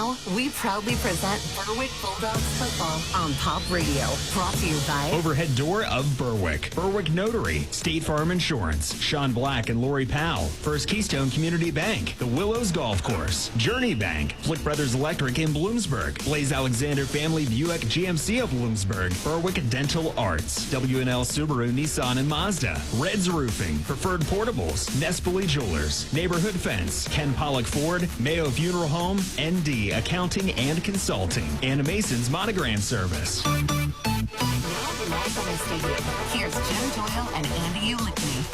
now, we proudly present Berwick Bulldogs football on Pop Radio. Brought to you by Overhead Door of Berwick, Berwick Notary, State Farm Insurance, Sean Black and Lori Powell, First Keystone Community Bank, the Willows Golf Course, Journey Bank, Flick Brothers Electric in Bloomsburg, Blaze Alexander Family Buick GMC of Bloomsburg, Berwick Dental Arts, W&L Subaru, Nissan and Mazda, Reds Roofing, Preferred Portables, Nespoli Jewelers, Neighborhood Fence, Ken Pollock Ford, Mayo Funeral Home, ND Accounting and Consulting, and Mason's Monogram Service. Now live from the stadium. Here's Jim Doyle and Andy Ulickney.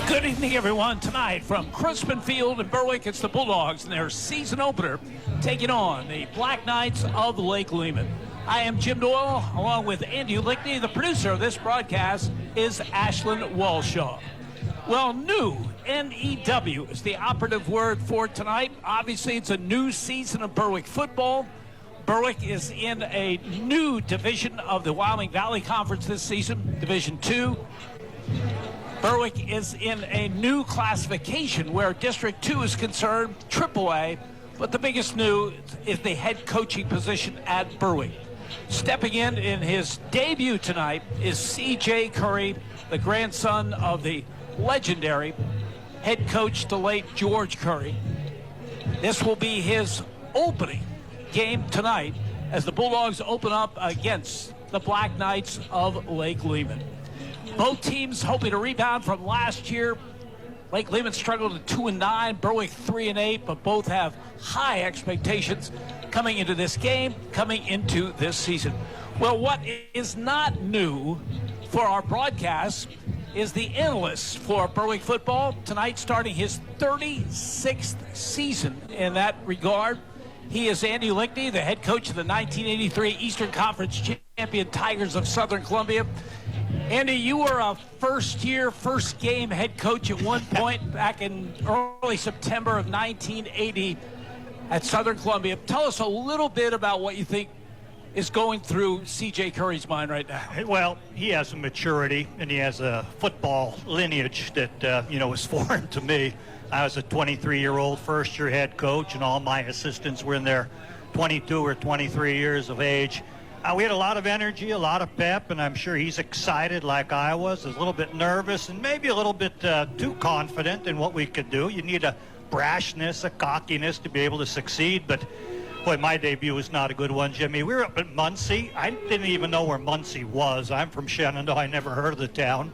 Good evening, everyone. Tonight from Crispin Field in Berwick, it's the Bulldogs and their season opener taking on the Black Knights of Lake Lehman. I am Jim Doyle, along with Andy Ulickney. The producer of this broadcast is Ashlyn Walshaw. Well, new, N-E-W, is the operative word for tonight. Obviously, it's a new season of Berwick football. Berwick is in a new division of the Wyoming Valley Conference this season, Division II. Berwick is in a new classification where District 2 is concerned, AAA, but the biggest news is the head coaching position at Berwick. Stepping in his debut tonight is C.J. Curry, the grandson of the legendary head coach, the late George Curry. This will be his opening game tonight as the Bulldogs open up against the Black Knights of Lake Lehman. Both teams hoping to rebound from last year. Lake Lehman struggled at 2-9, Berwick 3-8, but both have high expectations coming into this game, coming into this season. Well, what is not new for our broadcast is the analyst for Berwick football tonight, starting his 36th season in that regard. He is Andy Ulickney, the head coach of the 1983 Eastern Conference champion Tigers of Southern Columbia. Andy, you were a first-year, first-game head coach at one point back in early September of 1980 at Southern Columbia. Tell us a little bit about what you think is going through C.J. Curry's mind right now. Well, he has a maturity, and he has a football lineage that, is foreign to me. I was a 23-year-old first-year head coach, and all my assistants were in their 22 or 23 years of age. We had a lot of energy, a lot of pep, and I'm sure he's excited like I was, a little bit nervous, and maybe a little bit too confident in what we could do. You need a brashness, a cockiness to be able to succeed, but boy, my debut was not a good one, Jimmy. We were up at Muncie. I didn't even know where Muncie was. I'm from Shenandoah. I never heard of the town.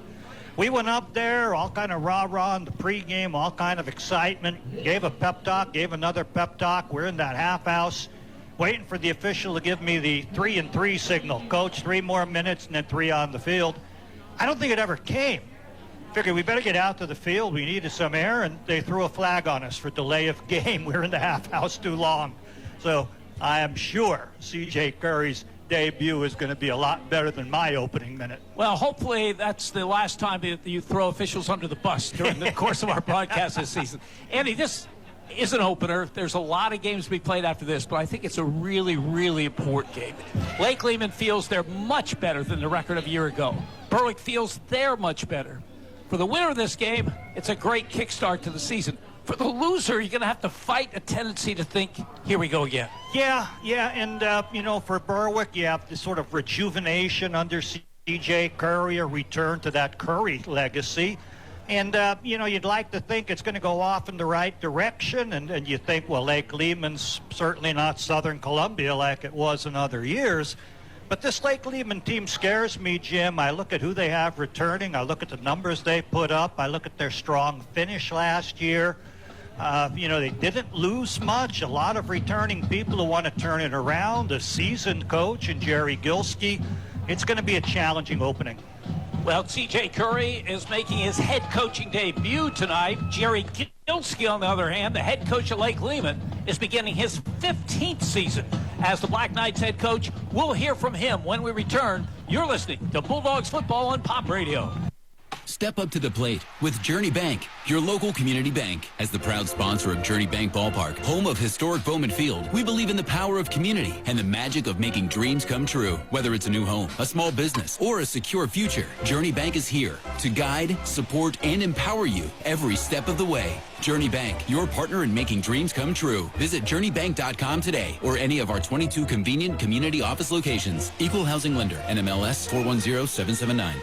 We went up there, all kind of rah-rah in the pregame, all kind of excitement. Gave a pep talk, gave another pep talk. We're in that half house, waiting for the official to give me the 3-and-3 signal. Coach, 3 more minutes and then 3 on the field. I don't think it ever came. Figured we better get out to the field. We needed some air, and they threw a flag on us for delay of game. We were in the half house too long. So I am sure C.J. Curry's debut is going to be a lot better than my opening minute. Well, hopefully that's the last time that you throw officials under the bus during the course of our broadcast this season. Andy, this is an opener. There's a lot of games to be played after this, but I think it's a really, really important game. Lake Lehman feels they're much better than the record of a year ago. Berwick feels they're much better. For the winner of this game, it's a great kickstart to the season. For the loser, you're going to have to fight a tendency to think, here we go again. Yeah, and, for Berwick, you have this sort of rejuvenation under C.J. Curry, a return to that Curry legacy. And, you'd like to think it's going to go off in the right direction, and you think, well, Lake Lehman's certainly not Southern Columbia like it was in other years. But this Lake Lehman team scares me, Jim. I look at who they have returning. I look at the numbers they put up. I look at their strong finish last year. They didn't lose much. A lot of returning people who want to turn it around. A seasoned coach in Jerry Gilski. It's going to be a challenging opening. Well, C.J. Curry is making his head coaching debut tonight. Jerry Gilski, on the other hand, the head coach of Lake Lehman, is beginning his 15th season as the Black Knights head coach. We'll hear from him when we return. You're listening to Bulldogs football on Pop Radio. Step up to the plate with Journey Bank, your local community bank. As the proud sponsor of Journey Bank Ballpark, home of historic Bowman Field, we believe in the power of community and the magic of making dreams come true. Whether it's a new home, a small business, or a secure future, Journey Bank is here to guide, support, and empower you every step of the way. Journey Bank, your partner in making dreams come true. Visit journeybank.com today or any of our 22 convenient community office locations. Equal housing lender, NMLS 410779.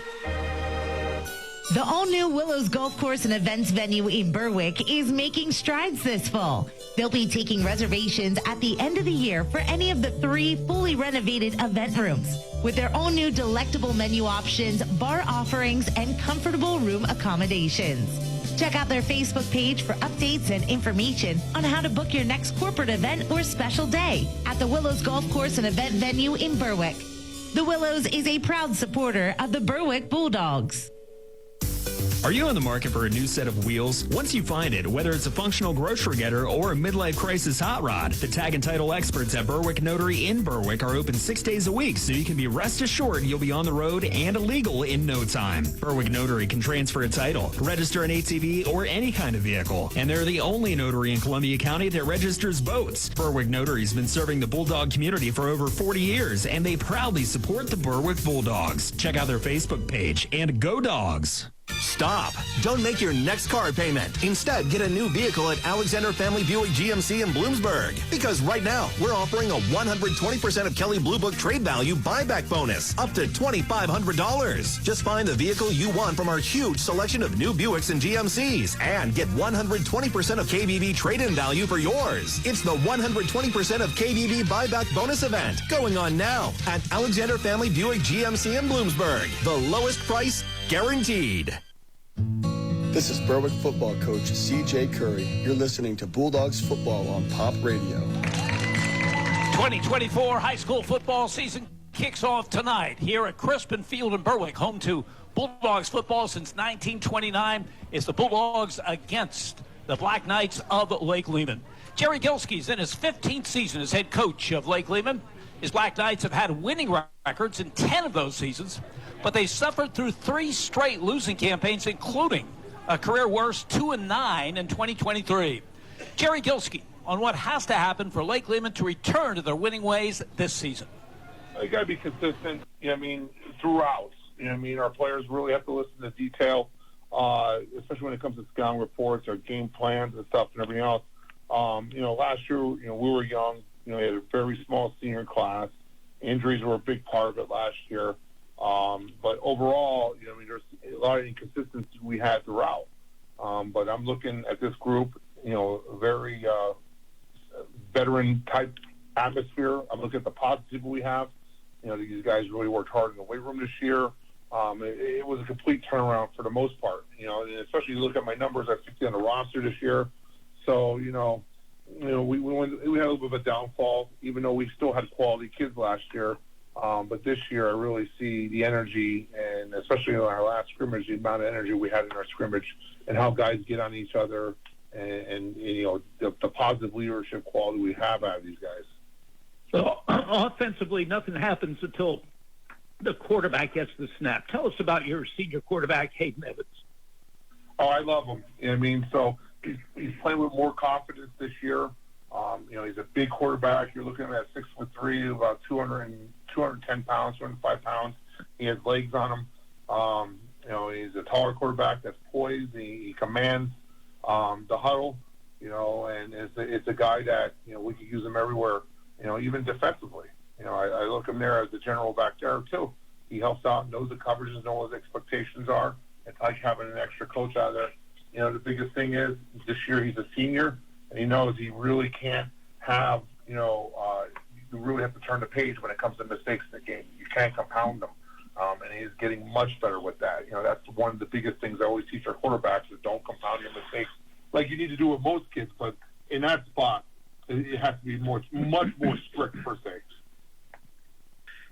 The all-new Willows Golf Course and Events venue in Berwick is making strides this fall. They'll be taking reservations at the end of the year for any of the 3 fully renovated event rooms. With their own new delectable menu options, bar offerings, and comfortable room accommodations. Check out their Facebook page for updates and information on how to book your next corporate event or special day at the Willows Golf Course and Event venue in Berwick. The Willows is a proud supporter of the Berwick Bulldogs. Are you in the market for a new set of wheels? Once you find it, whether it's a functional grocery getter or a midlife crisis hot rod, the tag and title experts at Berwick Notary in Berwick are open 6 days a week, so you can be rest assured you'll be on the road and legal in no time. Berwick Notary can transfer a title, register an ATV or any kind of vehicle, and they're the only notary in Columbia County that registers boats. Berwick Notary's been serving the Bulldog community for over 40 years, and they proudly support the Berwick Bulldogs. Check out their Facebook page and go Dogs. Stop. Don't make your next car payment. Instead, get a new vehicle at Alexander Family Buick GMC in Bloomsburg. Because right now, we're offering a 120% of Kelley Blue Book trade value buyback bonus, up to $2,500. Just find the vehicle you want from our huge selection of new Buicks and GMCs and get 120% of KBB trade-in value for yours. It's the 120% of KBB buyback bonus event going on now at Alexander Family Buick GMC in Bloomsburg. The lowest price guaranteed. This is Berwick football coach C.J. Curry. You're listening to Bulldogs football on Pop Radio. 2024 high school football season kicks off tonight here at Crispin Field in Berwick, home to Bulldogs football since 1929. It's the Bulldogs against the Black Knights of Lake Lehman. Jerry Gilskey's in his 15th season as head coach of Lake Lehman. His Black Knights have had winning records in 10 of those seasons, but they suffered through 3 straight losing campaigns, including a career worst 2-9 in 2023. Jerry Gilskey on what has to happen for Lake Lehman to return to their winning ways this season. You got to be consistent, throughout. Our players really have to listen to detail, especially when it comes to scouting reports or game plans and stuff and everything else. Last year, we were young. We had a very small senior class. Injuries were a big part of it last year. But overall, there's a lot of inconsistency we had throughout. But I'm looking at this group, very veteran-type atmosphere. I'm looking at the positive we have. These guys really worked hard in the weight room this year. It was a complete turnaround for the most part, and especially you look at my numbers, I have 60 on the roster this year. So, we had a little bit of a downfall, even though we still had quality kids last year. But this year, I really see the energy, and especially in our last scrimmage, the amount of energy we had in our scrimmage, and how guys get on each other, and the positive leadership quality we have out of these guys. So offensively, nothing happens until the quarterback gets the snap. Tell us about your senior quarterback, Hayden Evans. Oh, I love him. So he's playing with more confidence this year. He's a big quarterback. You're looking at 6'3", about 210 pounds, 205 pounds. He has legs on him. He's a taller quarterback that's poised. He commands the huddle, and it's a guy that, we can use him everywhere, even defensively. I look him there as the general back there, too. He helps out, knows the coverages, knows what his expectations are. It's like having an extra coach out there. The biggest thing is this year he's a senior, and he knows he really can't have, you really have to turn the page when it comes to mistakes in the game. You can't compound them. And he's getting much better with that. That's one of the biggest things I always teach our quarterbacks is don't compound your mistakes like you need to do with most kids. But in that spot, it has to be much more strict per se.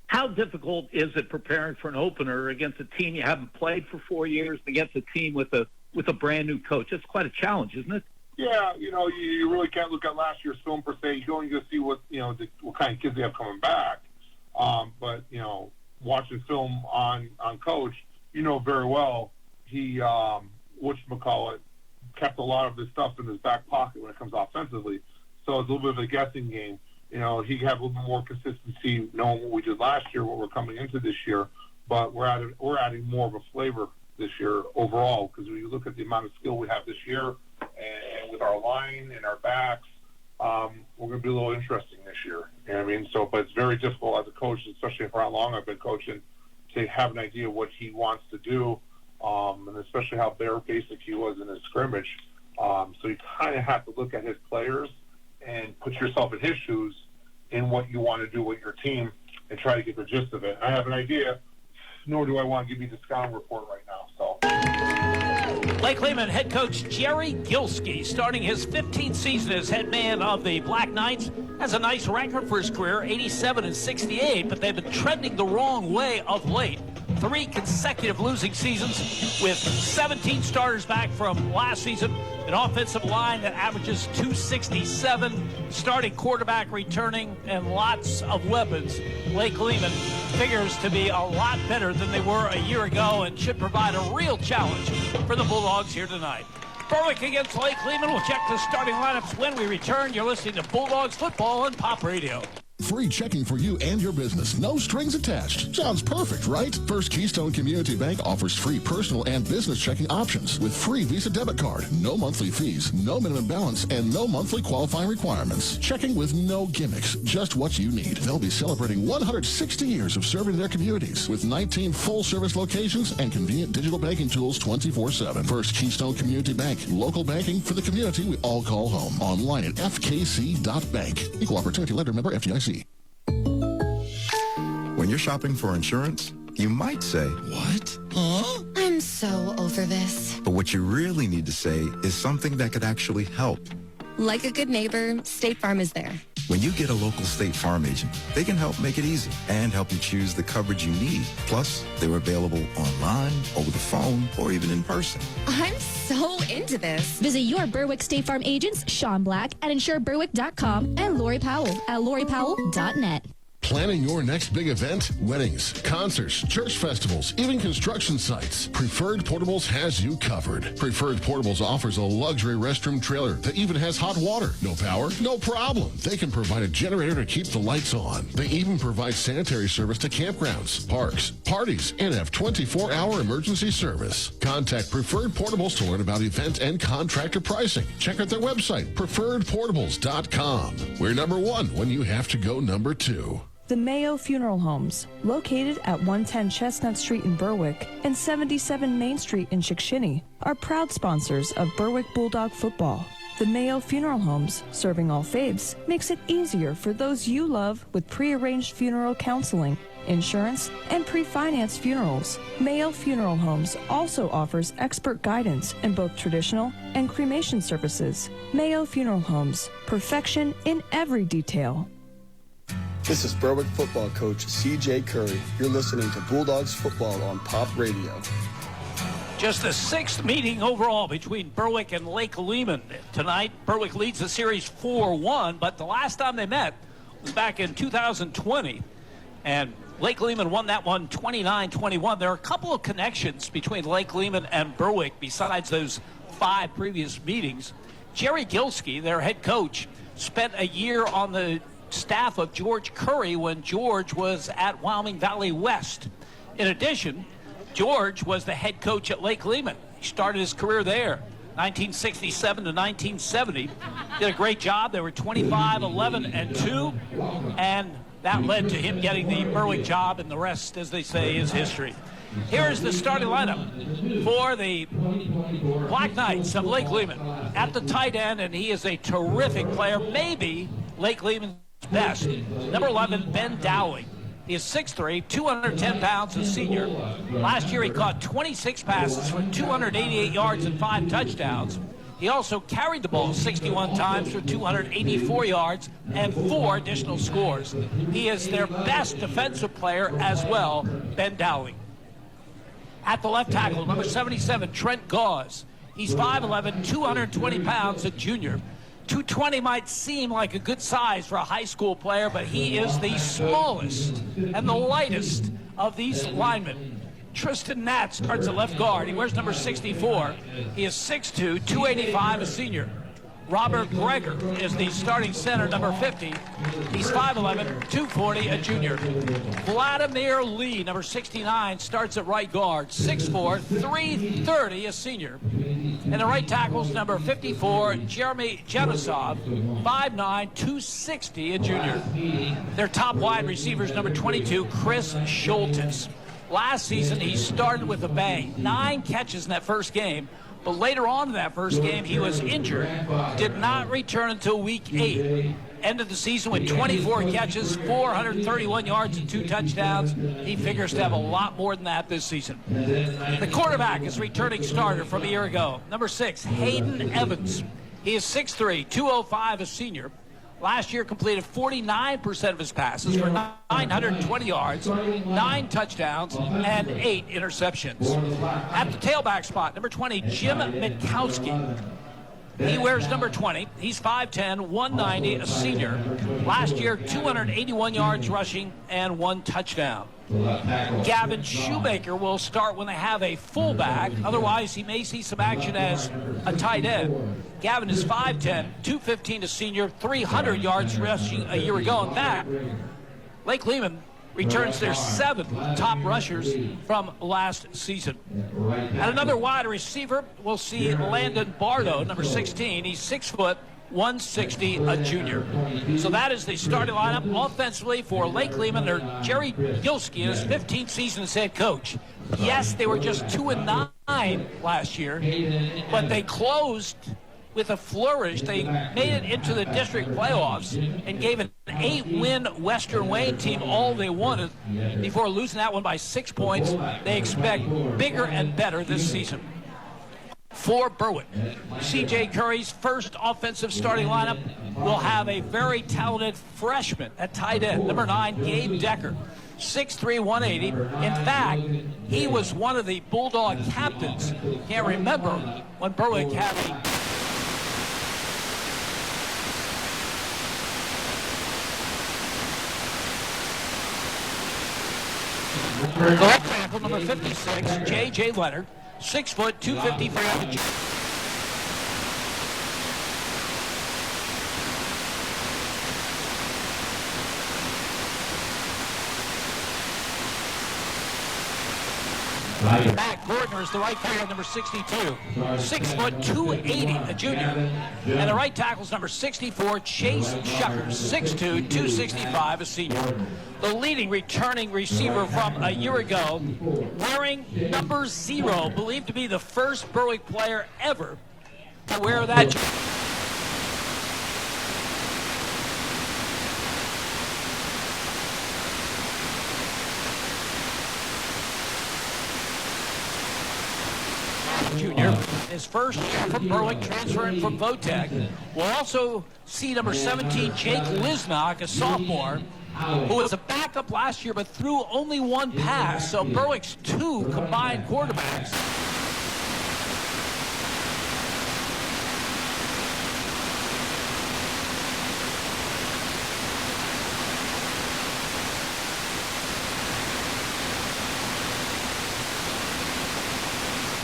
How difficult is it preparing for an opener against a team you haven't played for 4 years, against a team with a brand new coach? It's quite a challenge, isn't it? Yeah, you really can't look at last year's film per se. You only get to see what kind of kids they have coming back. But watching film on coach, very well he whatchamacallit, kept a lot of his stuff in his back pocket when it comes offensively. So it's a little bit of a guessing game. You know, he had a little bit more consistency knowing what we did last year, what we're coming into this year. But we're adding more of a flavor this year overall, because when you look at the amount of skill we have this year and with our line and our backs, we're going to be a little interesting this year. You know what I mean? So, but it's very difficult as a coach, especially for how long I've been coaching, to have an idea of what he wants to do, and especially how bare basic he was in his scrimmage. So you kind of have to look at his players and put yourself in his shoes in what you want to do with your team and try to get the gist of it. I have an idea, nor do I want to give you the scouting report right now. So, Lake Lehman head coach Jerry Gilski, starting his 15th season as head man of the Black Knights, has a nice record for his career, 87-68, but they've been trending the wrong way of late. 3 consecutive losing seasons with 17 starters back from last season, an offensive line that averages 267, starting quarterback returning, and lots of weapons. Lake Lehman figures to be a lot better than they were a year ago and should provide a real challenge for the Bulldogs here tonight. Berwick against Lake Lehman. We'll check the starting lineups when we return. You're listening to Bulldogs football on Pop Radio. Free checking for you and your business. No strings attached. Sounds perfect, right? First Keystone Community Bank offers free personal and business checking options with free Visa debit card, no monthly fees, no minimum balance, and no monthly qualifying requirements. Checking with no gimmicks, just what you need. They'll be celebrating 160 years of serving their communities with 19 full-service locations and convenient digital banking tools 24/7. First Keystone Community Bank. Local banking for the community we all call home. Online at fkc.bank. Equal Opportunity Lender, member FDIC. When you're shopping for insurance, you might say, "What? Huh?" I'm so over this. But what you really need to say is something that could actually help. Like a good neighbor, State Farm is there. When you get a local State Farm agent, they can help make it easy and help you choose the coverage you need. Plus, they're available online, over the phone, or even in person. I'm so into this. Visit your Berwick State Farm agents, Sean Black at InsureBerwick.com and Lori Powell at LoriPowell.net. Planning your next big event? Weddings, concerts, church festivals, even construction sites. Preferred Portables has you covered. Preferred Portables offers a luxury restroom trailer that even has hot water. No power? No problem. They can provide a generator to keep the lights on. They even provide sanitary service to campgrounds, parks, parties, and have 24-hour emergency service. Contact Preferred Portables to learn about event and contractor pricing. Check out their website, preferredportables.com. We're number 1 when you have to go number 2. The Mayo Funeral Homes, located at 110 Chestnut Street in Berwick and 77 Main Street in Chickashinny, are proud sponsors of Berwick Bulldog football. The Mayo Funeral Homes, serving all faiths, makes it easier for those you love with pre-arranged funeral counseling, insurance, and pre-financed funerals. Mayo Funeral Homes also offers expert guidance in both traditional and cremation services. Mayo Funeral Homes, perfection in every detail. This is Berwick football coach C.J. Curry. You're listening to Bulldogs football on Pop Radio. Just the 6th meeting overall between Berwick and Lake Lehman. Tonight, Berwick leads the series 4-1, but the last time they met was back in 2020, and Lake Lehman won that one 29-21. There are a couple of connections between Lake Lehman and Berwick besides those 5 previous meetings. Jerry Gilski, their head coach, spent a year on the staff of George Curry when George was at Wyoming Valley West. In addition, George was the head coach at Lake Lehman. He started his career there, 1967 to 1970. Did a great job. They were 25-11-2, and that led to him getting the Berwick job, and the rest, as they say, is history. Here's the starting lineup for the Black Knights of Lake Lehman. At the tight end, and he is a terrific player, maybe Lake Lehman's best. Number 11, Ben Dowling. He is 6'3", 210 pounds, a senior. Last year he caught 26 passes for 288 yards and 5 touchdowns. He also carried the ball 61 times for 284 yards and 4 additional scores. He is their best defensive player as well, Ben Dowling. At the left tackle, number 77, Trent Gauze. He's 5'11", 220 pounds, a junior. 220 might seem like a good size for a high school player, but he is the smallest and the lightest of these linemen. Tristan Natt starts at left guard. He wears number 64. He is 6'2", 285, a senior. Robert Greger is the starting center, number 50. He's 5'11", 240, a junior. Vladimir Lee, number 69, starts at right guard, 6'4", 330, a senior. And the right tackle's number 54, Jeremy Genesov, 5'9", 260, a junior. Their top wide receivers, number 22, Chris Schultes. Last season, he started with a bang, 9 catches in that first game. But later on in that first game, he was injured, did not return until week 8. Ended the season with 24 catches, 431 yards, and 2 touchdowns. He figures to have a lot more than that this season. The quarterback is returning starter from a year ago, number 6, Hayden Evans. He is 6'3", 205, a senior. Last year completed 49% of his passes for 920 yards, 9 touchdowns, and 8 interceptions. At the tailback spot, number 20, Jim Mitkowski. He wears number 20. He's 5'10", 190, a senior. Last year, 281 yards rushing and 1 touchdown. Gavin Shoemaker will start when they have a fullback. Otherwise, he may see some action as a tight end. Gavin is 5'10", 215, a senior, 300 yards rushing a year ago. In fact, Lake Lehman returns their 7 top rushers from last season. At another wide receiver, we'll see Landon Bardo, number 16. He's 6 foot, 160, a junior. So that is the starting lineup offensively for Lake Lehman. They're Jerry Gilski in his 15th season as head coach. Yes, they were just 2-9 last year, but they closed with a flourish. They made it into the district playoffs and gave an 8-win Western Wayne team all they wanted before losing that one by 6 points. They expect bigger and better this season. For Berwick, C.J. Curry's first offensive starting lineup will have a very talented freshman at tight end, number 9, Gabe Decker, 6'3", 180. In fact, he was one of the Bulldog captains. Can't remember when Berwick had the left tackle, number 56, J.J. Leonard, 6 foot, 253. Matt Gordner is the right tackle, number 62, 6 foot, 280, a junior. And the right tackle is number 64, Chase Shucker, 6'2", 265, a senior. The leading returning receiver from a year ago, wearing number 0, believed to be the first Berwick player ever to wear that junior. His first year from Berwick, transferring from Votech. We'll also see number 17, Jake Lisnock, a sophomore, who was a backup last year but threw only 1 pass. So Berwick's 2 combined quarterbacks.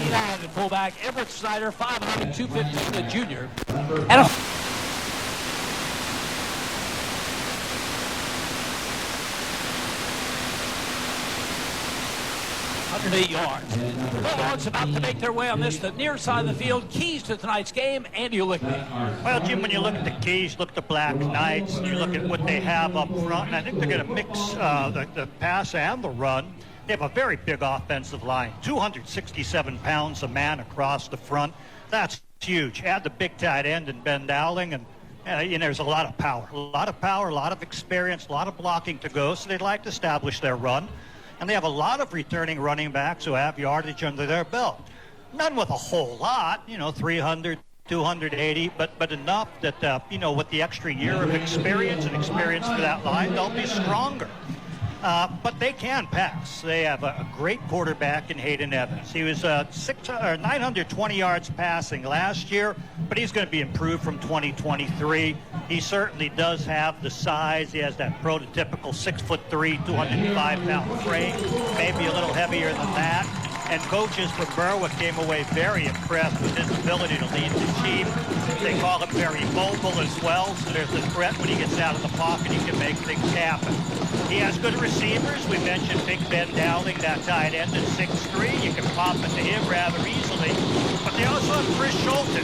And fullback Everett Snyder, 5'11", 215, the junior. And a 108 yards. The Bulldogs about to make their way on this, the near side of the field. Keys to tonight's game, Andy Lickney. Well, Jim, when you look at the keys, look at the Black Knights, and you look at what they have up front, and I think they're going to mix the pass and the run. They have a very big offensive line, 267 pounds a man across the front. That's huge. Add the big tight end and Ben Dowling, and there's a lot of power, a lot of experience, a lot of blocking to go, so they'd like to establish their run. And they have a lot of returning running backs who have yardage under their belt. None with a whole lot, 300, 280, but enough that, with the extra year of experience for that line, they'll be stronger. But they can pass. They have a great quarterback in Hayden Evans. He was 920 yards passing last year, but he's going to be improved from 2023. He certainly does have the size. He has that prototypical 6'3", 205-pound frame, maybe a little heavier than that. And coaches from Berwick came away very impressed with his ability to lead the team. They call him very mobile as well, so there's a threat when he gets out of the pocket, he can make things happen. He has good receivers. We mentioned Big Ben Dowling, that tight end at 6'3". You can pop it to him rather easily. But they also have Chris Schultz.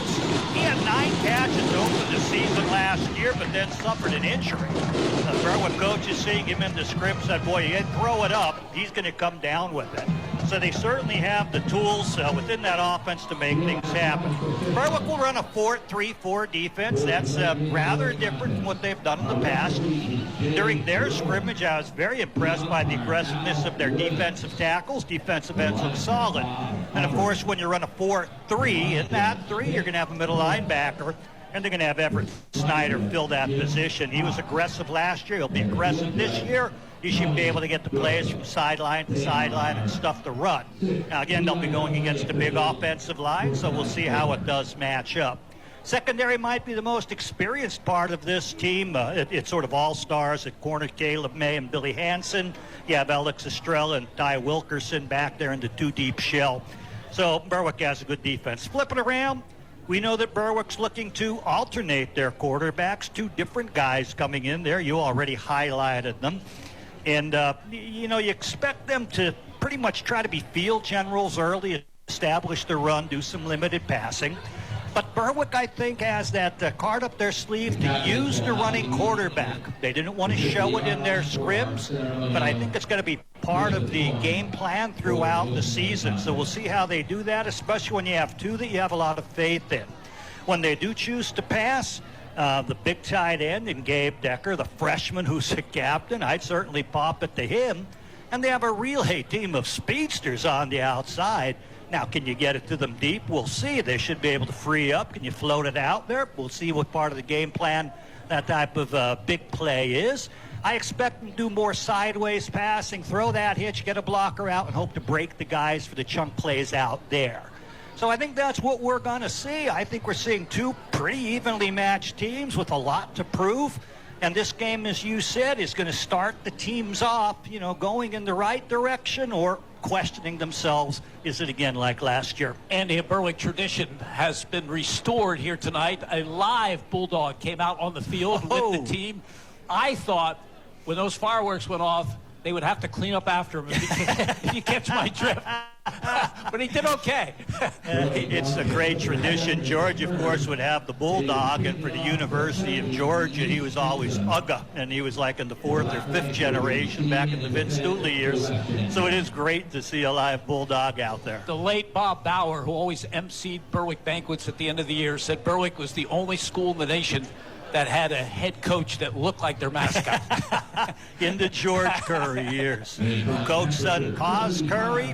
He had 9 catches to open the season last year, but then suffered an injury. The Berwick coaches seeing him in the script said, boy, you throw it up, he's going to come down with it. So they certainly have the tools within that offense to make things happen. Berwick will run a 4-3-4 defense. That's rather different from what they've done in the past. During their scrimmage, I was very impressed by the aggressiveness of their defensive tackles. Defensive ends look solid. And, of course, when you run a 4-3, in that 3, you're going to have a middle linebacker, and they're going to have Everett Snyder fill that position. He was aggressive last year. He'll be aggressive this year. He should be able to get the plays from sideline to sideline and stuff the run. Now, again, they'll be going against a big offensive line, so we'll see how it does match up. Secondary might be the most experienced part of this team. It's sort of all-stars at corner, Caleb May and Billy Hansen. You have Alex Estrella and Ty Wilkerson back there in the 2-deep shell. So Berwick has a good defense. Flipping around, we know that Berwick's looking to alternate their quarterbacks. 2 different guys coming in there. You already highlighted them. And, you expect them to pretty much try to be field generals early, establish the run, do some limited passing. But Berwick, I think, has that card up their sleeve to use the running quarterback. They didn't want to show it in their scripts, but I think it's going to be part of the game plan throughout the season. So we'll see how they do that, especially when you have 2 that you have a lot of faith in. When they do choose to pass, the big tight end in Gabe Decker, the freshman who's a captain, I'd certainly pop it to him. And they have a relay team of speedsters on the outside. Now, can you get it to them deep? We'll see. They should be able to free up. Can you float it out there? We'll see what part of the game plan that type of big play is. I expect them to do more sideways passing, throw that hitch, get a blocker out, and hope to break the guys for the chunk plays out there. So I think that's what we're going to see. I think we're seeing 2 pretty evenly matched teams with a lot to prove. And this game, as you said, is going to start the teams off, going in the right direction or questioning themselves. Is it again like last year? Andy, a Berwick tradition has been restored here tonight. A live Bulldog came out on the field with the team. I thought when those fireworks went off, they would have to clean up after him if you catch my drift. But he did okay. It's a great tradition. George, of course, would have the Bulldog, and for the University of Georgia, he was always Ugga, and he was like in the 4th or 5th generation back in the Vince Dooley years. So it is great to see a live Bulldog out there. The late Bob Bauer, who always emceed Berwick banquets at the end of the year, said Berwick was the only school in the nation that had a head coach that looked like their mascot. In the George Curry years, who coached son Cos Curry,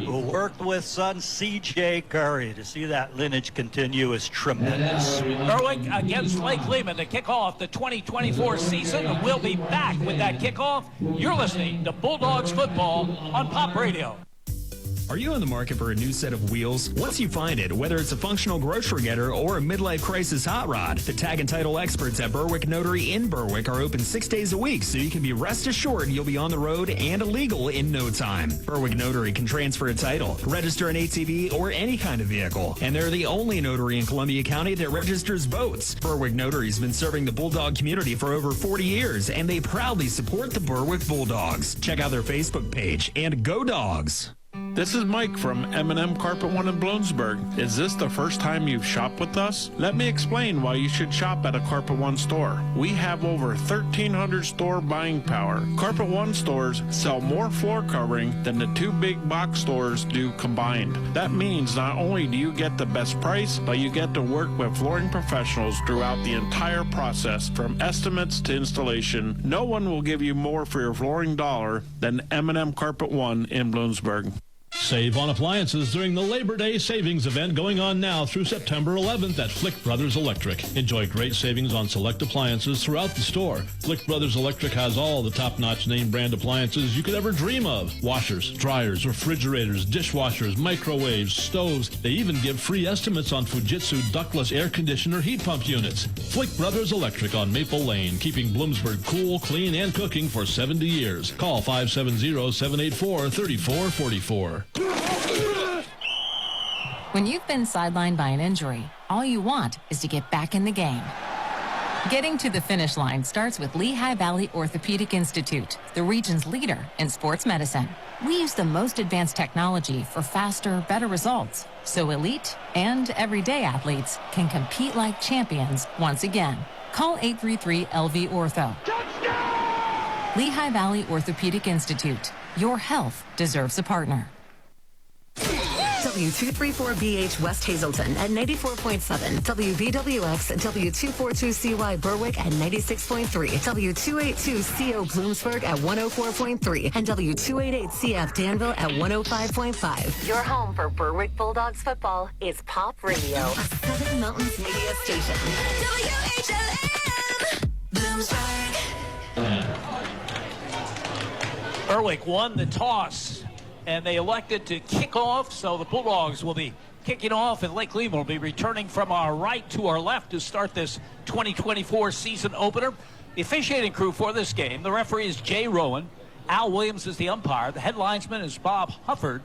who worked with son C.J. Curry. To see that lineage continue is tremendous. Berwick against Lake Lehman to kick off the 2024 season. We'll be back with that kickoff. You're listening to Bulldogs football on Pop Radio. Are you in the market for a new set of wheels? Once you find it, whether it's a functional grocery getter or a midlife crisis hot rod, the tag and title experts at Berwick Notary in Berwick are open 6 days a week, so you can be rest assured you'll be on the road and legal in no time. Berwick Notary can transfer a title, register an ATV or any kind of vehicle, and they're the only notary in Columbia County that registers boats. Berwick Notary's been serving the Bulldog community for over 40 years, and they proudly support the Berwick Bulldogs. Check out their Facebook page and go Dogs. This is Mike from M&M Carpet One in Bloomsburg. Is this the first time you've shopped with us? Let me explain why you should shop at a Carpet One store. We have over 1,300 store buying power. Carpet One stores sell more floor covering than the 2 big box stores do combined. That means not only do you get the best price, but you get to work with flooring professionals throughout the entire process, from estimates to installation. No one will give you more for your flooring dollar than M&M Carpet One in Bloomsburg. Save on appliances during the Labor Day savings event going on now through September 11th at Flick Brothers Electric. Enjoy great savings on select appliances throughout the store. Flick Brothers Electric has all the top-notch name brand appliances you could ever dream of. Washers, dryers, refrigerators, dishwashers, microwaves, stoves. They even give free estimates on Fujitsu ductless air conditioner heat pump units. Flick Brothers Electric on Maple Lane, keeping Bloomsburg cool, clean, and cooking for 70 years. Call 570-784-3444. When you've been sidelined by an injury, all you want is to get back in the game. Getting to the finish line starts with Lehigh Valley Orthopedic Institute, the region's leader in sports medicine. We use the most advanced technology for faster, better results, so elite and everyday athletes can compete like champions once again. Call 833-LV-ORTHO. Lehigh Valley Orthopedic Institute. Your health deserves a partner. W234BH West Hazelton at 94.7, WBWX W242CY Berwick at 96.3, W282CO Bloomsburg at 104.3, and W288CF Danville at 105.5. Your home for Berwick Bulldogs football is Pop Radio, a Southern Mountains media station. WHLM Bloomsburg. Berwick won the toss, and they elected to kick off, so the Bulldogs will be kicking off, and Lake Lehman will be returning from our right to our left to start this 2024 season opener. The officiating crew for this game, the referee is Jay Rowan, Al Williams is the umpire, the head linesman is Bob Hufford,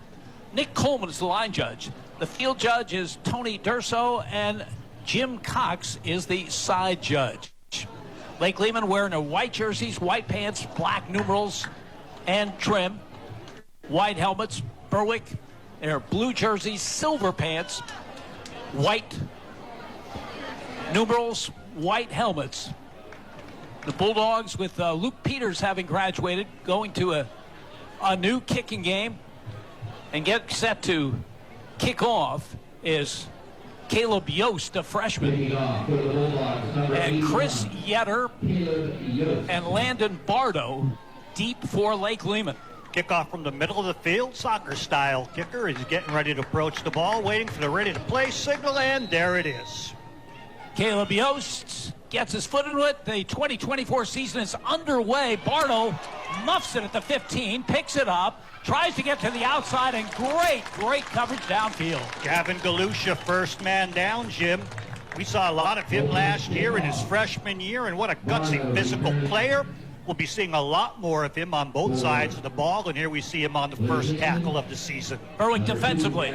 Nick Coleman is the line judge, the field judge is Tony Durso, and Jim Cox is the side judge. Lake Lehman wearing their white jerseys, white pants, black numerals, and trim. White helmets. Berwick, their blue jerseys, silver pants, white numerals, white helmets. The Bulldogs, with Luke Peters having graduated, going to a new kicking game and get set to kick off, is Caleb Yost, a freshman, and Chris Yetter and Landon Bardo deep for Lake Lehman. Kickoff from the middle of the field, soccer-style kicker is getting ready to approach the ball, waiting for the ready-to-play signal, and there it is. Caleb Yost gets his foot into it. The 2024 season is underway. Bardo muffs it at the 15, picks it up, tries to get to the outside, and great coverage downfield. Gavin Galusha, first man down, Jim. We saw a lot of him last year in his freshman year, and what a gutsy physical player. We'll be seeing a lot more of him on both sides of the ball, and here we see him on the first tackle of the season. Berwick defensively,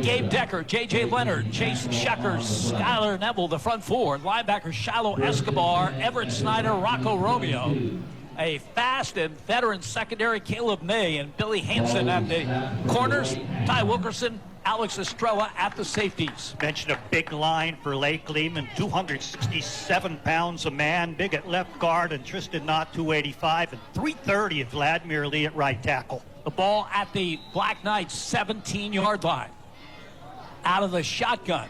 Gabe Decker, J.J. Leonard, Chase Shuckers, Skylar Neville, the front four, linebackers Shiloh Escobar, Everett Snyder, Rocco Romeo. A fast and veteran secondary, Caleb May and Billy Hansen at the corners, Ty Wilkerson, Alex Estrella at the safeties. Mentioned a big line for Lake Lehman, 267 pounds a man, big at left guard, and Tristan Knott, 285, and 330 of Vladimir Lee at right tackle. The ball at the Black Knights' 17-yard line. Out of the shotgun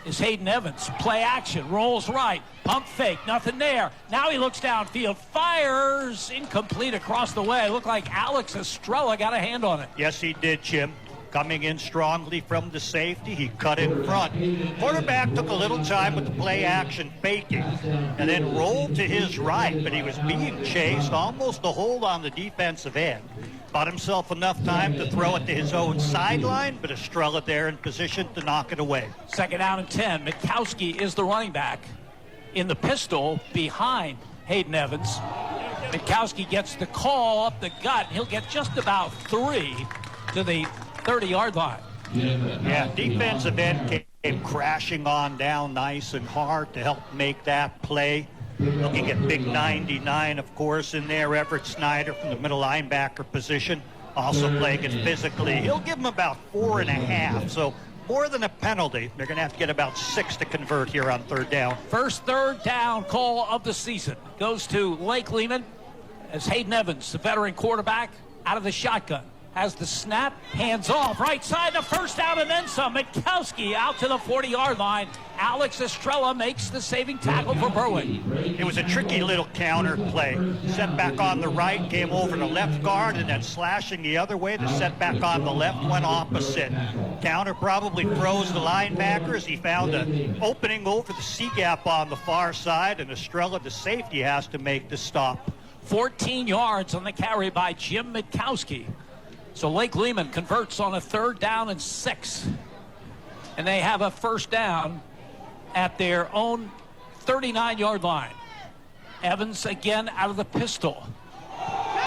is Hayden Evans. Play action, rolls right, pump fake, nothing there. Now he looks downfield, fires, incomplete across the way. Looked like Alex Estrella got a hand on it. Yes, he did, Jim. Coming in strongly from the safety, he cut in front. Quarterback took a little time with the play action faking and then rolled to his right, but he was being chased, almost a hold on the defensive end. Bought himself enough time to throw it to his own sideline, but Estrella there in position to knock it away. Second down and 10. Mitkowski is the running back in the pistol behind Hayden Evans. Mitkowski gets the call up the gut. He'll get just about 3 to the 30-yard line. Yeah, defensive end came crashing on down nice and hard to help make that play. Looking at big 99, of course, in there, Everett Snyder from the middle linebacker position, also playing it physically. He'll give him about 4.5, so more than a penalty. They're going to have to get about 6 to convert here on third down. First third down call of the season goes to Lake Lehman as Hayden Evans, the veteran quarterback, out of the shotgun. has the snap, hands off, right side, the first down and then some. Mitkowski out to the 40-yard line. Alex Estrella makes the saving tackle for Berwick. It was a tricky little counter play. Set back on the right, came over to left guard, and then slashing the other way. The setback on the left went opposite. Counter probably froze the linebackers. He found an opening over the C-gap on the far side, and Estrella, the safety, has to make the stop. 14 yards on the carry by Jim Mitkowski. So Lake Lehman converts on a 3rd down and 6. And they have a first down at their own 39-yard line. Evans again out of the pistol.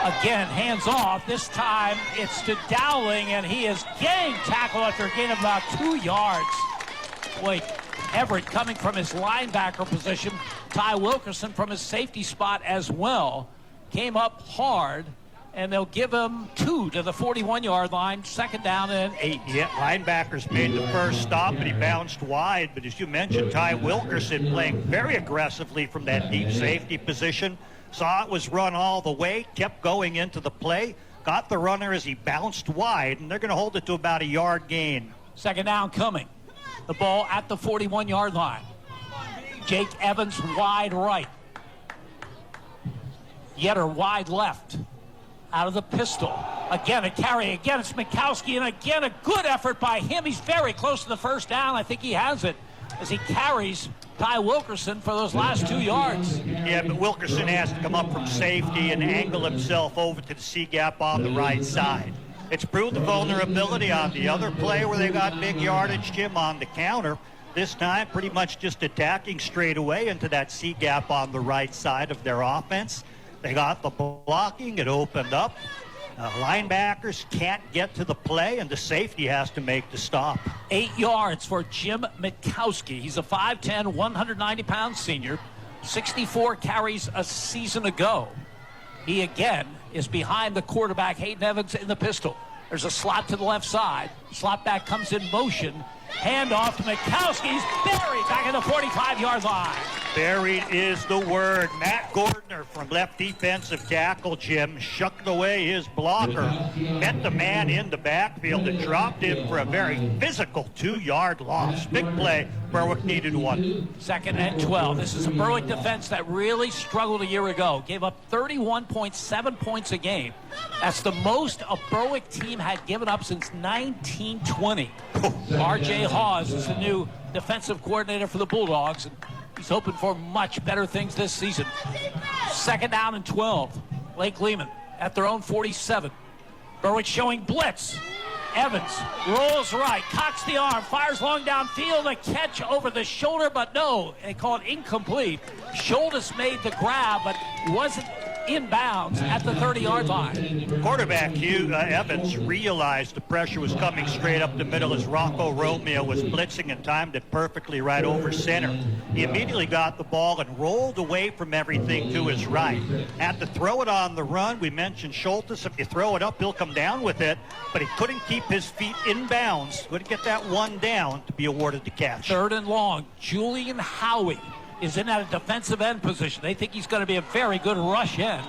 Again, hands off. This time it's to Dowling, and he is getting tackled after a gain of about 2 yards. Boy, Everett coming from his linebacker position. Ty Wilkerson from his safety spot as well. Came up hard, and they'll give him 2 to the 41-yard line. 2nd down and 8. Yeah, linebackers made the first stop, but he bounced wide. But as you mentioned, Ty Wilkerson playing very aggressively from that deep safety position. Saw it was run all the way, kept going into the play, got the runner as he bounced wide, and they're going to hold it to about a yard gain. 2nd down coming. The ball at the 41-yard line. Jake Evans wide right. Yetter wide left. Out of the pistol. Again, a carry. Again, it's Mitkowski, and again, a good effort by him. He's very close to the first down. I think he has it as he carries Ty Wilkerson for those last 2 yards. Yeah, but Wilkerson has to come up from safety and angle himself over to the C-gap on the right side. It's proved the vulnerability on the other play where they got big yardage, Jim, on the counter. This time, pretty much just attacking straight away into that C-gap on the right side of their offense. They got the blocking. It opened up. Linebackers can't get to the play, and the safety has to make the stop. 8 yards for Jim Mitkowski. He's a 5'10", 190-pound senior. 64 carries a season ago. He, again, is behind the quarterback, Hayden Evans, in the pistol. There's a slot to the left side. Slot back comes in motion. Handoff to Mitkowski. He's buried back at the 45-yard line. Buried is the word. Matt Gordner from left defensive tackle, Jim, shucked away his blocker. Met the man in the backfield and dropped him for a very physical 2-yard loss. Big play. Berwick needed one. 2nd and 12. This is a Berwick defense that really struggled a year ago. Gave up 31.7 points a game. That's the most a Berwick team had given up since 1920. R.J. Hawes is the new defensive coordinator for the Bulldogs, and he's hoping for much better things this season. 2nd down and 12. Lake Lehman at their own 47. Berwick showing blitz. Evans rolls right, cocks the arm, fires long downfield, a catch over the shoulder, but no, they call it incomplete. Schultes made the grab, but wasn't inbounds at the 30-yard line. Quarterback Hugh Evans realized the pressure was coming straight up the middle as Rocco Romeo was blitzing and timed it perfectly right over center. He immediately got the ball and rolled away from everything to his right. Had to throw it on the run. We mentioned Schultes. If you throw it up, he'll come down with it, but he couldn't keep his feet in bounds. Couldn't get that one down to be awarded the catch. 3rd and long. Julian Howie is in that defensive end position. They think he's going to be a very good rush end.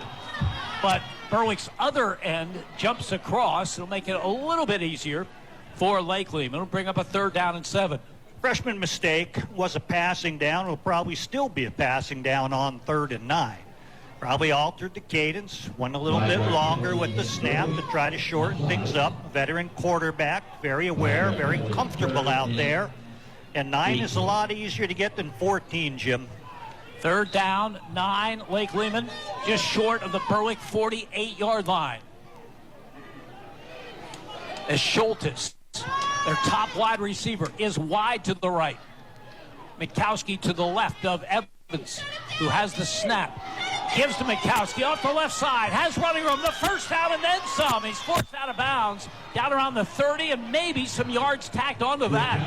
But Berwick's other end jumps across. It'll make it a little bit easier for Lake Lehman. It'll bring up a 3rd down and 7. Freshman mistake was a passing down. It'll probably still be a passing down on 3rd and 9. Probably altered the cadence, went a little bit longer with the snap to try to shorten things up. Veteran quarterback, very aware, very comfortable out there. And 9 is a lot easier to get than 14, Jim. 3rd down, 9, Lake Lehman, just short of the Berwick 48-yard line. As Schultes, their top wide receiver, is wide to the right. Mitkowski to the left of Evans, who has the snap. Gives to Mitkowski off the left side. Has running room. The first down and then some. He's forced out of bounds. Down around the 30 and maybe some yards tacked onto that.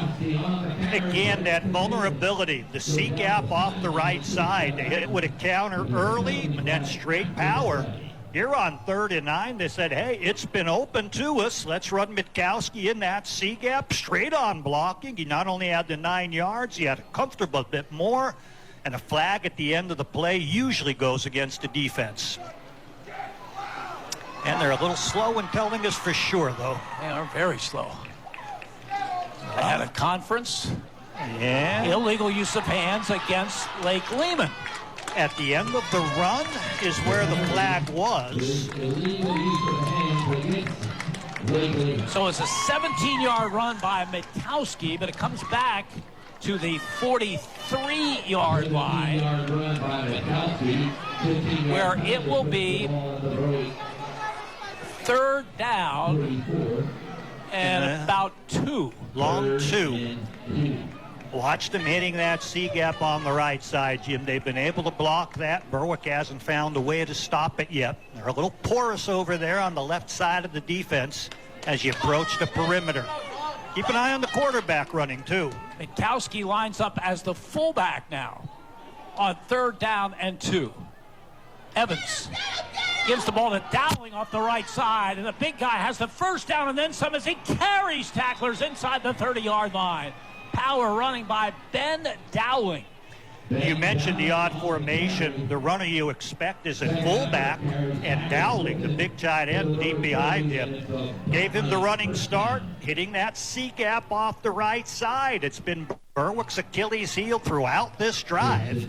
Again, that vulnerability. The C-gap off the right side. They hit it with a counter early and then straight power. Here on 3rd and 9, they said, hey, it's been open to us. Let's run Mitkowski in that C-gap. Straight on blocking. He not only had the 9 yards, he had a comfortable bit more. And a flag at the end of the play usually goes against the defense. And they're a little slow in telling us for sure, though. They are very slow. They had a conference. Yeah. Illegal use of hands against Lake Lehman. At the end of the run is where the flag was. So it's a 17-yard run by Mikowski, but it comes back to the 43-yard line, where it will be third down and about 2. Long 2. Watch them hitting that C-gap on the right side, Jim. They've been able to block that. Berwick hasn't found a way to stop it yet. They're a little porous over there on the left side of the defense as you approach the perimeter. Keep an eye on the quarterback running, too. Mikowski lines up as the fullback now on third down and 2. Evans gives the ball to Dowling off the right side, and the big guy has the first down and then some as he carries tacklers inside the 30-yard line. Power running by Ben Dowling. You mentioned the odd formation. The runner you expect is a fullback, and Dowling, the big tight end deep behind him, gave him the running start, hitting that C-gap off the right side. It's been Berwick's Achilles heel throughout this drive.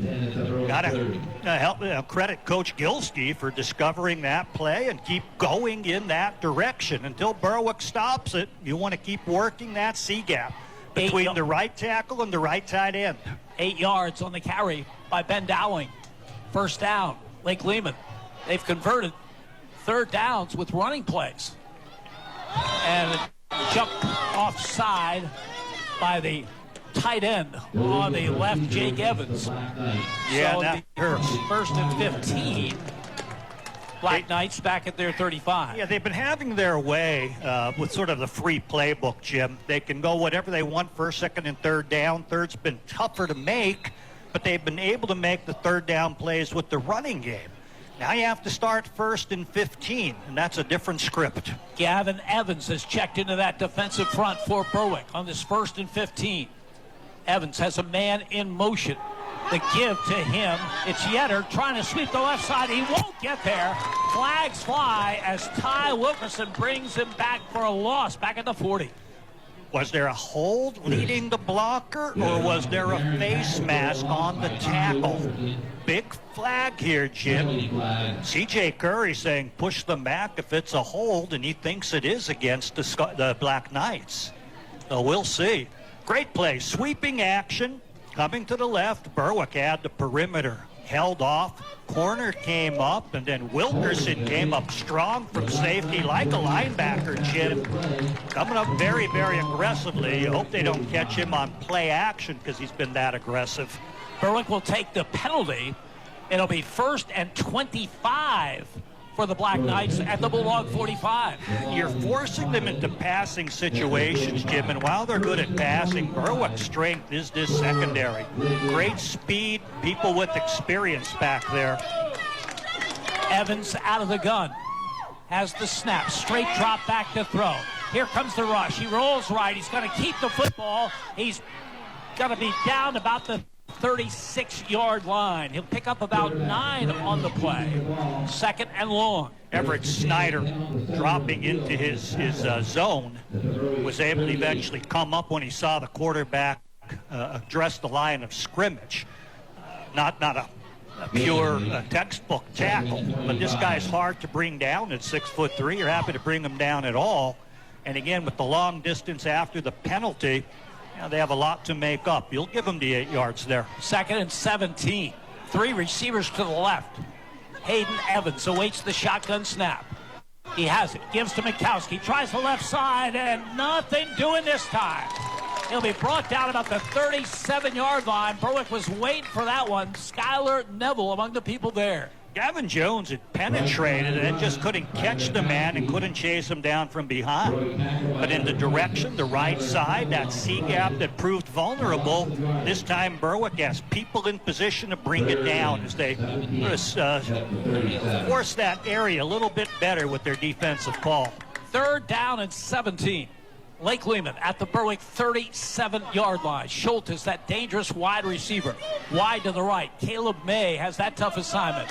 Got to credit Coach Gilski for discovering that play and keep going in that direction. Until Berwick stops it, you want to keep working that C-gap between the right tackle and the right tight end. 8 yards on the carry by Ben Dowling. First down, Lake Lehman. They've converted third downs with running plays. And jump offside by the tight end on the left, Jake Evans. Yeah, so that hurts. First and 15. Black Knights back at their 35. Yeah, they've been having their way with sort of the free playbook, Jim. They can go whatever they want first, second, and third down. Third's been tougher to make, but they've been able to make the third down plays with the running game. Now you have to start first and 15, and that's a different script. Gavin Evans has checked into that defensive front for Berwick on this first and 15. Evans has a man in motion. The give to him. It's Yetter trying to sweep the left side. He won't get there. Flags fly as Ty Wilkerson brings him back for a loss back at the 40. Was there a hold leading the blocker, or was there a face mask on the tackle? Big flag here, Jim. C.J. Curry saying push them back if it's a hold, and he thinks it is against the Black Knights. So we'll see. Great play. Sweeping action. Coming to the left, Berwick had the perimeter held off. Corner came up, and then Wilkerson came up strong from safety like a linebacker, Jim. Coming up very, very aggressively. You hope they don't catch him on play action because he's been that aggressive. Berwick will take the penalty. It'll be first and 25 for the Black Knights at the Bulldog 45. You're forcing them into passing situations, Jim, and while they're good at passing, Berwick's strength is this secondary. Great speed, people with experience back there. Evans out of the gun. Has the snap. Straight drop back to throw. Here comes the rush. He rolls right. He's going to keep the football. He's going to be down about the 36-yard line. He'll pick up about 9 on the play. Second and long. Everett Snyder dropping into his zone was able to eventually come up when he saw the quarterback address the line of scrimmage. Not a pure textbook tackle, but this guy's hard to bring down at 6'3". You're happy to bring him down at all. And again, with the long distance after the penalty, they have a lot to make up. You'll give them the 8 yards there. Second and 17. 3 receivers to the left. Hayden Evans awaits the shotgun snap. He has it. Gives to Mikowski. Tries the left side, and nothing doing this time. He'll be brought down about the 37-yard line. Berwick was waiting for that one. Skylar Neville among the people there. Gavin Jones had penetrated and just couldn't catch the man and couldn't chase him down from behind. But in the direction, the right side, that C-gap that proved vulnerable, this time Berwick has people in position to bring it down as they force that area a little bit better with their defensive call. Third down and 17. Lake Lehman at the Berwick 37-yard line. Schultz is that dangerous wide receiver. Wide to the right. Caleb May has that tough assignment.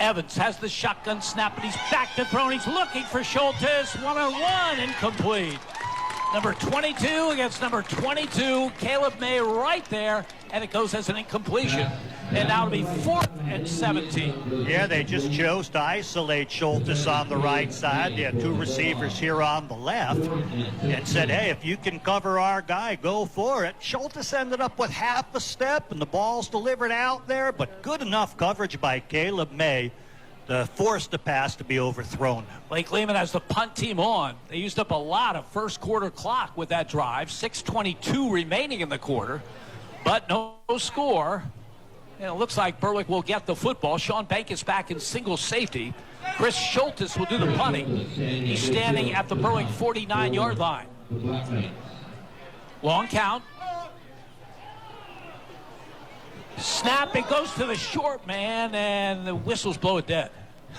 Evans has the shotgun snap, and he's back to throw. He's looking for Schultes. One-on-one, incomplete. Number 22 against number 22. Caleb May right there, and it goes as an incompletion. And now it'll be 4th and 17. Yeah, they just chose to isolate Schultes on the right side. They had two receivers here on the left and said, hey, if you can cover our guy, go for it. Schultes ended up with half a step, and the ball's delivered out there, but good enough coverage by Caleb May to force the pass to be overthrown. Lake Lehman has the punt team on. They used up a lot of first quarter clock with that drive. 6:22 remaining in the quarter, but no score. And it looks like Berwick will get the football. Sean Bank is back in single safety. Chris Schultes will do the punting. He's standing at the Berwick 49-yard line. Long count. Snap, it goes to the short man, and the whistles blow it dead.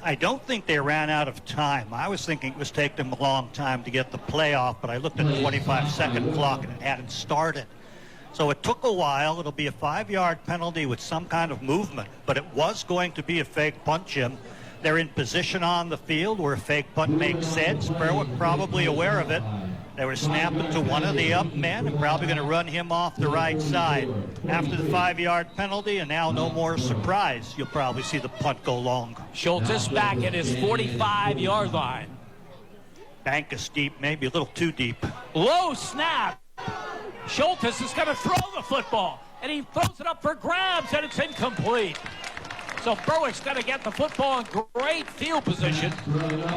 I don't think they ran out of time. I was thinking it was taking them a long time to get the play off, but I looked at the 25-second clock, and it hadn't started. So it took a while. It'll be a 5-yard penalty with some kind of movement, but it was going to be a fake punt, Jim. They're in position on the field where a fake punt makes sense. Berwick probably aware of it. They were snapping to one of the up men and probably going to run him off the right side. After the 5-yard penalty, and now no more surprise, you'll probably see the punt go long. Schultes back at his 45-yard line. Bank is deep, maybe a little too deep. Low snap. Schultes is going to throw the football, and he throws it up for grabs, and it's incomplete. So Berwick's got to get the football in great field position.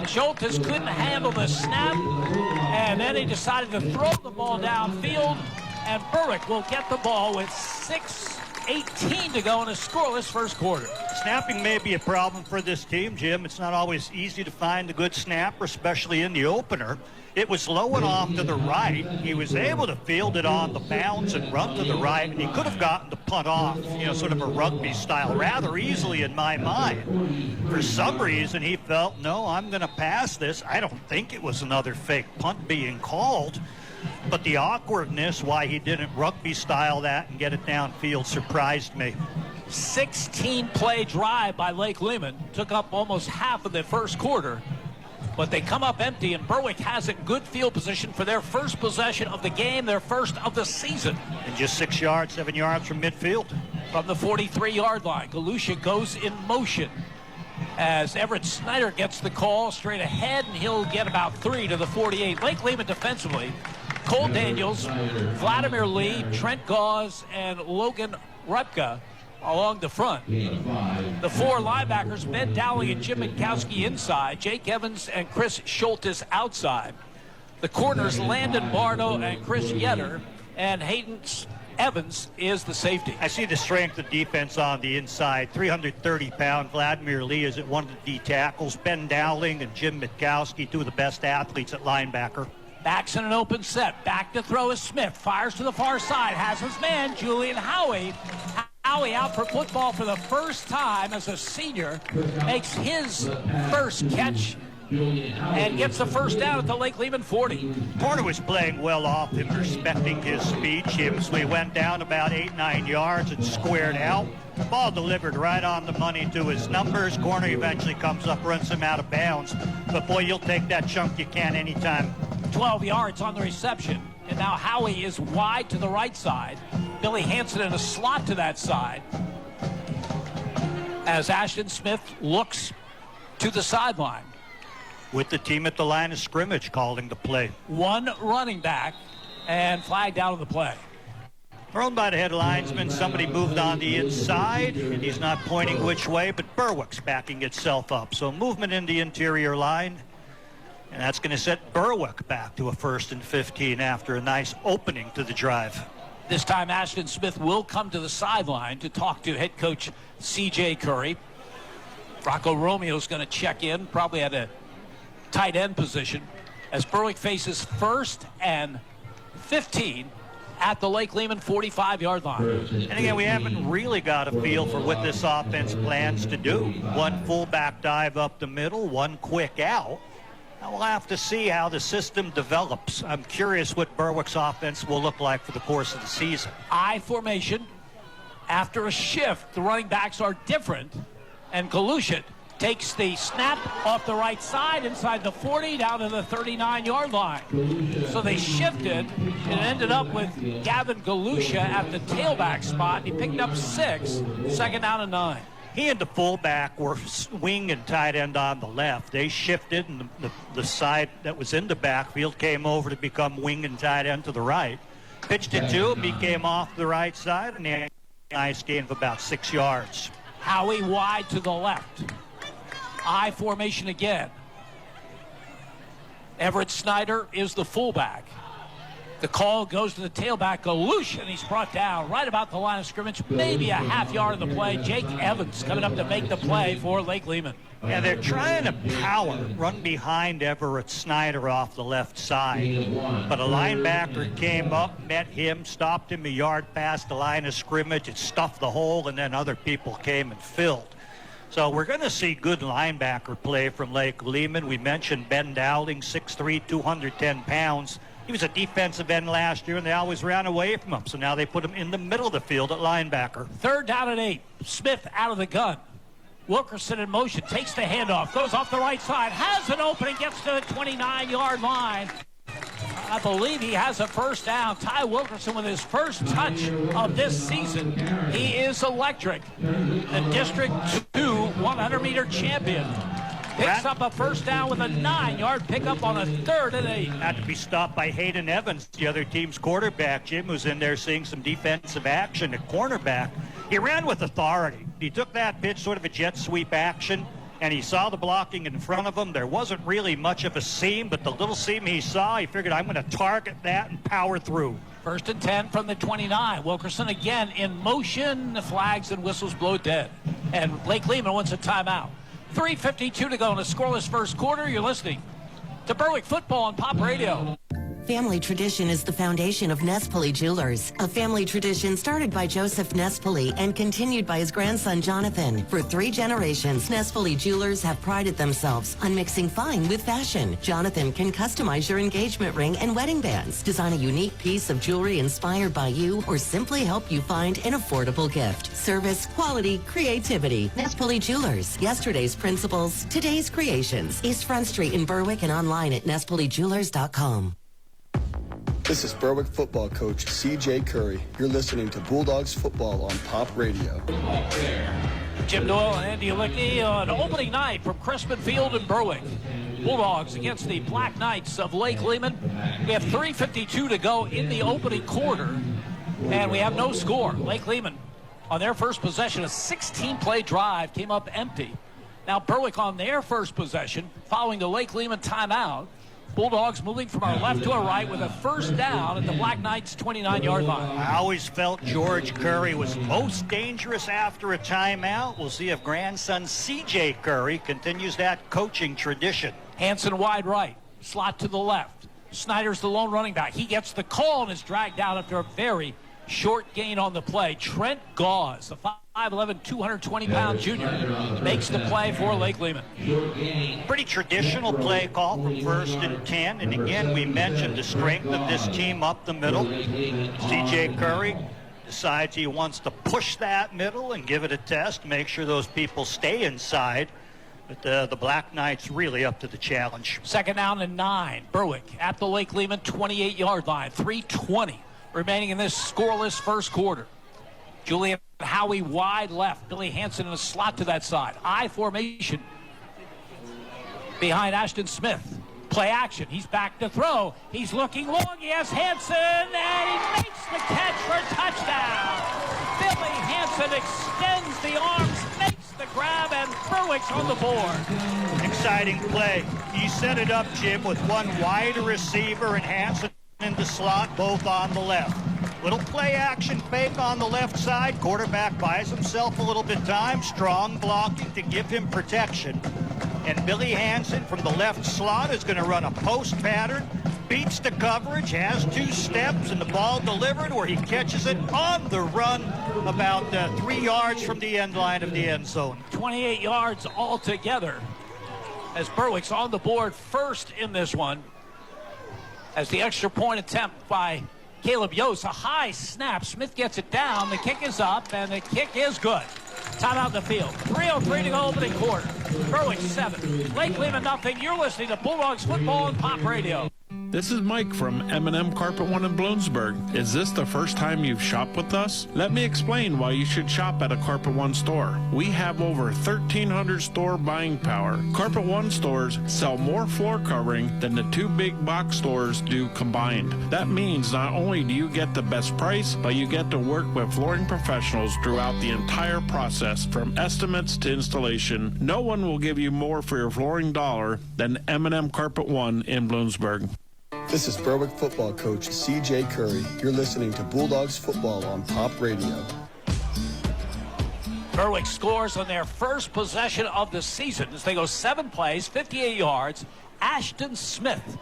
Schultes couldn't handle the snap, and then he decided to throw the ball downfield, and Berwick will get the ball with 6:18 to go in a scoreless first quarter. Snapping may be a problem for this team, Jim. It's not always easy to find a good snapper, especially in the opener. It was low and off to the right. He was able to field it on the bounce and run to the right, and he could have gotten the punt off, sort of a rugby style, rather easily in my mind. For some reason, he felt, no, I'm going to pass this. I don't think it was another fake punt being called, but the awkwardness why he didn't rugby style that and get it downfield surprised me. 16-play drive by Lake Lehman. Took up almost half of the first quarter. But they come up empty, and Berwick has a good field position for their first possession of the game, their first of the season. And just 6 yards, 7 yards from midfield. From the 43-yard line, Galusha goes in motion as Everett Snyder gets the call straight ahead, and he'll get about 3 to the 48. Lake Lehman defensively, Cole Daniels, Vladimir Lee, Trent Gauze, and Logan Rupka along the front. The 4 linebackers, Ben Dowling and Jim Minkowski inside, Jake Evans and Chris Schultes outside. The corners, Landon Bardo and Chris Yetter, and Hayden Evans is the safety. I see the strength of defense on the inside. 330-pound Vladimir Lee is at one of the D tackles. Ben Dowling and Jim Minkowski, two of the best athletes at linebacker. Backs in an open set. Back to throw is Smith. Fires to the far side. Has his man, Julian Howie. Howie out for football for the first time as a senior. Makes his first catch and gets the first down at the Lake Lehman 40. Porter was playing well off him, respecting his speed, Jim. So he went down about 8-9 yards and squared out. The ball delivered right on the money to his numbers. Corner eventually comes up, runs him out of bounds. But boy, you'll take that chunk you can anytime. 12 yards on the reception. And now Howie is wide to the right side. Billy Hansen in a slot to that side. As Ashton Smith looks to the sideline. With the team at the line of scrimmage calling the play. 1 running back and flagged out of the play. Thrown by the head linesman. Somebody moved on the inside, and he's not pointing which way, but Berwick's backing itself up. So movement in the interior line. And that's going to set Berwick back to a 1st and 15 after a nice opening to the drive. This time Ashton Smith will come to the sideline to talk to head coach C.J. Curry. Rocco Romeo's going to check in, probably at a tight end position, as Berwick faces 1st and 15 at the Lake Lehman 45-yard line. And again, we haven't really got a feel for what this offense plans to do. 1 fullback dive up the middle, 1 quick out. Now we'll have to see how the system develops. I'm curious what Berwick's offense will look like for the course of the season. I formation. After a shift, the running backs are different, and Galusha takes the snap off the right side inside the 40 down to the 39-yard line. So they shifted and ended up with Gavin Galusha at the tailback spot. He picked up 6, second down and 9. He and the fullback were wing and tight end on the left. They shifted, and the side that was in the backfield came over to become wing and tight end to the right. Pitched it to him. He came off the right side, and he had a nice gain of about 6 yards. Howie wide to the left. I formation again. Everett Snyder is the fullback. The call goes to the tailback, Galusha, and he's brought down right about the line of scrimmage, maybe a half yard of the play. Jake Evans coming up to make the play for Lake Lehman. Yeah, they're trying to run behind Everett Snyder off the left side. But a linebacker came up, met him, stopped him a yard past the line of scrimmage. It stuffed the hole, and then other people came and filled. So we're going to see good linebacker play from Lake Lehman. We mentioned Ben Dowling, 6'3", 210 pounds. He was a defensive end last year, and they always ran away from him. So now they put him in the middle of the field at linebacker. Third down and 8. Smith out of the gun. Wilkerson in motion, takes the handoff, goes off the right side, has an opening, gets to the 29-yard line. I believe he has a first down. Ty Wilkerson with his first touch of this season. He is electric. The District 2 100-meter champion. Picks up a first down with a 9-yard pickup on a 3rd and 8. Had to be stopped by Hayden Evans, the other team's quarterback. Jim was in there seeing some defensive action at cornerback. He ran with authority. He took that pitch, sort of a jet sweep action, and he saw the blocking in front of him. There wasn't really much of a seam, but the little seam he saw, he figured, I'm going to target that and power through. First and 10 from the 29. Wilkerson again in motion. The flags and whistles blow dead. And Lake Lehman wants a timeout. 3:52 to go in a scoreless first quarter. You're listening to Berwick Football on Pop Radio. Family tradition is the foundation of Nespoli Jewelers, a family tradition started by Joseph Nespoli and continued by his grandson Jonathan. For 3 generations, Nespoli Jewelers have prided themselves on mixing fine with fashion. Jonathan can customize your engagement ring and wedding bands, design a unique piece of jewelry inspired by you, or simply help you find an affordable gift. Service, quality, creativity. Nespoli Jewelers. Yesterday's principles, today's creations. East Front Street in Berwick and online at nespolijewelers.com. This is Berwick football coach C.J. Curry. You're listening to Bulldogs football on Pop Radio. Jim Doyle and Andy Lickney on opening night from Crispin Field in Berwick. Bulldogs against the Black Knights of Lake Lehman. We have 3:52 to go in the opening quarter, and we have no score. Lake Lehman on their first possession, a 16-play drive, came up empty. Now Berwick on their first possession, following the Lake Lehman timeout. Bulldogs moving from our left to our right with a first down at the Black Knights' 29-yard line. I always felt George Curry was most dangerous after a timeout. We'll see if grandson C.J. Curry continues that coaching tradition. Hansen wide right, slot to the left. Snyder's the lone running back. He gets the call and is dragged out after a very short gain on the play. Trent Gauze, the 5'11", 220-pound junior, makes the play for Lake Lehman. Pretty traditional play call from 1st and 10. And again, we mentioned the strength of this team up the middle. C.J. Curry decides he wants to push that middle and give it a test, make sure those people stay inside. But the Black Knights really up to the challenge. Second down and 9. Berwick at the Lake Lehman 28-yard line. 3:20 remaining in this scoreless first quarter. Julian Howie wide left. Billy Hansen in a slot to that side. I formation behind Ashton Smith. Play action. He's back to throw. He's looking long. He has Hansen, and he makes the catch for a touchdown. Billy Hansen extends the arms, makes the grab, and Berwick's on the board. Exciting play. He set it up, Jim, with one wide receiver and Hansen in the slot, both on the left. Little play action fake on the left side. Quarterback buys himself a little bit time. Strong blocking to give him protection. And Billy Hansen from the left slot is going to run a post pattern. Beats the coverage, has 2 steps, and the ball delivered where he catches it on the run about 3 yards from the end line of the end zone. 28 yards altogether as Berwick's on the board first in this one. As the extra point attempt by Caleb Yost, a high snap. Smith gets it down. The kick is up, and the kick is good. Timeout in the field. 3:03 to go, opening quarter. Berwick 7, Lake Lehman nothing. You're listening to Bulldogs football on Pop Radio. This is Mike from M&M Carpet One in Bloomsburg. Is this the first time you've shopped with us? Let me explain why you should shop at a Carpet One store. We have over 1,300 store buying power. Carpet One stores sell more floor covering than the 2 big box stores do combined. That means not only do you get the best price, but you get to work with flooring professionals throughout the entire process, from estimates to installation. No one will give you more for your flooring dollar than M&M Carpet One in Bloomsburg. This is Berwick football coach C.J. Curry. You're listening to Bulldogs football on Pop Radio. Berwick scores on their first possession of the season as they go 7 plays, 58 yards. Ashton Smith,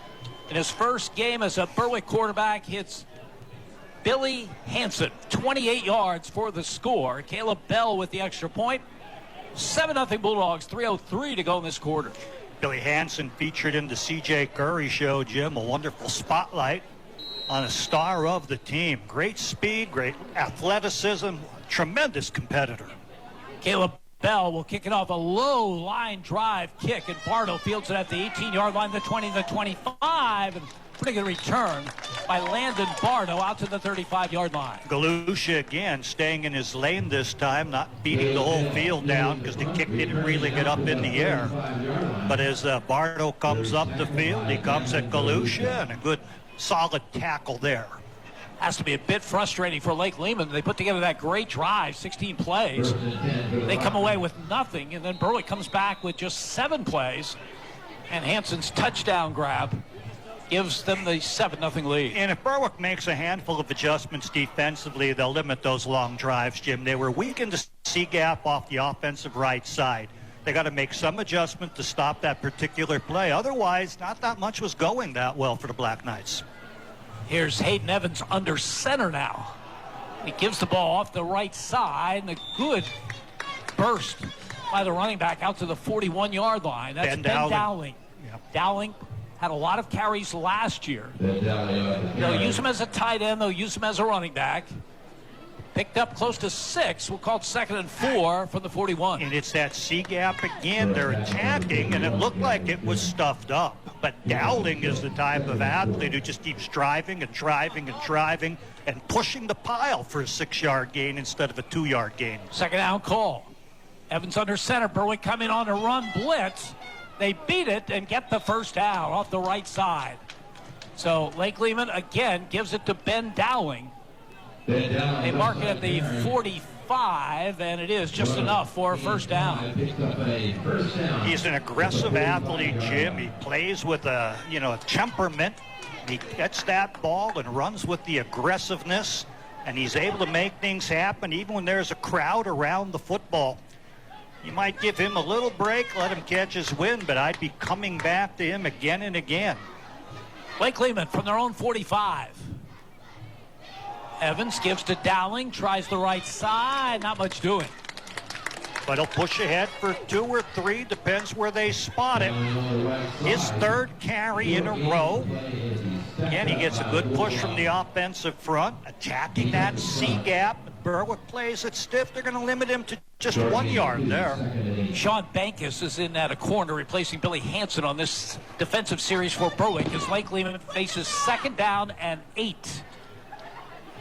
in his first game as a Berwick quarterback, hits Billy Hansen, 28 yards for the score. Caleb Bell with the extra point. 7-0 Bulldogs, 3:03 to go in this quarter. Billy Hansen featured in the C.J. Curry show, Jim, a wonderful spotlight on a star of the team. Great speed, great athleticism, tremendous competitor. Caleb Bell will kick it off, a low line drive kick, and Bardo fields it at the 18-yard line, the 20, the 25, and pretty good return by Landon Bardo out to the 35-yard line. Galusha again staying in his lane this time, not beating the whole field down because the kick didn't really get up in the air. But as Bardo comes up the field, he comes at Galusha, and a good solid tackle there. Has to be a bit frustrating for Lake Lehman. They put together that great drive, 16 plays. They come away with nothing, and then Berwick comes back with just 7 plays, and Hansen's touchdown grab gives them the 7-0 lead. And if Berwick makes a handful of adjustments defensively, they'll limit those long drives, Jim. They were weak in the C gap off the offensive right side. They got to make some adjustment to stop that particular play. Otherwise, not that much was going that well for the Black Knights. Here's Hayden Evans under center now. He gives the ball off the right side, and a good burst by the running back out to the 41-yard line. That's Ben Dowling. Yep. Dowling had a lot of carries last year. They'll use him as a tight end. They'll use him as a running back. Picked up close to 6. We'll call it 2nd and 4 from the 41. And it's that C-gap again. They're attacking, and it looked like it was stuffed up. But Dowling is the type of athlete who just keeps driving and driving and driving and pushing the pile for a 6-yard gain instead of a 2-yard gain. 2nd down call. Evans under center. Berwick coming on a run blitz. They beat it and get the first down off the right side. So Lake Lehman again gives it to Ben Dowling. They mark it at the 45, and it is just enough for a first down. He's an aggressive athlete, Jim. He plays with a temperament. He gets that ball and runs with the aggressiveness, and he's able to make things happen even when there's a crowd around the football. You might give him a little break, let him catch his wind, but I'd be coming back to him again and again. Lake Lehman from their own 45. Evans gives to Dowling, tries the right side, not much doing. But he'll push ahead for 2 or 3, depends where they spot him. His 3rd carry in a row. Again, he gets a good push from the offensive front, attacking that C-gap. Berwick plays it stiff. They're going to limit him to just 1 yard there. Sean Bankus is in at a corner, replacing Billy Hansen on this defensive series for Berwick as Lake Lehman faces 2nd down and 8.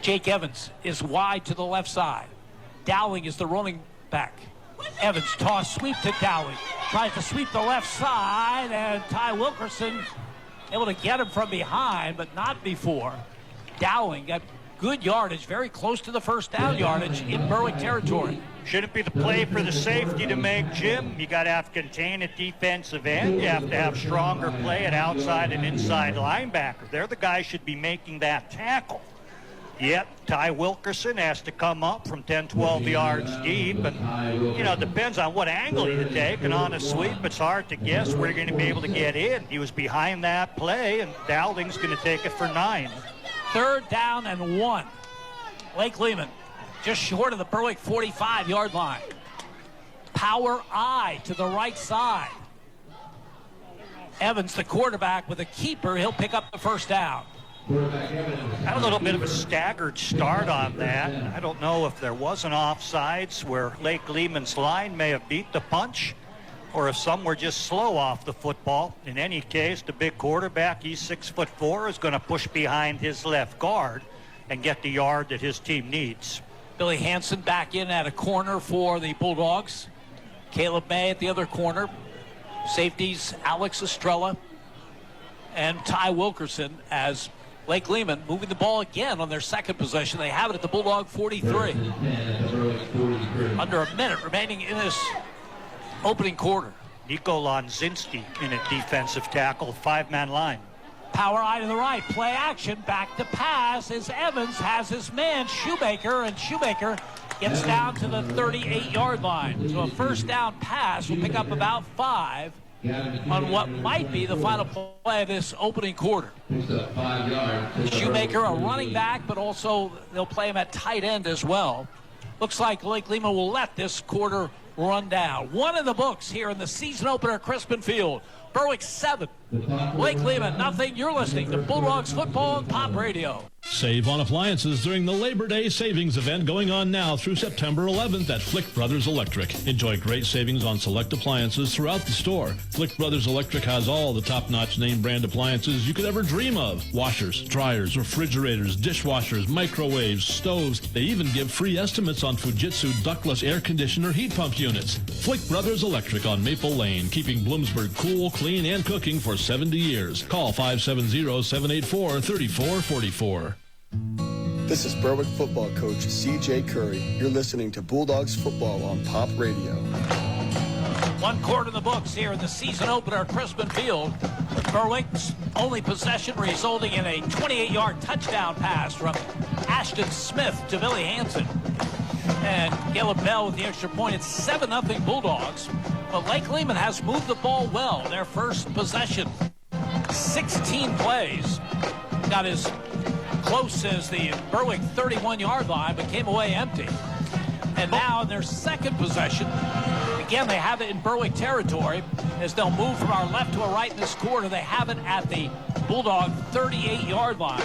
Jake Evans is wide to the left side. Dowling is the running back. Evans toss sweep to Dowling. Tries to sweep the left side, and Ty Wilkerson able to get him from behind, but not before. Dowling got good yardage, very close to the first down yardage in Berwick territory. Shouldn't be the play for the safety to make, Jim. You got to have contain at defensive end. You have to have stronger play at outside and inside linebacker. They're the guys should be making that tackle. Yet, Ty Wilkerson has to come up from 10, 12 yards deep. And, it depends on what angle you take. And on a sweep, it's hard to guess where you're going to be able to get in. He was behind that play, and Dowling's going to take it for 9. 3rd down and 1. Lake Lehman just short of the Berwick 45-yard line. Power I to the right side. Evans, the quarterback, with a keeper. He'll pick up the first down. Had a little bit of a staggered start on that. I don't know if there was an offsides where Lake Lehman's line may have beat the punch, or if some were just slow off the football. In any case, the big quarterback, he's 6'4", is going to push behind his left guard and get the yard that his team needs. Billy Hansen back in at a corner for the Bulldogs. Caleb May at the other corner. Safeties Alex Estrella and Ty Wilkerson as Lake Lehman moving the ball again on their second possession. They have it at the Bulldog 43. Under a minute remaining in this opening quarter. Nico Lonzinski in a defensive tackle, five-man line. Power eye to the right, play action, back to pass as Evans has his man Shoemaker, and Shoemaker gets down to the 38-yard line. So a first down pass will pick up about 5 on what might be the final play of this opening quarter. Shoemaker, a running back, but also they'll play him at tight end as well. Looks like Lake Lehman will let this quarter run down. One in the books here in the season opener at Crispin Field. Berwick 7, Lake Lehman nothing. You're listening to Bulldogs Football on Pop Radio. Save on appliances during the Labor Day savings event going on now through September 11th at Flick Brothers Electric. Enjoy great savings on select appliances throughout the store. Flick Brothers Electric has all the top-notch name brand appliances you could ever dream of. Washers, dryers, refrigerators, dishwashers, microwaves, stoves. They even give free estimates on Fujitsu ductless air conditioner heat pump units. Flick Brothers Electric on Maple Lane, keeping Bloomsburg cool, clean, and cooking for 70 years. Call 570-784-3444. This is Berwick football coach CJ Curry. You're listening to Bulldogs football on Pop Radio. One quarter in the books here in the season opener at Crispin Field. Berwick's only possession resulting in a 28-yard touchdown pass from Ashton Smith to Billy Hansen. And Caleb Bell with the extra point. It's 7-0 Bulldogs. But Lake Lehman has moved the ball well. Their first possession, 16 plays. Got as close as the Berwick 31-yard line, but came away empty. And now in their second possession, again, they have it in Berwick territory as they'll move from our left to our right in this quarter. They have it at the Bulldog 38-yard line.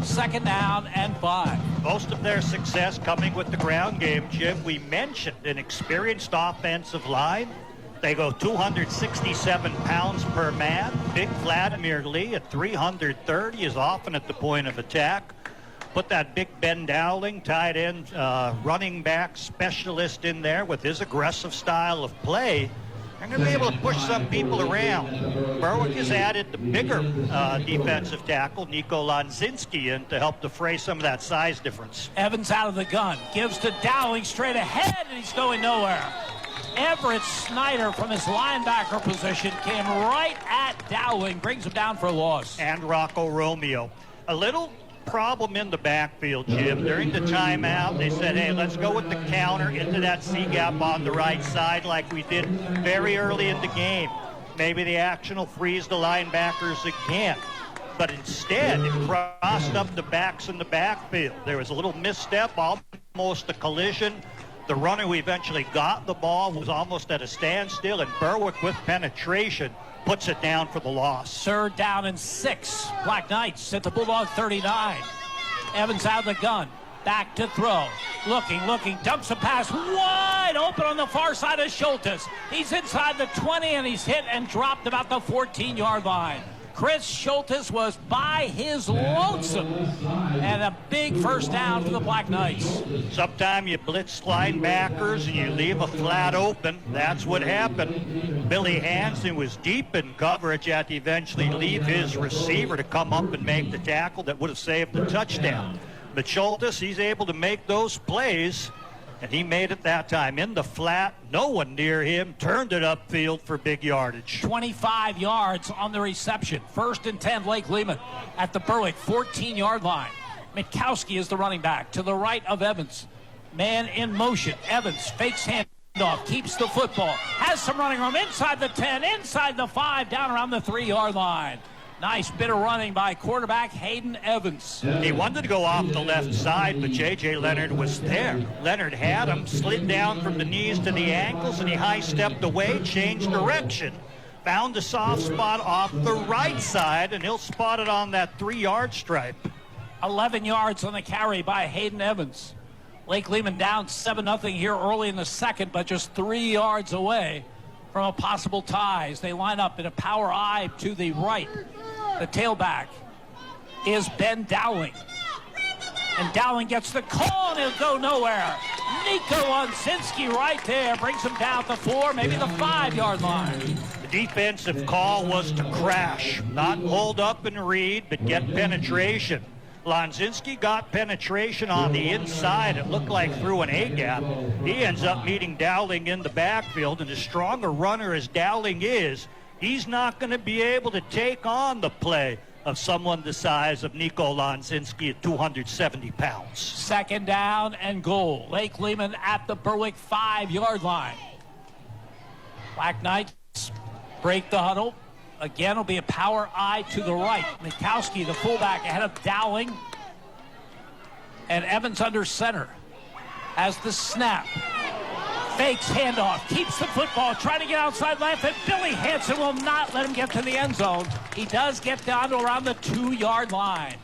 Second down and 5. Most of their success coming with the ground game, Jim. We mentioned an experienced offensive line. They go 267 pounds per man. Big Vladimir Lee at 330 is often at the point of attack. Put that big Ben Dowling, tight end, running back specialist in there with his aggressive style of play. They're going to be able to push some people around. Berwick has added the bigger defensive tackle, Nico Lonzinski, in to help defray some of that size difference. Evans out of the gun, gives to Dowling straight ahead, and he's going nowhere. Everett Snyder from his linebacker position came right at Dowling, brings him down for a loss. And Rocco Romeo. A little problem in the backfield, Jim. During the timeout, they said, hey, let's go with the counter into that C-gap on the right side like we did very early in the game. Maybe the action will freeze the linebackers again. But instead, it crossed up the backs in the backfield. There was a little misstep, almost a collision. The runner who eventually got the ball was almost at a standstill, and Berwick with penetration puts it down for the loss. Third down and 6. Black Knights at the Bulldog 39. Evans out of the gun. Back to throw. Looking, dumps a pass wide open on the far side of Schultes. He's inside the 20, and he's hit and dropped about the 14-yard line. Chris Schultes was by his lonesome, and a big first down for the Black Knights. Sometimes you blitz linebackers and you leave a flat open. That's what happened. Billy Hansen was deep in coverage, had to eventually leave his receiver to come up and make the tackle that would have saved the touchdown. But Schultes, he's able to make those plays, and he made it that time in the flat. No one near him, turned it upfield for big yardage. 25 yards on the reception. First and 10, Lake Lehman at the Berwick 14-yard line. Mitkowski is the running back to the right of Evans. Man in motion. Evans fakes handoff, keeps the football, has some running room inside the 10, inside the 5, down around the 3-yard line. Nice bit of running by quarterback Hayden Evans. He wanted to go off the left side, but J.J. Leonard was there. Leonard had him, slid down from the knees to the ankles, and he high-stepped away, changed direction found the soft spot off the right side, and he'll spot it on that 3-yard stripe. 11 yards on the carry by Hayden Evans. Lake Lehman down 7-0 here early in the second, but just 3 yards away from a possible tie as they line up in a power I to the right. The tailback is Ben Dowling. And Dowling gets the call, and he'll go nowhere. Nico Lonsinski right there brings him down to 4, maybe the 5-yard line. The defensive call was to crash, not hold up and read, but get penetration. Lonsinski got penetration on the inside. It looked like through an A-gap. He ends up meeting Dowling in the backfield, and as strong a runner as Dowling is, he's not going to be able to take on the play of someone the size of Nico Lonsinski at 270 pounds. Second down and goal. Lake Lehman at the Berwick 5-yard line. Black Knights break the huddle. Again, it'll be a power I to the right. Mikowski, the fullback, ahead of Dowling. And Evans under center as the snap. Fakes handoff, keeps the football, trying to get outside left, and Billy Hansen will not let him get to the end zone. He does get down to around the 2-yard line.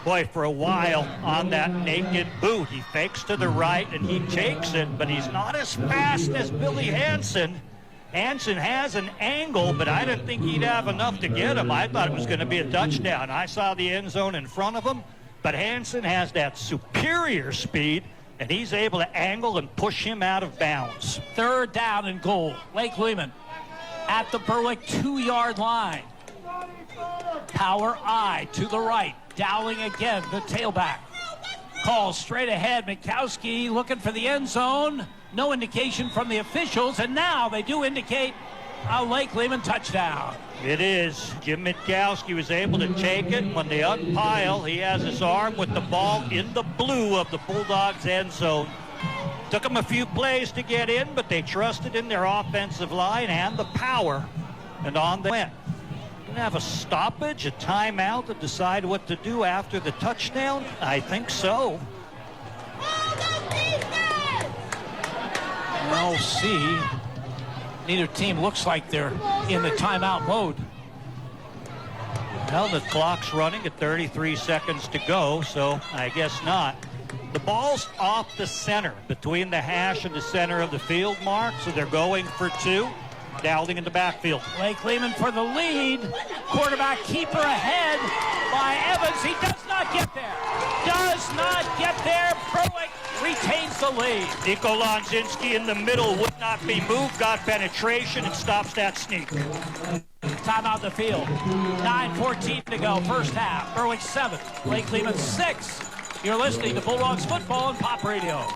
Boy, for a while on that naked boot, he fakes to the right and he takes it, but he's not as fast as Billy Hansen. Hansen has an angle, but I didn't think he'd have enough to get him. I thought it was going to be a touchdown. I saw the end zone in front of him, but Hansen has that superior speed, and he's able to angle and push him out of bounds. Third down and goal. Lake Lehman at the Berwick 2-yard line. Power I to the right. Dowling again, the tailback. Call straight ahead. Mikowski looking for the end zone. No indication from the officials, and now they do indicate a Lake Lehman touchdown. It is. Jim Mikowski was able to take it. When they unpile, he has his arm with the ball in the blue of the Bulldogs' end zone. Took them a few plays to get in, but they trusted in their offensive line and the power, and on they went. Gonna have a stoppage, a timeout to decide what to do after the touchdown? I think so. We'll see. Neither team looks like they're in the timeout mode. Well, the clock's running at 33 seconds to go, so I guess not. The ball's off the center, between the hash and the center of the field mark, so they're going for 2. Dowling in the backfield. Lake Lehman for the lead. Quarterback keeper ahead by Evans. He does not get there. Does not get there. Berwick retains the lead. Nico Lonsinski in the middle would not be moved, got penetration, and stops that sneak. Time out the field. 9:14 to go, first half. Berwick 7, Lake Lehman 6. You're listening to Bulldogs football on Pop Radio.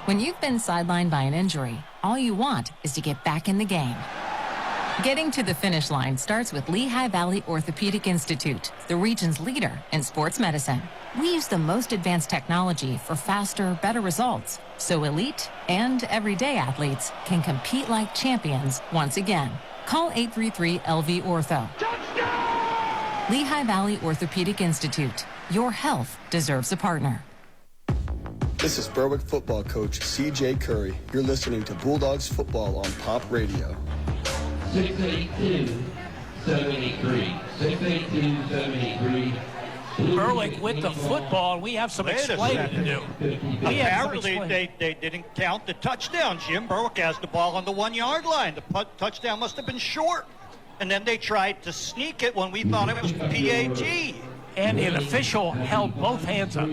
When you've been sidelined by an injury, all you want is to get back in the game. Getting to the finish line starts with Lehigh Valley Orthopedic Institute, the region's leader in sports medicine. We use the most advanced technology for faster, better results, so elite and everyday athletes can compete like champions once again. Call 833-LV-ORTHO. Lehigh Valley Orthopedic Institute. Your health deserves a partner. This is Berwick football coach C.J. Curry. You're listening to Bulldogs football on Pop Radio. 682-73. 682-73. Berwick with the football, and we have some explaining to do. Apparently, they didn't count the touchdown, Jim. Berwick has the ball on the 1-yard line. The touchdown must have been short. And then they tried to sneak it when we thought it was PAT. And an official held both hands up.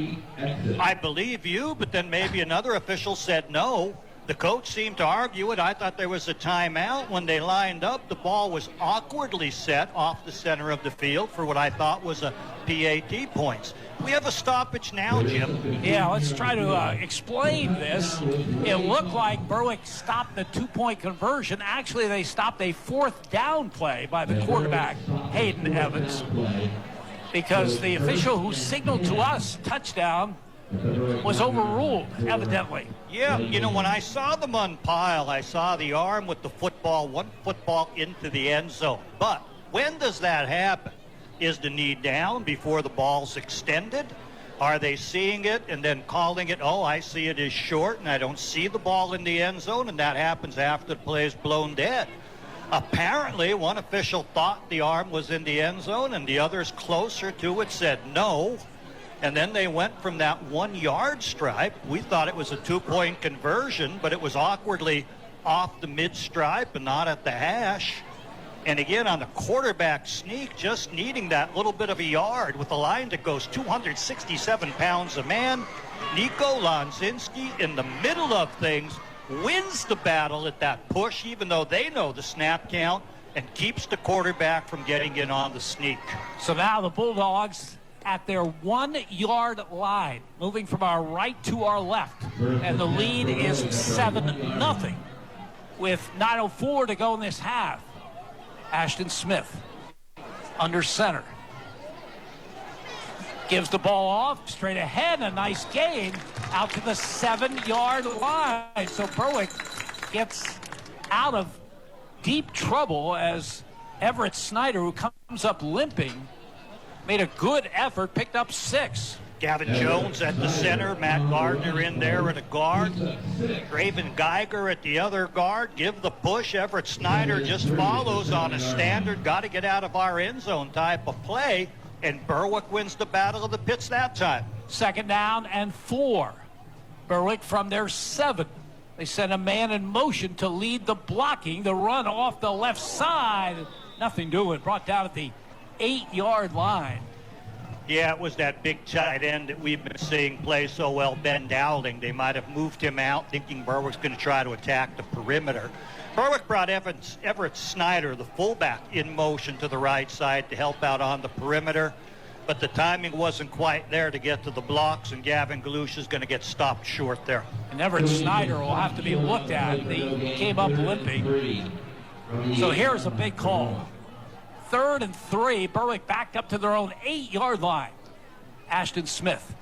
I believe you, but then maybe another official said no. The coach seemed to argue it. I thought there was a timeout. When they lined up, the ball was awkwardly set off the center of the field for what I thought was a PAT points. We have a stoppage now, Jim. Yeah, let's try to explain this. It looked like Berwick stopped the 2-point conversion. Actually, they stopped a 4th down play by the quarterback, Hayden Evans, because the official who signaled to us touchdown was overruled, evidently. Yeah, you know, when I saw them unpile, I saw the arm with the football, one football into the end zone. But when does that happen? Is the knee down before the ball's extended? Are they seeing it and then calling it, oh, I see it as short and I don't see the ball in the end zone, and that happens after the play is blown dead? Apparently, one official thought the arm was in the end zone and the others closer to it said no. And then they went from that 1 yard stripe. We thought it was a 2-point conversion, but it was awkwardly off the mid stripe and not at the hash. And again, on the quarterback sneak, just needing that little bit of a yard with a line that goes 267 pounds a man. Nico Lonzinski, in the middle of things, wins the battle at that push, even though they know the snap count, and keeps the quarterback from getting in on the sneak. So now the Bulldogs at their 1 yard line, moving from our right to our left. And the lead is 7-0 with 9:04 to go in this half. Ashton Smith under center. Gives the ball off, straight ahead, a nice gain out to the 7-yard line. So Berwick gets out of deep trouble as Everett Snyder, who comes up limping, made a good effort, picked up 6. Gavin Jones at the center, Matt Gardner in there at a guard, Raven Geiger at the other guard. Give the push. Everett Snyder just follows on a standard, got to get out of our end zone type of play, and Berwick wins the battle of the pits that time. 2nd down and 4. Berwick from their 7. They send a man in motion to lead the blocking. The run off the left side, nothing doing. Brought down at the 8-yard line. Yeah, it was that big tight end that we've been seeing play so well, Ben Dowling. They might have moved him out thinking Berwick's going to try to attack the perimeter. Berwick brought Everett Snyder, the fullback, in motion to the right side to help out on the perimeter, but the timing wasn't quite there to get to the blocks, and Gavin Galusha is going to get stopped short there. And Everett Snyder will have to be looked at. He came up limping. So here's a big call. 3rd and 3, Berwick backed up to their own 8-yard line. Ashton Smith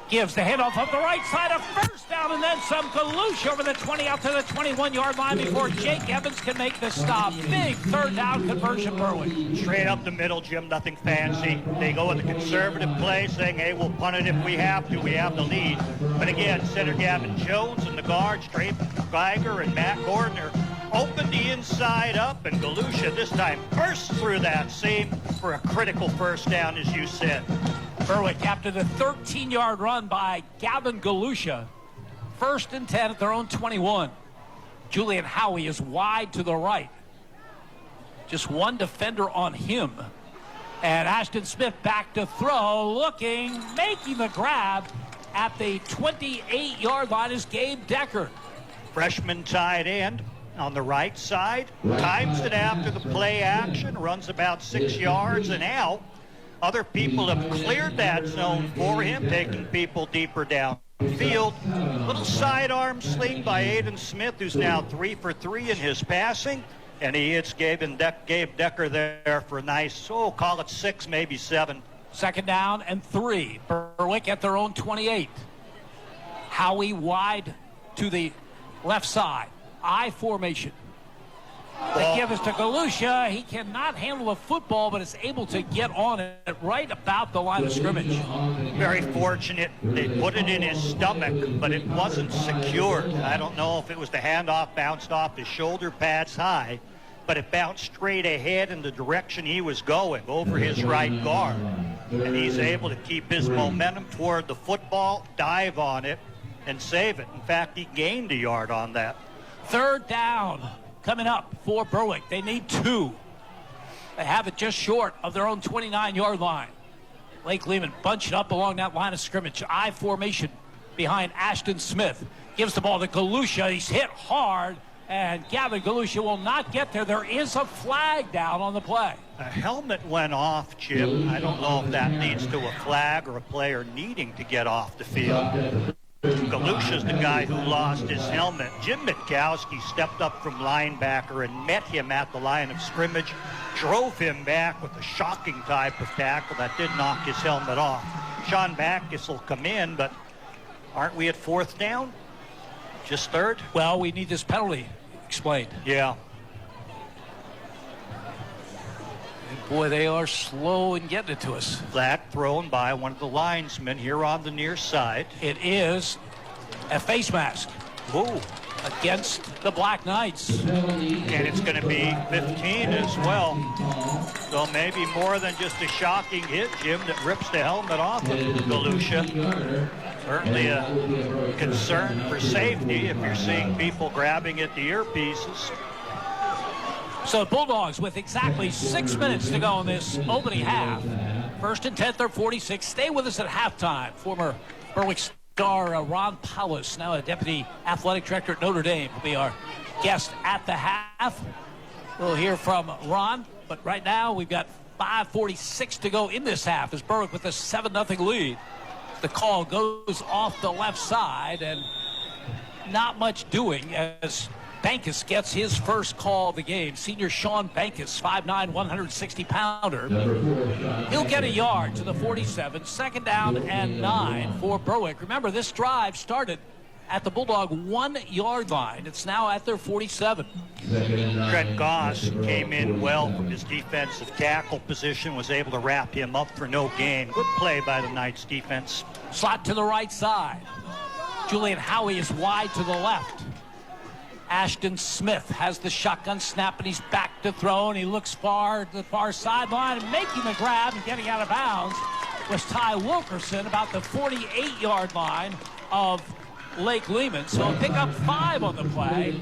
gives the handoff up the right side, a first down, and then some. Galusha over the 20 out to the 21-yard line before Jake Evans can make the stop. Big 3rd down conversion, Berwick. Straight up the middle, Jim, nothing fancy. They go with a conservative play, saying, hey, we'll punt it if we have to. We have the lead. But again, center Gavin Jones and the guard, straight Geiger and Matt Gardner, open the inside up, and Galusha this time bursts through that seam for a critical first down, as you said. Berwick, after the 13-yard run by Gavin Galusha, 1st and 10 at their own 21. Julian Howie is wide to the right. Just one defender on him. And Ashton Smith back to throw, looking, making the grab at the 28-yard line is Gabe Decker. Freshman tight end on the right side, times it after the play action, runs about 6 yards and out. Other people have cleared that zone for him, taking people deeper downfield. Little sidearm sling by Aiden Smith, who's now 3 for 3 in his passing. And he hits Gabe Decker there for a nice, call it 6, maybe 7. 2nd down and 3. Berwick at their own 28. Howie wide to the left side. I formation. The give is to Galusha. He cannot handle a football, but is able to get on it right about the line of scrimmage. Very fortunate. They put it in his stomach, but it wasn't secured. I don't know if it was the handoff bounced off his shoulder pads high, but it bounced straight ahead in the direction he was going, over his right guard. And he's able to keep his momentum toward the football, dive on it, and save it. In fact, he gained a yard on that. 3rd down coming up for Berwick. They need 2. They have it just short of their own 29-yard line. Lake Lehman bunched up along that line of scrimmage. I formation behind Ashton Smith. Gives the ball to Galusha. He's hit hard, and Gavin Galusha will not get there. There is a flag down on the play. A helmet went off, Jim. I don't know if that leads to a flag or a player needing to get off the field. Galusha's the guy who lost his helmet. Jim Mitkowski stepped up from linebacker and met him at the line of scrimmage, drove him back with a shocking type of tackle that did knock his helmet off. Sean Backus will come in, but aren't we at 4th down? Just 3rd? Well, we need this penalty explained. Yeah. Boy, they are slow in getting it to us. Flag thrown by one of the linesmen here on the near side. It is a face mask. Ooh. Against the Black Knights. And it's going to be 15 as well. So maybe more than just a shocking hit, Jim, that rips the helmet off of Galusha. Certainly a concern for safety if you're seeing people grabbing at the earpieces. So the Bulldogs with exactly 6 minutes to go in this opening half. First and 10, third 46. Stay with us at halftime. Former Berwick star Ron Powis, now a deputy athletic director at Notre Dame, will be our guest at the half. We'll hear from Ron, but right now we've got 5:46 to go in this half as Berwick with a 7-0 lead. The call goes off the left side, and not much doing as Bankus gets his first call of the game. Senior Sean Bankus, 5'9", 160-pounder. He'll get a yard to the 47. Second down and 9 for Berwick. Remember, this drive started at the Bulldog 1-yard line. It's now at their 47. Trent Goss came in well from his defensive tackle position, was able to wrap him up for no gain. Good play by the Knights defense. Slot to the right side. Julian Howie is wide to the left. Ashton Smith has the shotgun snap, and he's back to throw, and he looks far to the far sideline, and making the grab and getting out of bounds was Ty Wilkerson about the 48-yard line of Lake Lehman. So pick up 5 on the play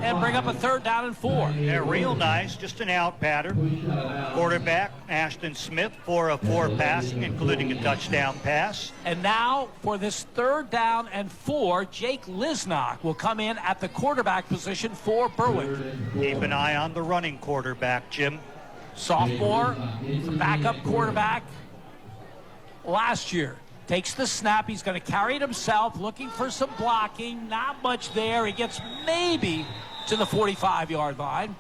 and bring up a third down and 4. Yeah, real nice, just an out pattern. Quarterback Ashton Smith, 4 of 4 passing, including a touchdown pass. And now for this third down and 4, Jake Lisnock will come in at the quarterback position for Berwick. Keep an eye on the running quarterback, Jim. Sophomore, backup quarterback last year. Takes the snap. He's going to carry it himself, looking for some blocking. Not much there. He gets maybe to the 45-yard line.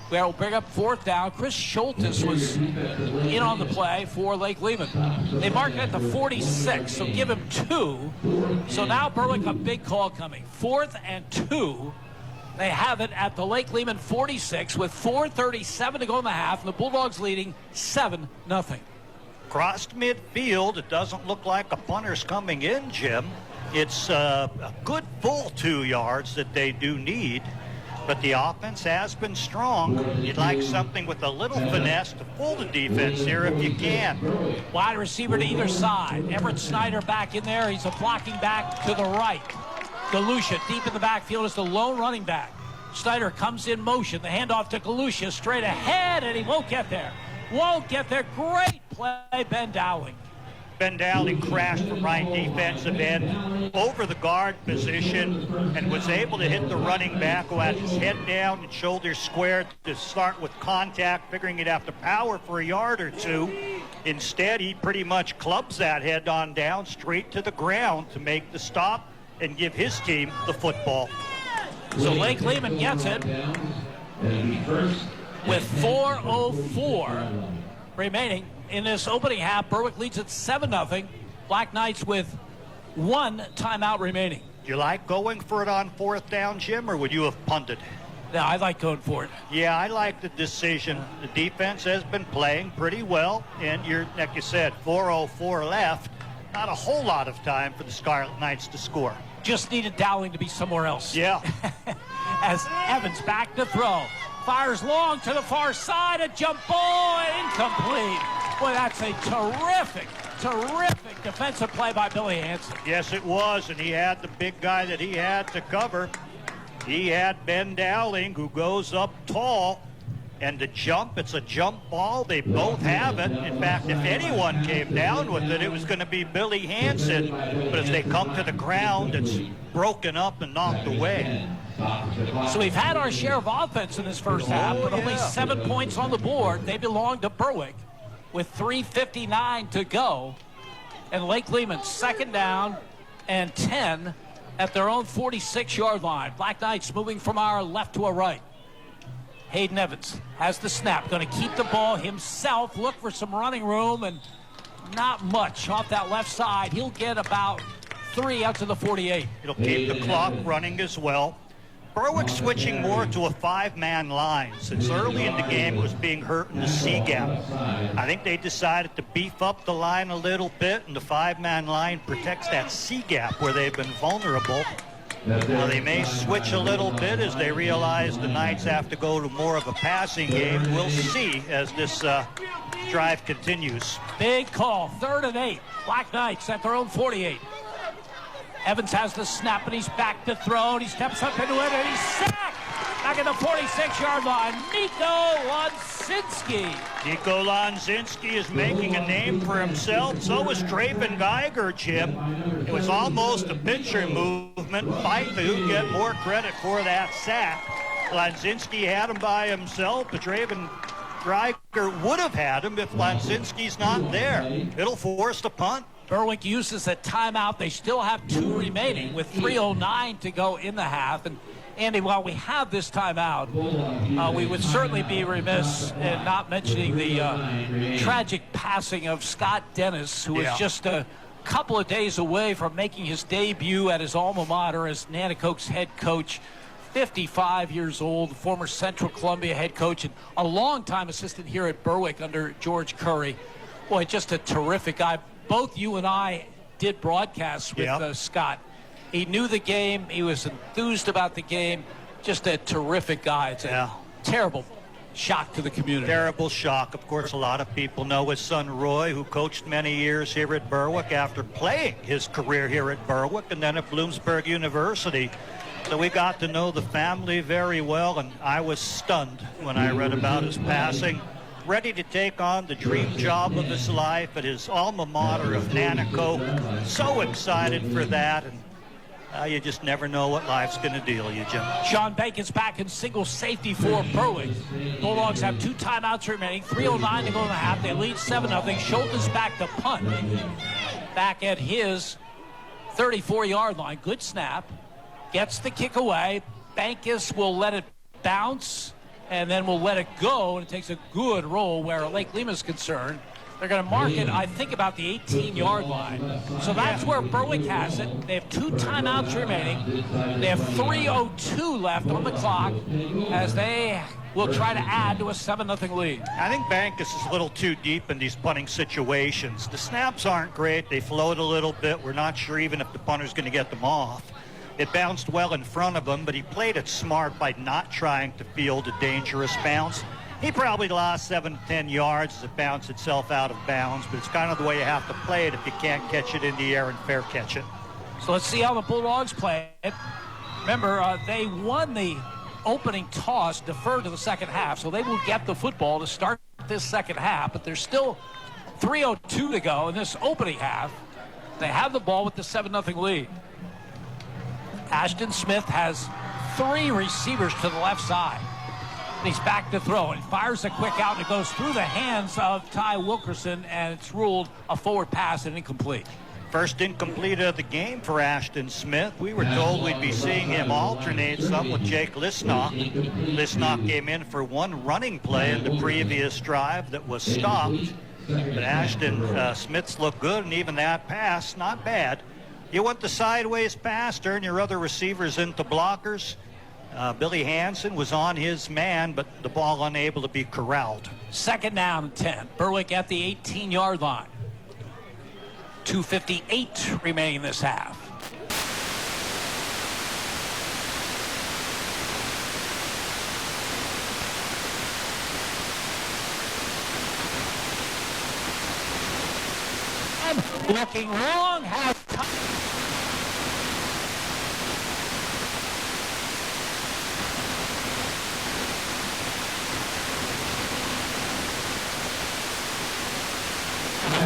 Where will bring up fourth down. Chris Schultes was in on the play for Lake Lehman. They marked it at the 46, so give him 2. So now Berwick, a big call coming. 4th and 2. They have it at the Lake Lehman 46 with 4:37 to go in the half, and the Bulldogs leading 7-0. Crossed midfield. It doesn't look like a punter's coming in, Jim. It's a good full 2 yards that they do need, but the offense has been strong. You'd like something with a little finesse to pull the defense here if you can. Wide receiver to either side. Everett Snyder back in there. He's a blocking back to the right. Galusha deep in the backfield is the lone running back. Snyder comes in motion. The handoff to Galusha straight ahead, and he won't get there. Won't get there. Great play, Ben Dowling. Ben Dowling crashed from right defensive end over the guard position and was able to hit the running back who had his head down and shoulders squared to start with contact, figuring he'd have to power for a yard or 2. Instead, he pretty much clubs that head on down straight to the ground to make the stop and give his team the football. So Lake Lehman gets it with 4:04 remaining in this opening half. Berwick leads at 7-0. Black Knights with 1 timeout remaining. Do you like going for it on 4th down, Jim, or would you have punted? No, I like going for it. Yeah, I like the decision. The defense has been playing pretty well, and you're, like you said, 4:04 left. Not a whole lot of time for the Scarlet Knights to score. Just needed Dowling to be somewhere else. Yeah. As Evans back to throw. Fires long to the far side. A jump ball, incomplete. Boy, that's a terrific defensive play by Billy Hansen. Yes, it was, and he had the big guy that he had to cover. He had Ben Dowling, who goes up tall, and the jump, it's a jump ball. They both have it. In fact, if anyone came down with it, it was going to be Billy Hansen. But as they come to the ground, it's broken up and knocked away. So we've had our share of offense in this first half, but only 7 points on the board. They belong to Berwick with 3:59 to go. And Lake Lehman, second down and 10 at their own 46-yard line. Black Knights moving from our left to our right. Hayden Evans has the snap, going to keep the ball himself, look for some running room, and not much off that left side. He'll get about 3 out to the 48. It'll keep the clock running as well. Berwick switching more to a 5-man line. Since early in the game it was being hurt in the C gap. I think they decided to beef up the line a little bit, and the 5-man line protects that C gap where they've been vulnerable. Now they may switch a little bit as they realize the Knights have to go to more of a passing game. We'll see as this drive continues. Big call, 3rd and 8. Black Knights at their own 48. Evans has the snap, and he's back to throw, and he steps up into it, and he's sacked! Back at the 46-yard line, Nico Lonsinski. Nico Lonsinski is making a name for himself. So is Traven Geiger, Jim. It was almost a pitcher movement. Fife get more credit for that sack. Lonsinski had him by himself, but Traven Geiger would have had him if Lonsinski's not there. It'll force the punt. Berwick uses a timeout. They still have 2 remaining with 3:09 to go in the half. And Andy, while we have this timeout, we would certainly be remiss in not mentioning the tragic passing of Scott Dennis, who was just a couple of days away from making his debut at his alma mater as Nanticoke's head coach. 55 years old, former Central Columbia head coach, and a longtime assistant here at Berwick under George Curry. Boy, just a terrific guy. Both you and I did broadcasts with Scott. He knew the game. He was enthused about the game. Just a terrific guy. It's a terrible shock to the community. Terrible shock. Of course, a lot of people know his son Roy, who coached many years here at Berwick after playing his career here at Berwick and then at Bloomsburg University. So we got to know the family very well, and I was stunned when I read about his passing. Ready to take on the dream job of his life at his alma mater of Nanticoke. So excited for that, and you just never know what life's going to deal you, Jim. Sean Bacon's back in single safety for Berwick. Bulldogs have 2 timeouts remaining, 3:09 to go in the half. They lead 7-0. Schultz back to punt. Back at his 34-yard line. Good snap. Gets the kick away. Bankus will let it bounce, and then we'll let it go, and it takes a good roll where Lake Lima is concerned. They're going to mark it, I think, about the 18-yard line. So that's where Berwick has it. They have 2 timeouts remaining. They have 3:02 left on the clock as they will try to add to a 7-0 lead. I think Bankus is a little too deep in these punting situations. The snaps aren't great. They float a little bit. We're not sure even if the punter's going to get them off. It bounced well in front of him, but he played it smart by not trying to field a dangerous bounce. He probably lost 7 to 10 yards as it bounced itself out of bounds, but it's kind of the way you have to play it if you can't catch it in the air and fair catch it. So let's see how the Bulldogs play it. Remember, they won the opening toss, deferred to the second half, so they will get the football to start this second half, but there's still 3:02 to go in this opening half. They have the ball with the 7-0 lead. Ashton Smith has 3 receivers to the left side. And he's back to throw, and he fires a quick out, and it goes through the hands of Ty Wilkerson, and it's ruled a forward pass and incomplete. First incomplete of the game for Ashton Smith. We were told we'd be seeing him alternate some with Jake Lisnock. Lisnock came in for 1 running play in the previous drive that was stopped. But Ashton Smith's looked good, and even that pass, not bad. You want the sideways pass, turn your other receivers into blockers. Billy Hansen was on his man, but the ball unable to be corralled. 2nd down and 10. Berwick at the 18-yard line. 2:58 remaining this half. And looking long, half time.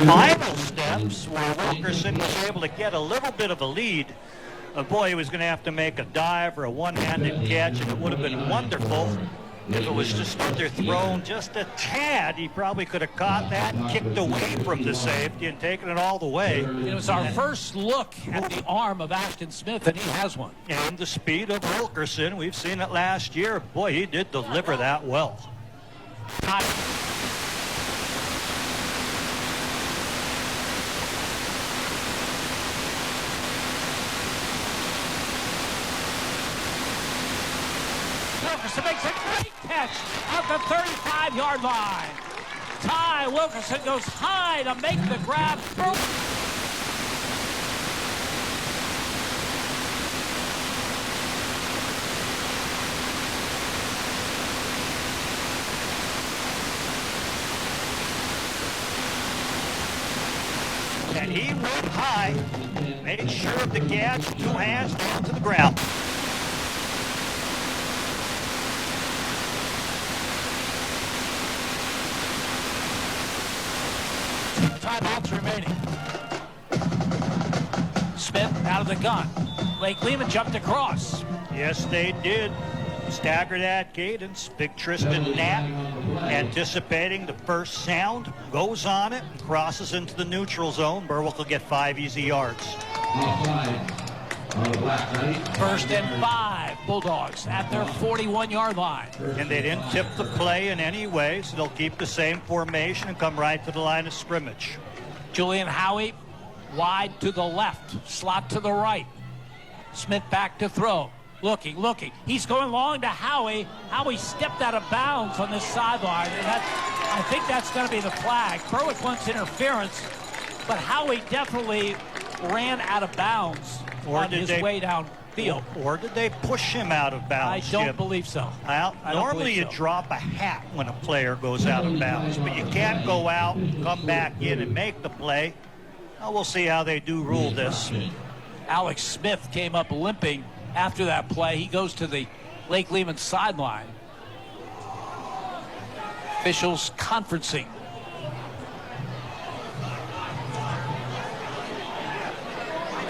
Final steps where Wilkerson was able to get a little bit of a lead. Boy, he was going to have to make a dive or a one-handed catch, and it would have been wonderful if it was just underthrown just a tad. He probably could have caught that and kicked away from the safety and taken it all the way. It was our first look at the arm of Ashton Smith, and he has one. And the speed of Wilkerson, we've seen it last year. Boy, he did deliver that well. Wilkerson makes a great catch at the 35-yard line. Ty Wilkerson goes high to make the grab. And he went high, made sure of the catch, 2 hands down to the ground. Timeouts remaining. Smith out of the gun. Lake Lehman jumped across. Yes, they did. Stagger that cadence. Big Tristan Knapp anticipating the first sound, goes on it, and crosses into the neutral zone. Berwick will get 5 easy yards. First and 5, Bulldogs at their 41-yard line. And they didn't tip the play in any way, so they'll keep the same formation and come right to the line of scrimmage. Julian Howie wide to the left, slot to the right. Smith back to throw. Looking. He's going long to Howie. Howie stepped out of bounds on this sideline, and I think that's going to be the flag. Berwick wants interference, but Howie definitely ran out of bounds on his way downfield. Or did they push him out of bounds? I don't believe so. Normally you drop a hat when a player goes out of bounds, but you can't go out and come back in and make the play. Well, we'll see how they do rule this. Alex Smith came up limping after that play. He goes to the Lake Lehman sideline. Officials conferencing.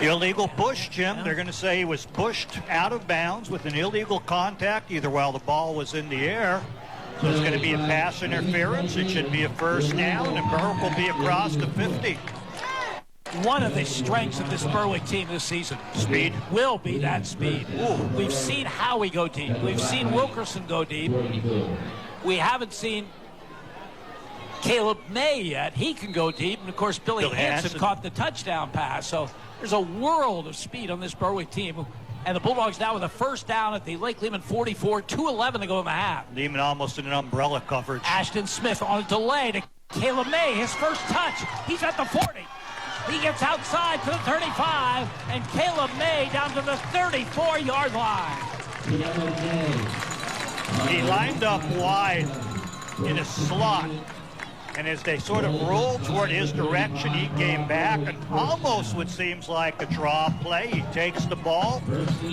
Illegal push, Jim. They're going to say he was pushed out of bounds with an illegal contact, either while the ball was in the air. So it's going to be a pass interference. It should be a first down, and Berwick will be across the 50. One of the strengths of this Berwick team this season, speed, will be that speed. We've seen Howie go deep. We've seen Wilkerson go deep. We haven't seen Caleb May yet. He can go deep. And, of course, Billy Hansen caught the touchdown pass. So there's a world of speed on this Berwick team. And the Bulldogs now with a first down at the Lake Lehman 44, 2:11 to go in the half. Lehman almost in an umbrella coverage. Ashton Smith on a delay to Caleb May, his first touch. He's at the 40. He gets outside to the 35, and Caleb May down to the 34-yard line. He lined up wide in a slot, and as they sort of rolled toward his direction, he came back, and almost what seems like a draw play. He takes the ball,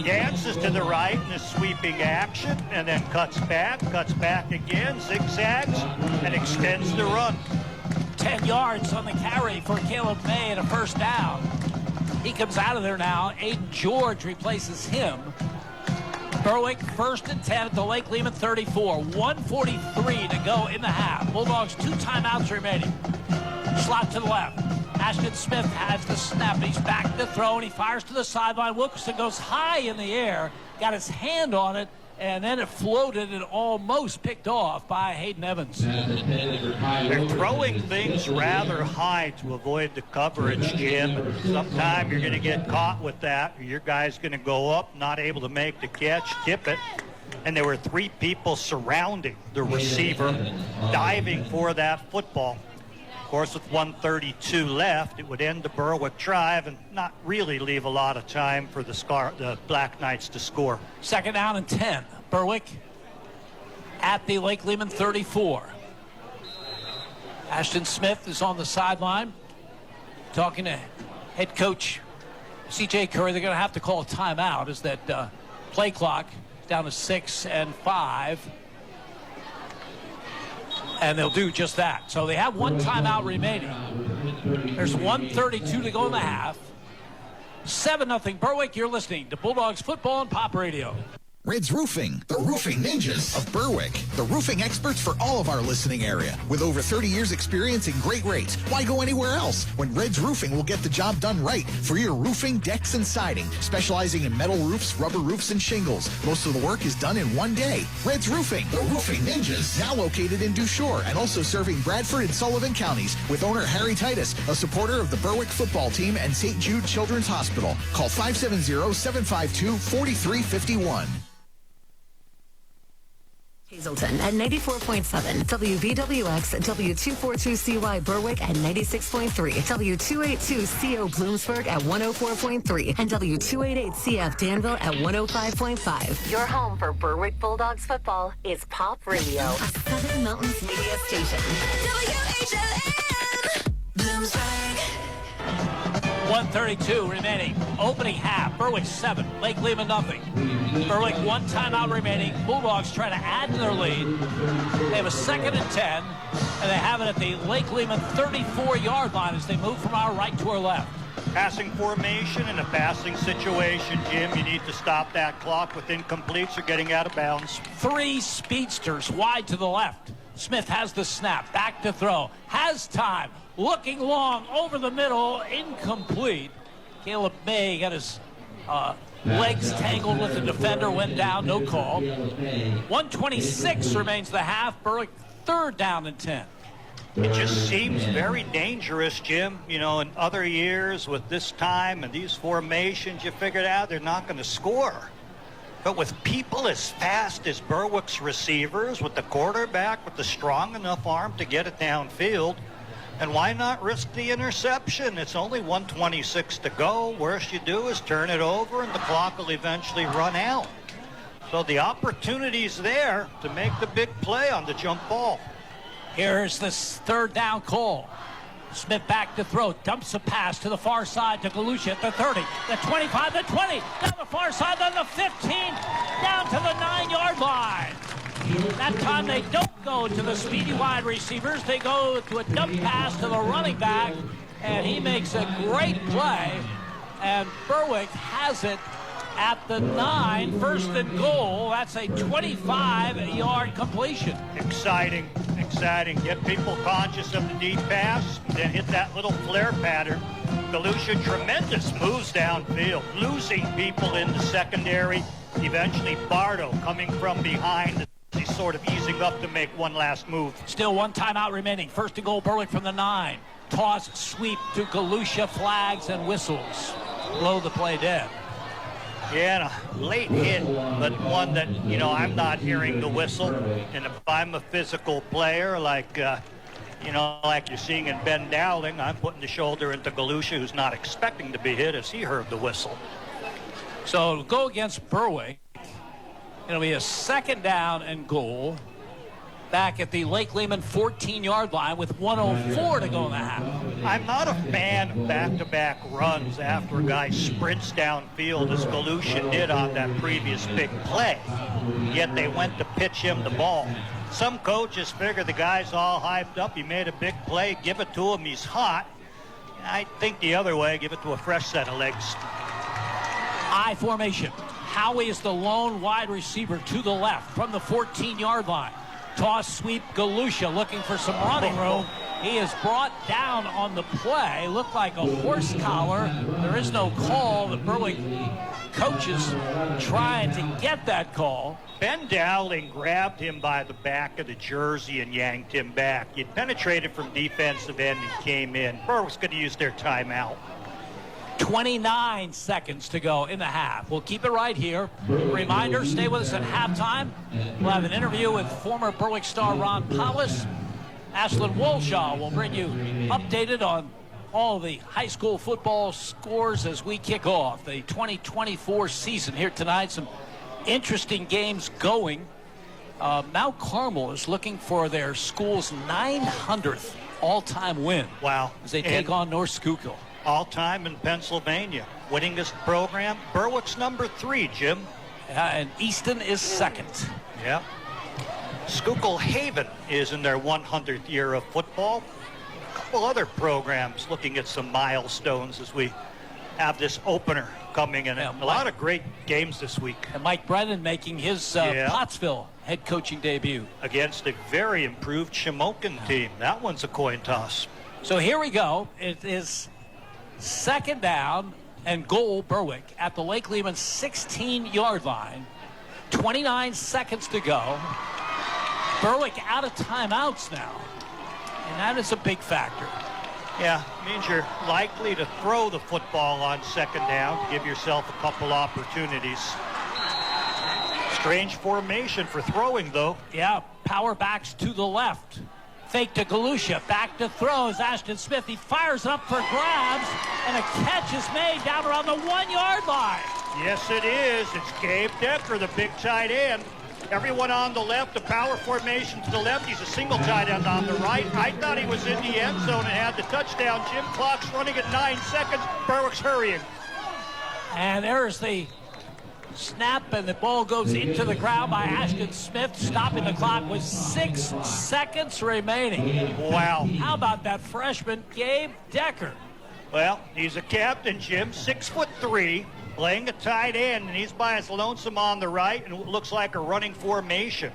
dances to the right in a sweeping action, and then cuts back again, zigzags, and extends the run. 10 yards on the carry for Caleb May and a first down. He comes out of there now. Aiden George replaces him. Berwick first and 10 at the Lake Lehman 34. 1:43 to go in the half. Bulldogs 2 timeouts remaining. Slot to the left. Ashton Smith has the snap. He's back to throw, and he fires to the sideline. Wilkerson goes high in the air, got his hand on it, and then it floated and almost picked off by Hayden Evans. They're throwing things rather high to avoid the coverage, Jim. Sometime you're going to get caught with that. Your guy's going to go up, not able to make the catch, tip it. And there were 3 people surrounding the receiver, diving for that football. Of course, with 1:32 left, it would end the Berwick drive and not really leave a lot of time for the Black Knights to score. Second down and 10. Berwick at the Lake Lehman 34. Ashton Smith is on the sideline talking to head coach C.J. Curry. They're going to have to call a timeout as that play clock is down to 6 and 5. And they'll do just that. So they have 1 timeout remaining. There's 1:32 to go in the half. 7-0 Berwick. You're listening to Bulldogs Football and Pop Radio. Red's Roofing, the roofing ninjas of Berwick. The roofing experts for all of our listening area. With over 30 years experience and great rates. Why go anywhere else when Red's Roofing will get the job done right for your roofing, decks, and siding. Specializing in metal roofs, rubber roofs, and shingles. Most of the work is done in one day. Red's Roofing, the roofing ninjas. Now located in Dushore and also serving Bradford and Sullivan counties. With owner Harry Titus, a supporter of the Berwick football team and St. Jude Children's Hospital. Call 570-752-4351. Hazelton at 94.7, WVWX W242CY Berwick at 96.3, W282CO Bloomsburg at 104.3, and W288CF Danville at 105.5. Your home for Berwick Bulldogs football is Pop Radio, a Southern Mountains media station. WHLN, Bloomsburg. 1:32 remaining. Opening half. Berwick 7. Lake Lehman nothing. Berwick 1 timeout remaining. Bulldogs trying to add to their lead. They have a 2nd and 10, and they have it at the Lake Lehman 34-yard line as they move from our right to our left. Passing formation in a passing situation, Jim. You need to stop that clock with incompletes or getting out of bounds. 3 speedsters wide to the left. Smith has the snap. Back to throw. Has time. Looking long over the middle. Incomplete. Caleb May got his legs tangled with the defender. Went down. No call. 1:26 remains the half. Berwick 3rd down and 10. It just seems very dangerous, Jim. You know, in other years with this time and these formations, you figured out they're not going to score. But with people as fast as Berwick's receivers, with the quarterback with the strong enough arm to get it downfield, and why not risk the interception? It's only 1:26 to go. Worst you do is turn it over and the clock will eventually run out. So the opportunity's there to make the big play on the jump ball. Here's this 3rd down call. Smith back to throw. Dumps a pass to the far side to Galusha at the 30, the 25, the 20, down the far side, then the 15, down to the 9-yard line. That time they don't go to the speedy wide receivers. They go to a dump pass to the running back, and he makes a great play. And Berwick has it at the 9, 1st and goal. That's a 25-yard completion. Exciting. Get people conscious of the deep pass, then hit that little flare pattern. Galusha, tremendous moves downfield, losing people in the secondary. Eventually Bardo coming from behind. He's sort of easing up to make one last move. Still 1 timeout remaining. 1st and goal, Berwick from the 9. Toss, sweep to Galusha, flags and whistles. Blow the play dead. Yeah, and a late hit, but one that, you know, I'm not hearing the whistle. And if I'm a physical player like, like you're seeing in Ben Dowling, I'm putting the shoulder into Galusha, who's not expecting to be hit as he heard the whistle. So to go against Berwick, it'll be a 2nd down and goal back at the Lake Lehman 14-yard line with 1:04 to go in the half. I'm not a fan of back-to-back runs after a guy sprints downfield as Galusha did on that previous big play. Yet they went to pitch him the ball. Some coaches figure the guy's all hyped up. He made a big play. Give it to him. He's hot. I think the other way. Give it to a fresh set of legs. I formation. Howie is the lone wide receiver to the left from the 14-yard line. Toss, sweep, Galusha looking for some running room. He is brought down on the play. Looked like a horse collar. There is no call. The Berwick coaches trying to get that call. Ben Dowling grabbed him by the back of the jersey and yanked him back. He penetrated from defensive end and came in. Berwick's going to use their timeout. 29 seconds to go in the half. We'll keep it right here. Reminder, stay with us at halftime. We'll have an interview with former Berwick star Ron Powis. Ashlyn Wolshaw will bring you updated on all the high school football scores as we kick off the 2024 season here tonight. Some interesting games going. Mount Carmel is looking for their school's 900th all-time win. Wow. As they take on North Schuylkill. All-time in Pennsylvania. Winningest program. Berwick's number 3, Jim. And Easton is 2nd. Yeah. Schuylkill Haven is in their 100th year of football. A couple other programs looking at some milestones as we have this opener coming in. A lot of great games this week. And Mike Brennan making his Pottsville head coaching debut. Against a very improved Shamokin team. That one's a coin toss. So here we go. It is 2nd down and goal, Berwick, at the Lake Lehman 16-yard line. 29 seconds to go. Berwick out of timeouts now, and that is a big factor. Yeah, means you're likely to throw the football on 2nd down to give yourself a couple opportunities. Strange formation for throwing, though. Yeah, power backs to the left. Fake to Galusha, back to throws. Ashton Smith, he fires up for grabs, and a catch is made down around the 1-yard line. Yes, it is. It's Gabe Decker, the big tight end. Everyone on the left, the power formation to the left. He's a single tight end on the right. I thought he was in the end zone and had the touchdown. Jim clock's running at 9 seconds. Berwick's hurrying. And there's the snap, and the ball goes into the ground by Ashton Smith, stopping the clock with 6 seconds remaining. Wow. How about that freshman, Gabe Decker? Well, he's a captain, Jim, 6'3", playing a tight end, and he's by his lonesome on the right, and it looks like a running formation.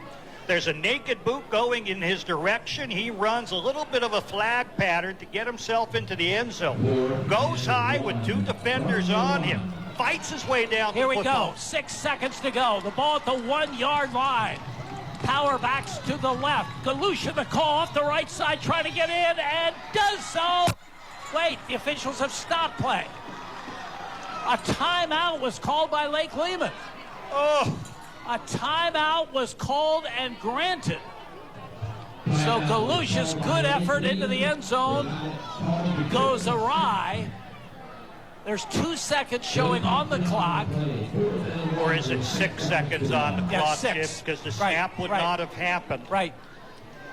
There's a naked boot going in his direction. He runs a little bit of a flag pattern to get himself into the end zone. Goes high with 2 defenders on him. Fights his way down. Here we football. go. 6 seconds to go. The ball at the 1-yard line. Power backs to the left. Galusha, the call off the right side, trying to get in, and does so. Wait, the officials have stopped play. A timeout was called by Lake Lehman. Oh. A timeout was called and granted. So Galusha's good effort into the end zone goes awry. There's 2 seconds showing on the clock. Or is it 6 seconds on the clock, 6. because the snap would not have happened. Right.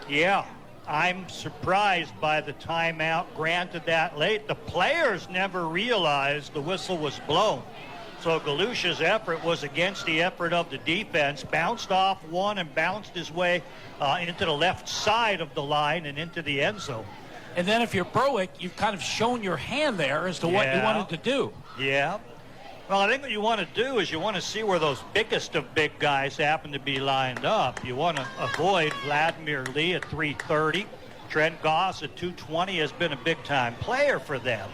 Yeah, I'm surprised by the timeout granted that late. The players never realized the whistle was blown. So Galusha's effort was against the effort of the defense, bounced off one and bounced his way into the left side of the line and into the end zone. And then if you're Berwick, you've kind of shown your hand there as to what you wanted to do. Yeah. Well, I think what you want to do is you want to see where those biggest of big guys happen to be lined up. You want to avoid Vladimir Lee at 330. Trent Goss at 220 has been a big-time player for them.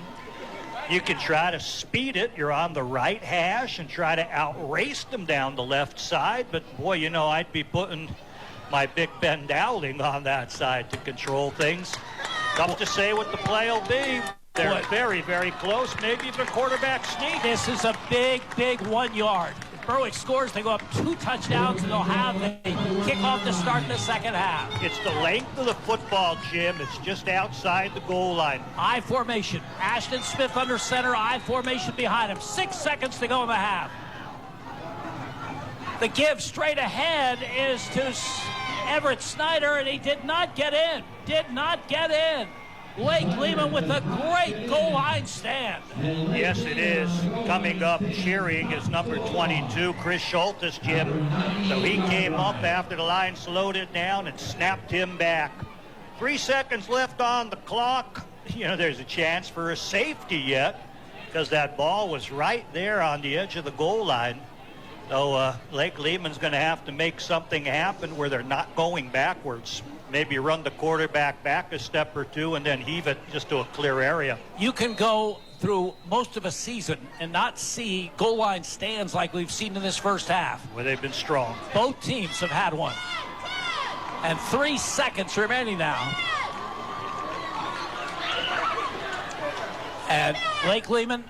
You can try to speed it. You're on the right hash and try to outrace them down the left side. But, boy, you know, I'd be putting my Big Ben Dowling on that side to control things. Tough to say what the play will be. They're very, very close. Maybe even a quarterback sneak. This is a big, big 1 yard. If Berwick scores, they go up 2 touchdowns, and they'll have the kickoff to start the second half. It's the length of the football, Jim. It's just outside the goal line. I formation. Ashton Smith under center. I formation behind him. 6 seconds to go in the half. The give straight ahead is to Everett Snyder, and he did not get in. Did not get in. Lake Lehman with a great goal line stand. Yes, it is. Coming up cheering is number 22, Chris Schultes, Jim. So he came up after the line slowed it down and snapped him back. 3 seconds left on the clock. You know, there's a chance for a safety yet because that ball was right there on the edge of the goal line. So Lake Lehman's going to have to make something happen where they're not going backwards. Maybe run the quarterback back a step or two and then heave it just to a clear area. You can go through most of a season and not see goal line stands like we've seen in this first half. Where they've been strong. Both teams have had one. And 3 seconds remaining now. And Lake Lehman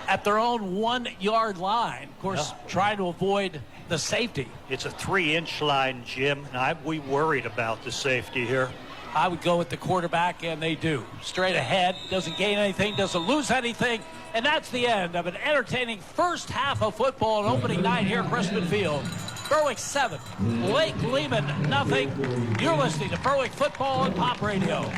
at their own 1 yard line, of course, trying to avoid the safety. It's a 3-inch line, Jim, and we worried about the safety here. I would go with the quarterback, and they do. Straight ahead, doesn't gain anything, doesn't lose anything, and that's the end of an entertaining first half of football on opening night here at Crispin Field. Berwick 7, Lake Lehman nothing. You're listening to Berwick Football on Pop Radio.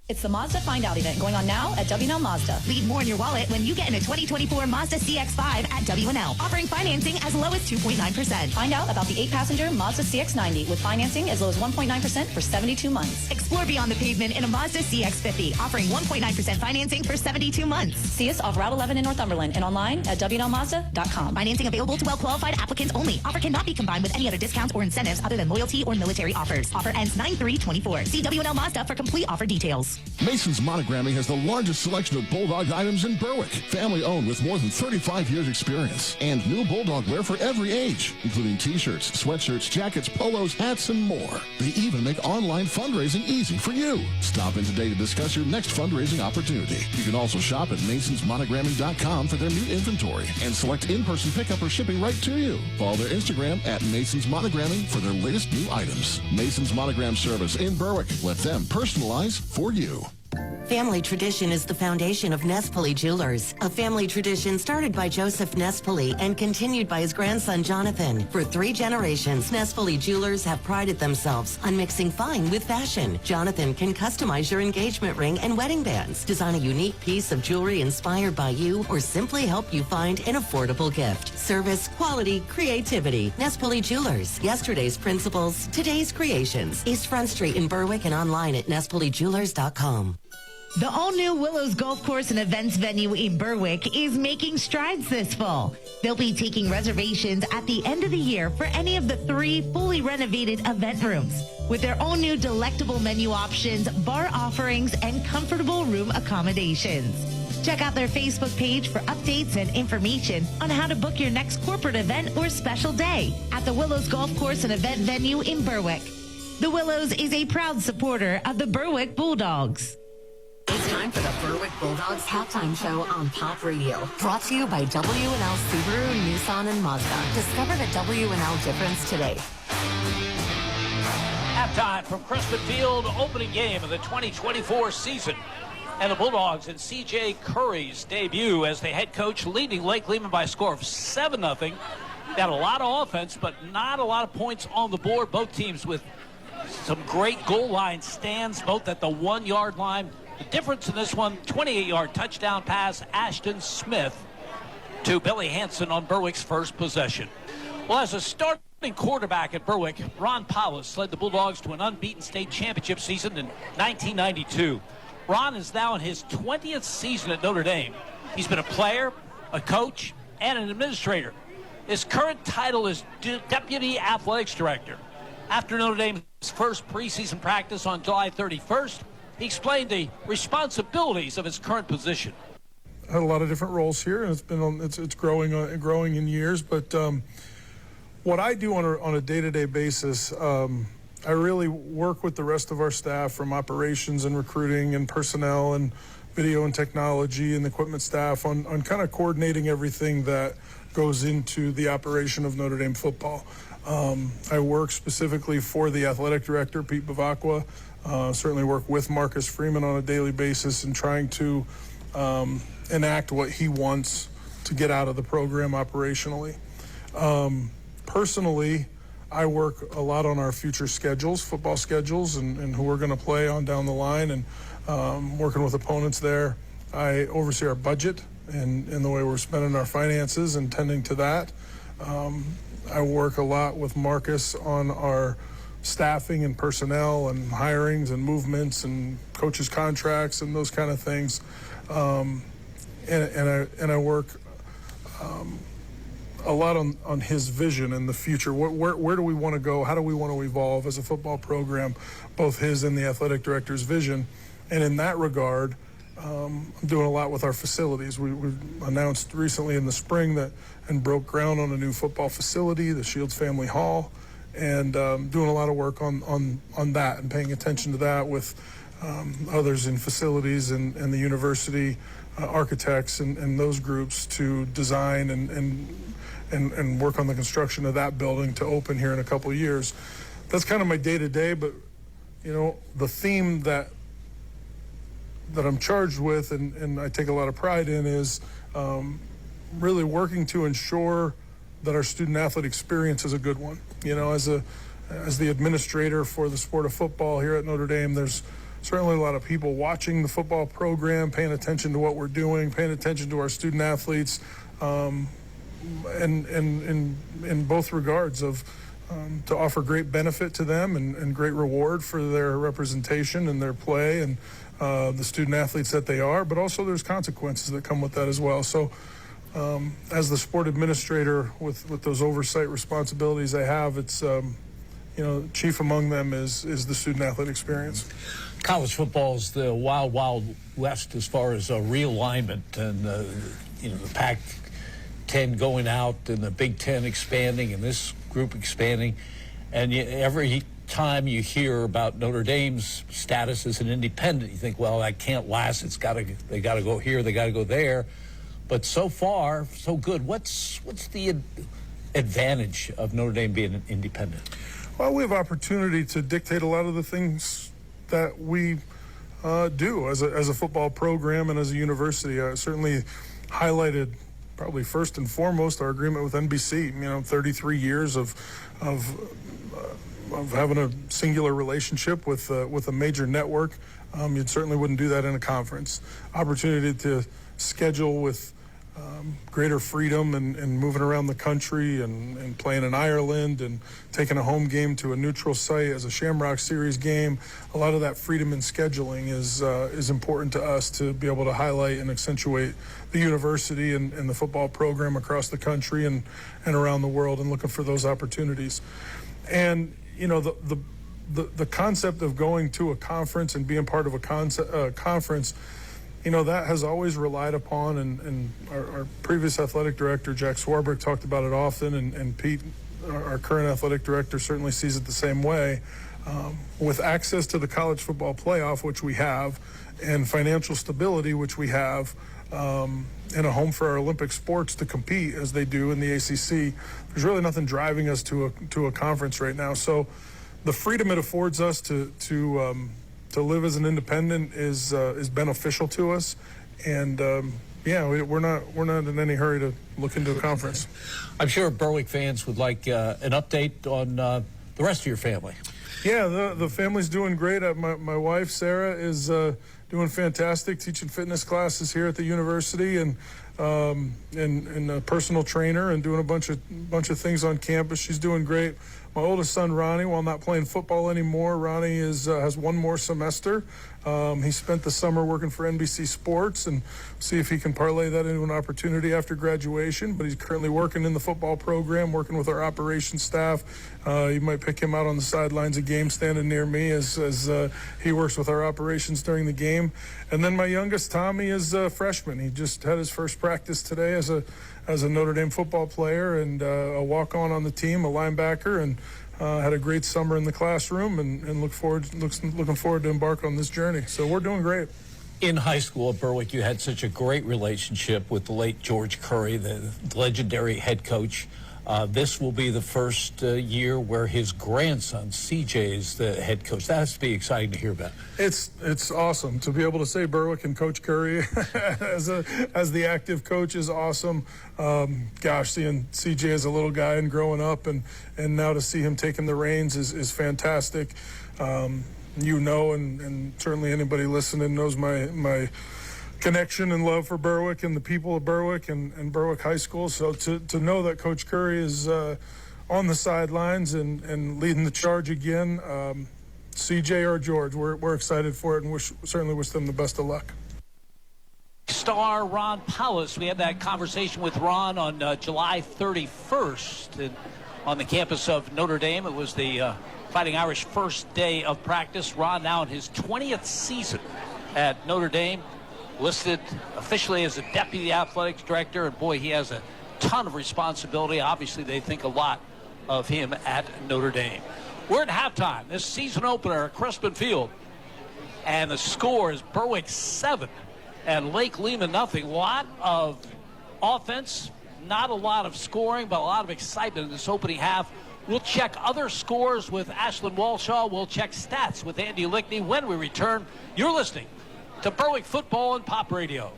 It's the Mazda Find Out event going on now at W&L Mazda. Leave more in your wallet when you get in a 2024 Mazda CX-5 at W&L, offering financing as low as 2.9%. Find out about the 8-passenger Mazda CX-90 with financing as low as 1.9% for 72 months. Explore beyond the pavement in a Mazda CX-50, offering 1.9% financing for 72 months. See us off Route 11 in Northumberland and online at WNLMazda.com. Financing available to well-qualified applicants only. Offer cannot be combined with any other discounts or incentives other than loyalty or military offers. Offer ends 9/3/24. See W&L Mazda for complete offer details. Mason's Monogramming has the largest selection of Bulldog items in Berwick. Family-owned with more than 35 years experience. And new Bulldog wear for every age, including t-shirts, sweatshirts, jackets, polos, hats, and more. They even make online fundraising easy for you. Stop in today to discuss your next fundraising opportunity. You can also shop at masonsmonogramming.com for their new inventory and select in-person pickup or shipping right to you. Follow their Instagram at Mason's Monogramming for their latest new items. Mason's Monogram Service in Berwick. Let them personalize for you. Family tradition is the foundation of Nespoli Jewelers, a family tradition started by Joseph Nespoli and continued by his grandson Jonathan. For 3 generations, Nespoli Jewelers have prided themselves on mixing fine with fashion. Jonathan can customize your engagement ring and wedding bands, design a unique piece of jewelry inspired by you, or simply help you find an affordable gift. Service, quality, creativity. Nespoli Jewelers. Yesterday's principles, today's creations. East Front Street in Berwick and online at nespolijewelers.com. The all-new Willows Golf Course and Events venue in Berwick is making strides this fall. They'll be taking reservations at the end of the year for any of the 3 fully renovated event rooms with their own new delectable menu options, bar offerings, and comfortable room accommodations. Check out their Facebook page for updates and information on how to book your next corporate event or special day at the Willows Golf Course and Event venue in Berwick. The Willows is a proud supporter of the Berwick Bulldogs. It's time for the Berwick Bulldogs halftime show on Pop Radio. Brought to you by W&L Subaru, Nissan, and Mazda. Discover the W&L difference today. Halftime from Crispin Field, opening game of the 2024 season. And the Bulldogs in C.J. Curry's debut as the head coach, leading Lake Lehman by a score of 7-0. They had a lot of offense, but not a lot of points on the board. Both teams with some great goal line stands, both at the 1-yard line. The difference in this one, 28-yard touchdown pass, Ashton Smith to Billy Hansen on Berwick's first possession. Well, as a starting quarterback at Berwick, Ron Powis led the Bulldogs to an unbeaten state championship season in 1992. Ron is now in his 20th season at Notre Dame. He's been a player, a coach, and an administrator. His current title is Deputy Athletics Director. After Notre Dame's first preseason practice on July 31st, he explained the responsibilities of his current position. I had a lot of different roles here, and it's growing in years. But what I do on a day-to-day basis, I really work with the rest of our staff from operations and recruiting and personnel and video and technology and equipment staff on kind of coordinating everything that goes into the operation of Notre Dame football. I work specifically for the athletic director, Pete Bavacqua. Certainly work with Marcus Freeman on a daily basis and trying to enact what he wants to get out of the program operationally. Personally, I work a lot on our future schedules, football schedules, and who we're going to play on down the line, and working with opponents there. I oversee our budget and the way we're spending our finances and tending to that. I work a lot with Marcus on our staffing and personnel and hirings and movements and coaches' contracts and those kind of things. And I work a lot on his vision in the future. Where do we want to go? How do we want to evolve as a football program? Both his and the athletic director's vision. And in that regard, I'm doing a lot with our facilities. We announced recently in the spring that and broke ground on a new football facility, the Shields Family Hall, and doing a lot of work on that and paying attention to that with others in facilities and the university architects and those groups to design and work on the construction of that building to open here in a couple of years. That's kind of my day-to-day, but the theme that I'm charged with and I take a lot of pride in is really working to ensure that our student-athlete experience is a good one. As the administrator for the sport of football here at Notre Dame, there's certainly a lot of people watching the football program, paying attention to what we're doing, paying attention to our student-athletes, and in both regards of to offer great benefit to them and great reward for their representation and their play and the student-athletes that they are, but also there's consequences that come with that as well. So as the sport administrator with those oversight responsibilities I have, it's chief among them is the student athlete experience. College football is the wild, wild west as far as realignment and the Pac-10 going out and the Big Ten expanding and this group expanding. And every time you hear about Notre Dame's status as an independent, you think, well, that can't last. They got to go here, they got to go there. But so far, so good. What's the advantage of Notre Dame being an independent? Well, we have opportunity to dictate a lot of the things that we do as a football program and as a university. I certainly highlighted probably first and foremost our agreement with NBC. 33 years of having a singular relationship with a major network. You certainly wouldn't do that in a conference. Opportunity to schedule with greater freedom and moving around the country and playing in Ireland and taking a home game to a neutral site as a Shamrock Series game. A lot of that freedom in scheduling is important to us to be able to highlight and accentuate the university and the football program across the country and around the world, and looking for those opportunities. And the concept of going to a conference and being part of a conference, that has always relied upon, and our previous athletic director, Jack Swarbrick, talked about it often, and Pete, our current athletic director, certainly sees it the same way. With access to the college football playoff, which we have, and financial stability, which we have, and a home for our Olympic sports to compete as they do in the ACC, there's really nothing driving us to a conference right now. So the freedom it affords us to live as an independent is beneficial to us, and we're not in any hurry to look into a conference. I'm sure Berwick fans would like an update on the rest of your family. Yeah, the family's doing great. My wife Sarah is doing fantastic, teaching fitness classes here at the university, and a personal trainer, and doing a bunch of things on campus. She's doing great. My oldest son, Ronnie, while not playing football anymore, Ronnie has one more semester. He spent the summer working for NBC Sports, and see if he can parlay that into an opportunity after graduation. But he's currently working in the football program, working with our operations staff. You might pick him out on the sidelines of games, standing near me as he works with our operations during the game. And then my youngest, Tommy, is a freshman. He just had his first practice today as a Notre Dame football player, and a walk-on the team, a linebacker, and had a great summer in the classroom, and looking forward to embark on this journey. So we're doing great. In high school at Berwick, you had such a great relationship with the late George Curry, the legendary head coach. This will be the first year where his grandson, CJ, is the head coach. That has to be exciting to hear about. It's awesome to be able to say Berwick and Coach Curry as the active coach is awesome. Seeing CJ as a little guy and growing up, and now to see him taking the reins is fantastic. And certainly anybody listening knows my connection and love for Berwick and the people of Berwick and Berwick High School. So to know that Coach Curry is on the sidelines and leading the charge again, CJ or George, we're excited for it, and certainly wish them the best of luck. Star Ron Powis. We had that conversation with Ron on July 31st on the campus of Notre Dame. It was the Fighting Irish first day of practice. Ron now in his 20th season at Notre Dame, listed officially as a deputy athletics director, and boy, he has a ton of responsibility. Obviously, they think a lot of him at Notre Dame. We're at halftime. This season opener at Crispin Field, and the score is Berwick 7 and Lake Lehman nothing. A lot of offense, not a lot of scoring, but a lot of excitement in this opening half. We'll check other scores with Ashlyn Walshaw. We'll check stats with Andy Lickney when we return. You're listening to Berwick Football and Pop Radio.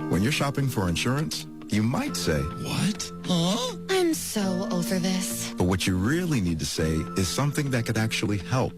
When you're shopping for insurance, you might say, "What? Huh?" I'm so over this. But what you really need to say is something that could actually help.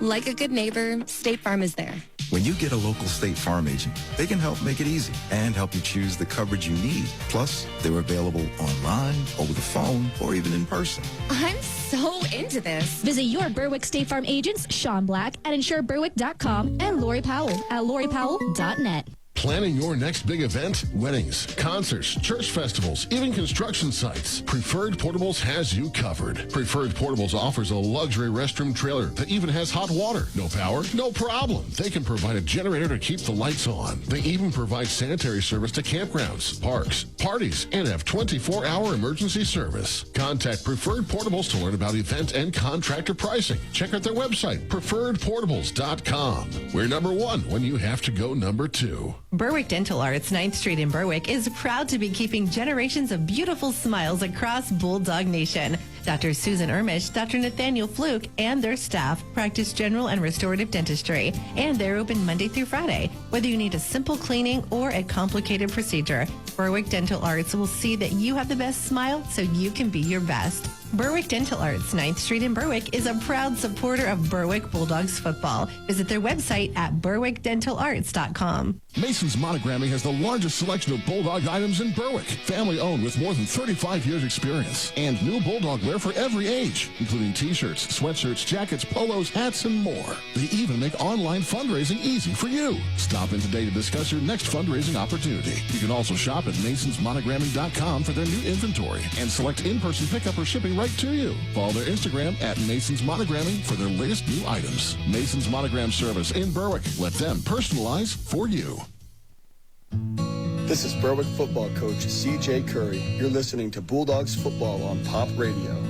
Like a good neighbor, State Farm is there. When you get a local State Farm agent, they can help make it easy and help you choose the coverage you need. Plus, they're available online, over the phone, or even in person. I'm so into this. Visit your Berwick State Farm agents, Sean Black at InsureBerwick.com and Lori Powell at LoriPowell.net. Planning your next big event? Weddings, concerts, church festivals, even construction sites. Preferred Portables has you covered. Preferred Portables offers a luxury restroom trailer that even has hot water. No power? No problem. They can provide a generator to keep the lights on. They even provide sanitary service to campgrounds, parks, parties, and have 24-hour emergency service. Contact Preferred Portables to learn about event and contractor pricing. Check out their website, preferredportables.com. We're number one when you have to go number two. Berwick Dental Arts, 9th Street in Berwick, is proud to be keeping generations of beautiful smiles across Bulldog Nation. Dr. Susan Ermish, Dr. Nathaniel Fluke, and their staff practice general and restorative dentistry, and they're open Monday through Friday. Whether you need a simple cleaning or a complicated procedure, Berwick Dental Arts will see that you have the best smile so you can be your best. Berwick Dental Arts, 9th Street in Berwick, is a proud supporter of Berwick Bulldogs football. Visit their website at berwickdentalarts.com. Mason's Monogramming has the largest selection of Bulldog items in Berwick. Family owned with more than 35 years experience. And new Bulldog wear for every age, including t-shirts, sweatshirts, jackets, polos, hats, and more. They even make online fundraising easy for you. Stop in today to discuss your next fundraising opportunity. You can also shop at masonsmonogramming.com for their new inventory and select in-person pickup or shipping right to you. Follow their Instagram at Masons Monogramming for their latest new items. Masons Monogram Service in Berwick. Let them personalize for you. This is Berwick football coach C.J. Curry. You're listening to Bulldogs football on Pop Radio.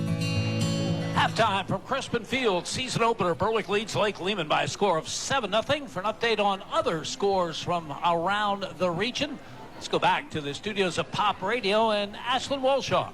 Halftime from Crispin Field. Season opener. Berwick leads Lake Lehman by a score of 7-0. For an update on other scores from around the region, let's go back to the studios of Pop Radio and Ashlyn Walshaw.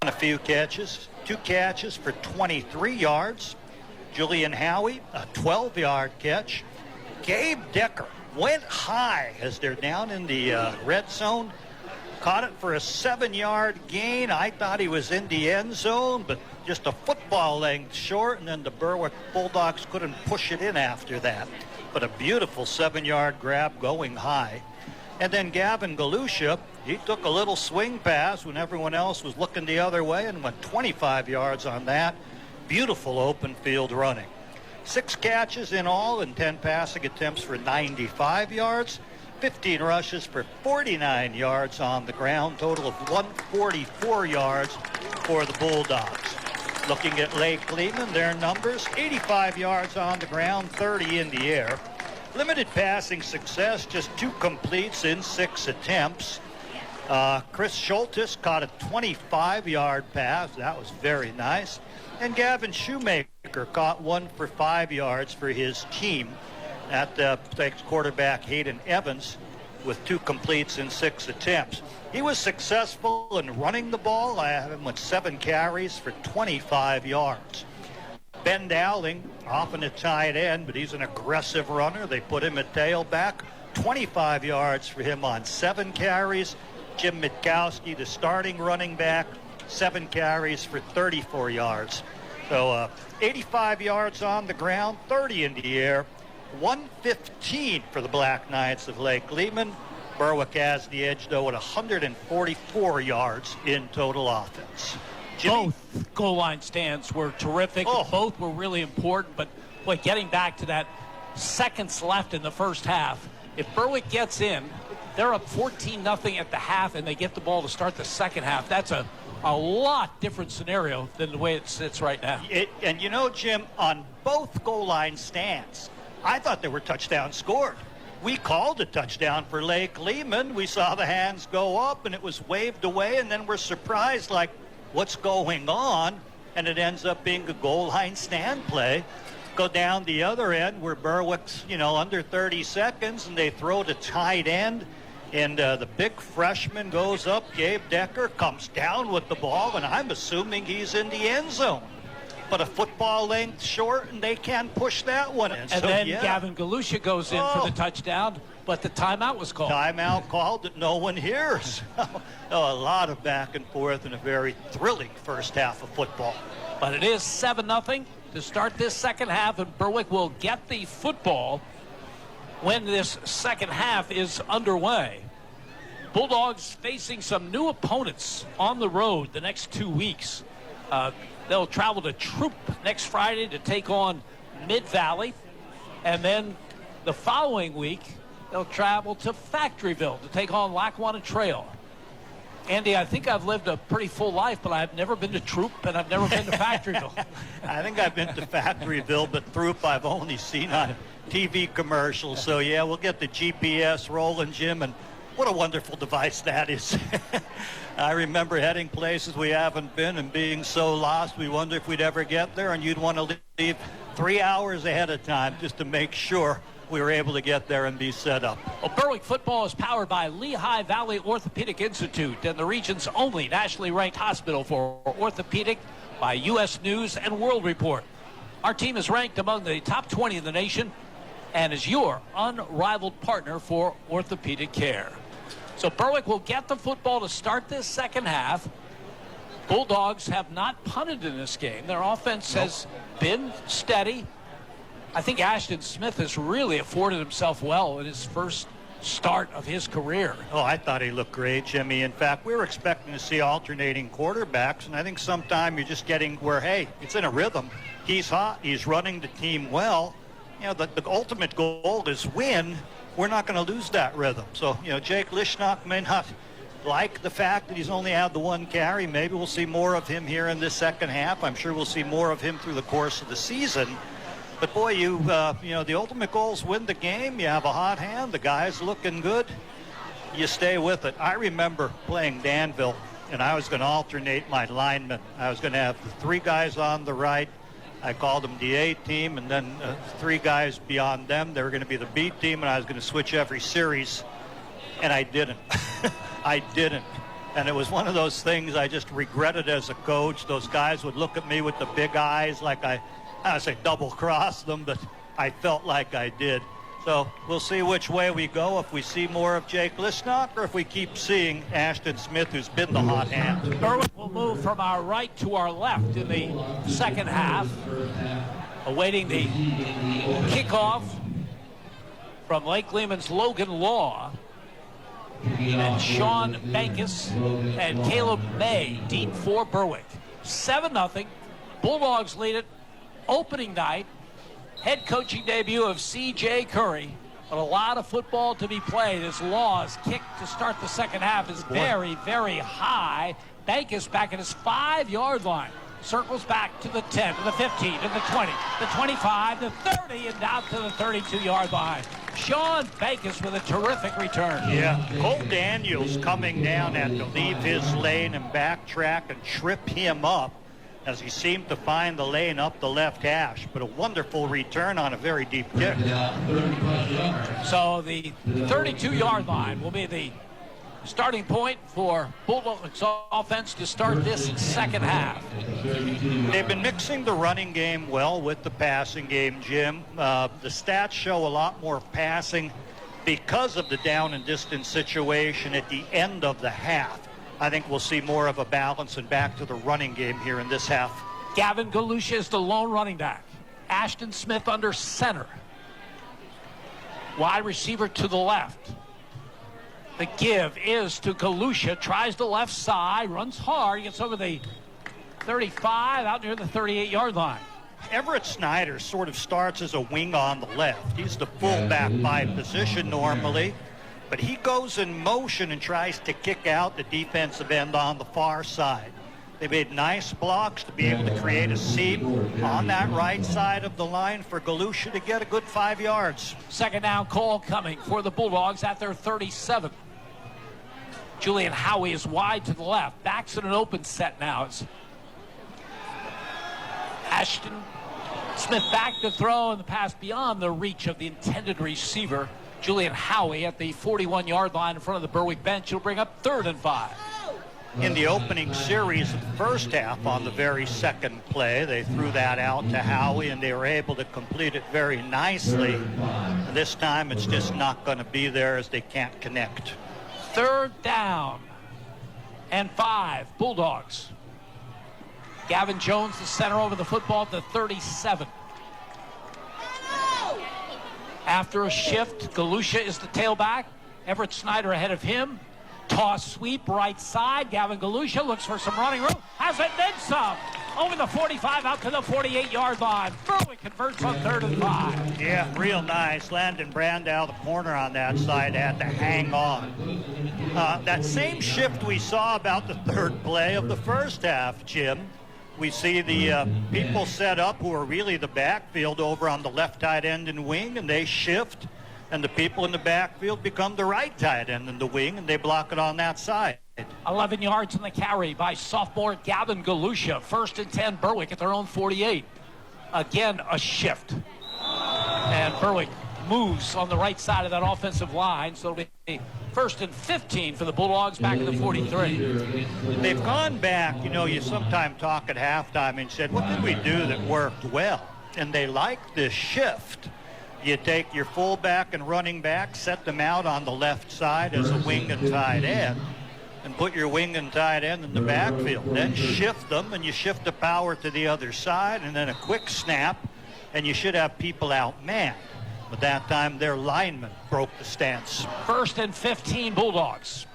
A few catches, 2 catches for 23 yards. Julian Howie, a 12-yard catch. Gabe Decker went high as they're down in the red zone. Caught it for a 7-yard gain. I thought he was in the end zone, but just a football length short, and then the Berwick Bulldogs couldn't push it in after that. But a beautiful 7-yard grab going high. And then Gavin Galusha, he took a little swing pass when everyone else was looking the other way and went 25 yards on that. Beautiful open field running. 6 catches in all and 10 passing attempts for 95 yards. 15 rushes for 49 yards on the ground. Total of 144 yards for the Bulldogs. Looking at Lake Lehman, their numbers, 85 yards on the ground, 30 in the air. Limited passing success, just 2 completes in 6 attempts. Chris Schultes caught a 25-yard pass. That was very nice. And Gavin Shoemaker caught 1 for 5 yards for his team. That takes quarterback Hayden Evans with 2 completes in 6 attempts. He was successful in running the ball. I have him with 7 carries for 25 yards. Ben Dowling, often a tight end, but he's an aggressive runner. They put him at tailback. 25 yards for him on 7 carries. Jim Mitkowski, the starting running back, 7 carries for 34 yards. So 85 yards on the ground, 30 in the air, 115 for the Black Knights of Lake Lehman. Berwick has the edge, though, at 144 yards in total offense. Jimmy? Both goal line stands were terrific. Both were really important, but boy, getting back to that seconds left in the first half, if Berwick gets in, they're up 14-0 at the half, and they get the ball to start the second half. That's a lot different scenario than the way it sits right now. And you know, Jim, on both goal line stands, I thought there were touchdowns scored. We called a touchdown for Lake Lehman. We saw the hands go up, and it was waved away, and then we're surprised, like, what's going on? And it ends up being a goal line stand play. Go down the other end where Berwick's, under 30 seconds, and they throw to tight end. And the big freshman goes up. Gabe Decker comes down with the ball, and I'm assuming he's in the end zone. But a football length short, and they can't push that one. And then Gavin Galusha goes in for the touchdown, but the timeout was called. Timeout called that no one hears. A lot of back and forth in a very thrilling first half of football. But it is 7-0 to start this second half, and Berwick will get the football when this second half is underway. Bulldogs facing some new opponents on the road the next 2 weeks. They'll travel to Troop next Friday to take on Mid-Valley. And then the following week, they'll travel to Factoryville to take on Lackawanna Trail. Andy, I think I've lived a pretty full life, but I've never been to Troop, and I've never been to Factoryville. I think I've been to Factoryville, but Troop I've only seen on TV commercials. So, yeah, we'll get the GPS rolling, Jim, and what a wonderful device that is. I remember heading places we haven't been and being so lost, we wonder if we'd ever get there, and you'd want to leave 3 hours ahead of time just to make sure we were able to get there and be set up. Well, Berwick football is powered by Lehigh Valley Orthopedic Institute and the region's only nationally ranked hospital for orthopedic by U.S. News and World Report. Our team is ranked among the top 20 in the nation and is your unrivaled partner for orthopedic care. So Berwick will get the football to start this second half. Bulldogs have not punted in this game. Their offense has been steady. I think Ashton Smith has really afforded himself well in his first start of his career. Oh, I thought he looked great, Jimmy. In fact, we were expecting to see alternating quarterbacks, and I think sometime you're just getting where, hey, it's in a rhythm. He's hot. He's running the team well. The ultimate goal is win. We're not going to lose that rhythm. So, Jake Lishnock may not like the fact that he's only had the 1 carry. Maybe we'll see more of him here in this second half. I'm sure we'll see more of him through the course of the season. But, boy, the ultimate goal is win the game. You have a hot hand. The guy's looking good. You stay with it. I remember playing Danville, and I was going to alternate my linemen. I was going to have the 3 guys on the right. I called them the A team, and then 3 guys beyond them. They were going to be the B team, and I was going to switch every series, and I didn't. I didn't. And it was one of those things I just regretted as a coach. Those guys would look at me with the big eyes like I say double-cross them, but I felt like I did. So we'll see which way we go, if we see more of Jake Lishnock or if we keep seeing Ashton Smith, who's been the hot hand. Berwick will move from our right to our left in the second half, awaiting the kickoff from Lake Lehman's Logan Law. And Sean Bankus and Caleb May deep for Berwick. 7-0. Bulldogs lead it. Opening night. Head coaching debut of C.J. Curry. But a lot of football to be played as Law's kick to start the second half is very, very high. Bankus back at his 5-yard line. Circles back to the 10, to the 15, to the 20, the 25, the 30, and down to the 32-yard line. Sean Bankus with a terrific return. Yeah, Cole Daniels coming down had to leave his lane and backtrack and trip him up. as he seemed to find the lane up the left hash, but a wonderful return on a very deep kick. So the 32-yard line will be the starting point for Bulldogs offense to start this second half. They've been mixing the running game well with the passing game, Jim. The stats show a lot more passing because of the down and distance situation at the end of the half. I think we'll see more of a balance and back to the running game here in this half. Gavin Galusha is the lone running back. Ashton Smith under center. Wide receiver to the left. The give is to Galusha. Tries the left side. Runs hard. Gets over the 35 out near the 38-yard line. Everett Snyder sort of starts as a wing on the left. He's the fullback by position normally. But he goes in motion and tries to kick out the defensive end on the far side. They made nice blocks to be able to create a seam on that right side of the line for Galusha to get a good 5 yards. Second down call coming for the Bulldogs at their 37. Julian Howie is wide to the left. Backs in an open set now. It's Ashton Smith back to throw, and the pass beyond the reach of the intended receiver. Julian Howie at the 41-yard line in front of the Berwick bench. It'll bring up 3rd and 5. In the opening series of the first half, on the very second play, they threw that out to Howie, and they were able to complete it very nicely. And this time, it's just not going to be there as they can't connect. 3rd down and 5, Bulldogs. Gavin Jones, the center, over the football at the 37. After a shift, Galusha is the tailback. Everett Snyder ahead of him. Toss sweep right side. Gavin Galusha looks for some running room. Has it, then some. Over the 45 out to the 48-yard line. Berwick converts on 3rd and 5. Yeah, real nice. Landon Brandow, the corner on that side, had to hang on. That same shift we saw about the 3rd play of the first half, Jim. We see the people set up who are really the backfield over on the left tight end and wing, and they shift, and the people in the backfield become the right tight end and the wing, and they block it on that side. 11 yards in the carry by sophomore Gavin Galusha. 1st and 10, Berwick at their own 48. Again, a shift. And Berwick moves on the right side of that offensive line, so it'll be 1st and 15 for the Bulldogs back at the 43. They've gone back. You know, you sometimes talk at halftime and said, what did we do that worked well? And they like this shift. You take your fullback and running back, set them out on the left side as a wing and tight end, and put your wing and tight end in the backfield. Then shift them, and you shift the power to the other side, and then a quick snap, and you should have people out man. But that time, their lineman broke the stance. 1st and 15, Bulldogs.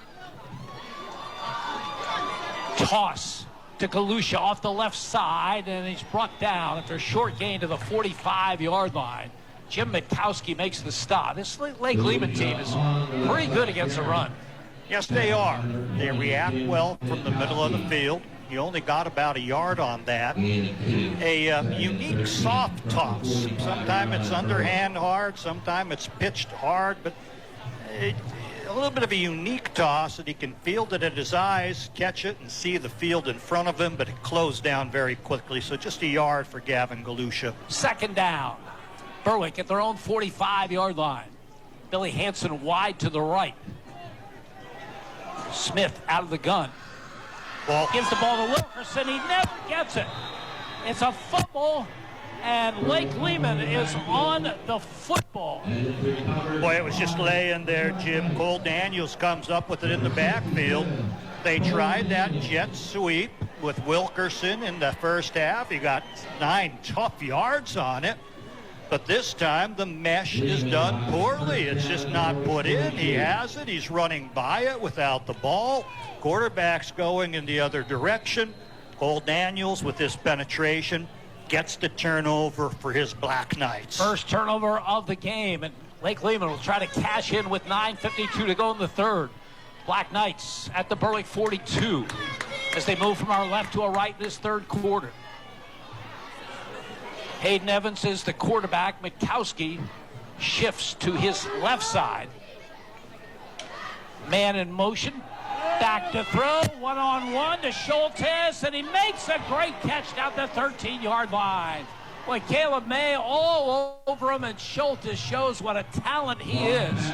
Toss to Galusha off the left side, and he's brought down after a short gain to the 45-yard line. Jim Mitkowski makes the stop. This Lake Lehman team is pretty good against the run. Yes, they are. They react well from the middle of the field. He only got about a yard on that. A unique soft toss. Sometimes it's underhand hard, sometimes it's pitched hard, but a little bit of a unique toss that he can field it at his eyes, catch it, and see the field in front of him, but it closed down very quickly. So just a yard for Gavin Galusha. 2nd down. Berwick at their own 45-yard line. Billy Hansen wide to the right. Smith out of the gun. Ball. Gives the ball to Wilkerson. He never gets it. It's a fumble, and Lake Lehman is on the football. Boy, it was just laying there, Jim. Cole Daniels comes up with it in the backfield. They tried that jet sweep with Wilkerson in the first half. He got 9 tough yards on it. But this time, the mesh is done poorly. It's just not put in. He has it. He's running by it without the ball. Quarterback's going in the other direction. Cole Daniels, with this penetration, gets the turnover for his Black Knights. First turnover of the game, and Lake Lehman will try to cash in with 9:52 to go in the 3rd. Black Knights at the Berwick 42 as they move from our left to our right in this 3rd quarter. Hayden Evans is the quarterback. Mitkowski shifts to his left side. Man in motion. Back to throw, one-on-one to Schultes, and he makes a great catch down the 13-yard line. Boy, Caleb May all over him, and Schultes shows what a talent he is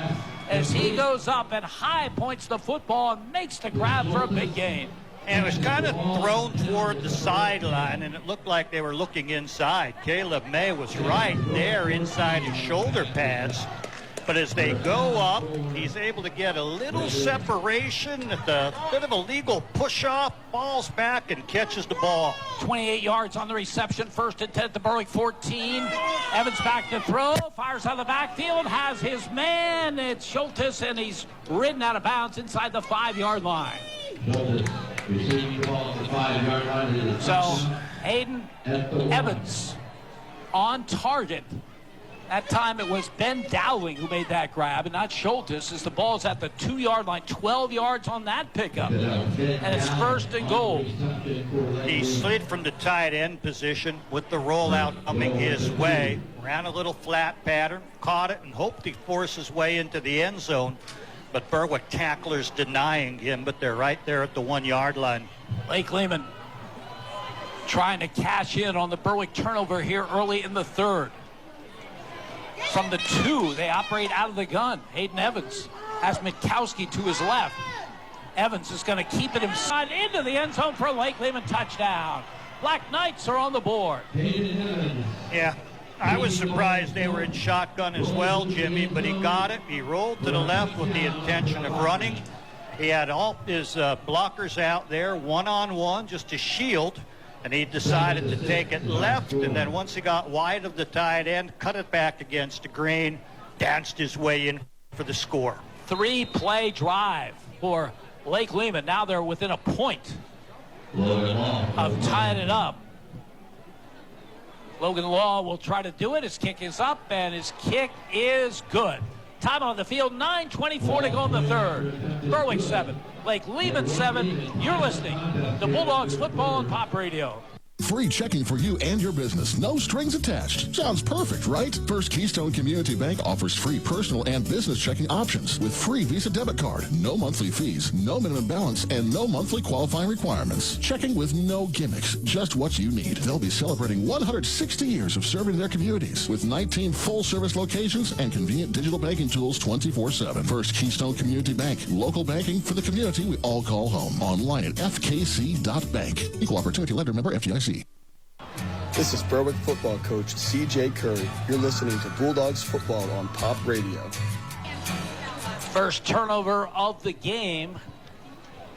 as he goes up and high points the football and makes the grab for a big gain. And it was kind of thrown toward the sideline, and it looked like they were looking inside. Caleb May was right there inside his shoulder pads. But as they go up, he's able to get a little separation at the bit of a legal push-off, falls back and catches the ball. 28 yards on the reception, 1st and 10 at the Berwick 14. Evans back to throw, fires out of the backfield, has his man. It's Schultes, and he's ridden out of bounds inside the 5-yard line. So Hayden Evans on target. That time it was Ben Dowling who made that grab and not Schultes, as the ball's at the 2-yard line, 12 yards on that pickup. And it's 1st and goal. He slid from the tight end position with the rollout coming his way, ran a little flat pattern, caught it, and hoped he forced his way into the end zone. But Berwick tacklers denying him, but they're right there at the 1-yard line. Lake Lehman trying to cash in on the Berwick turnover here early in the 3rd. From the 2, they operate out of the gun. Hayden Evans has Mitkowski to his left. Evans is going to keep it inside into the end zone for a Lake Lehman touchdown. Black Knights are on the board. Yeah, I was surprised they were in shotgun as well, Jimmy, but he got it. He rolled to the left with the intention of running. He had all his blockers out there, one-on-one, just to shield. And he decided to take it left, and then once he got wide of the tight end, cut it back against the green, danced his way in for the score. 3-play drive for Lake Lehman. Now they're within a point of tying it up. Logan Law will try to do it. His kick is up, and his kick is good. Time on the field, 9:24 to go in the 3rd. Berwick 7, Lake Lehman 7. You're listening to Bulldogs Football on Pop Radio. Free checking for you and your business. No strings attached. Sounds perfect, right? First Keystone Community Bank offers free personal and business checking options with free Visa debit card, no monthly fees, no minimum balance, and no monthly qualifying requirements. Checking with no gimmicks, just what you need. They'll be celebrating 160 years of serving their communities with 19 full-service locations and convenient digital banking tools 24/7. First Keystone Community Bank. Local banking for the community we all call home. Online at fkc.bank. Equal Opportunity Lender, member FDIC. This is Berwick football coach C.J. Curry. You're listening to Bulldogs football on Pop Radio. First turnover of the game.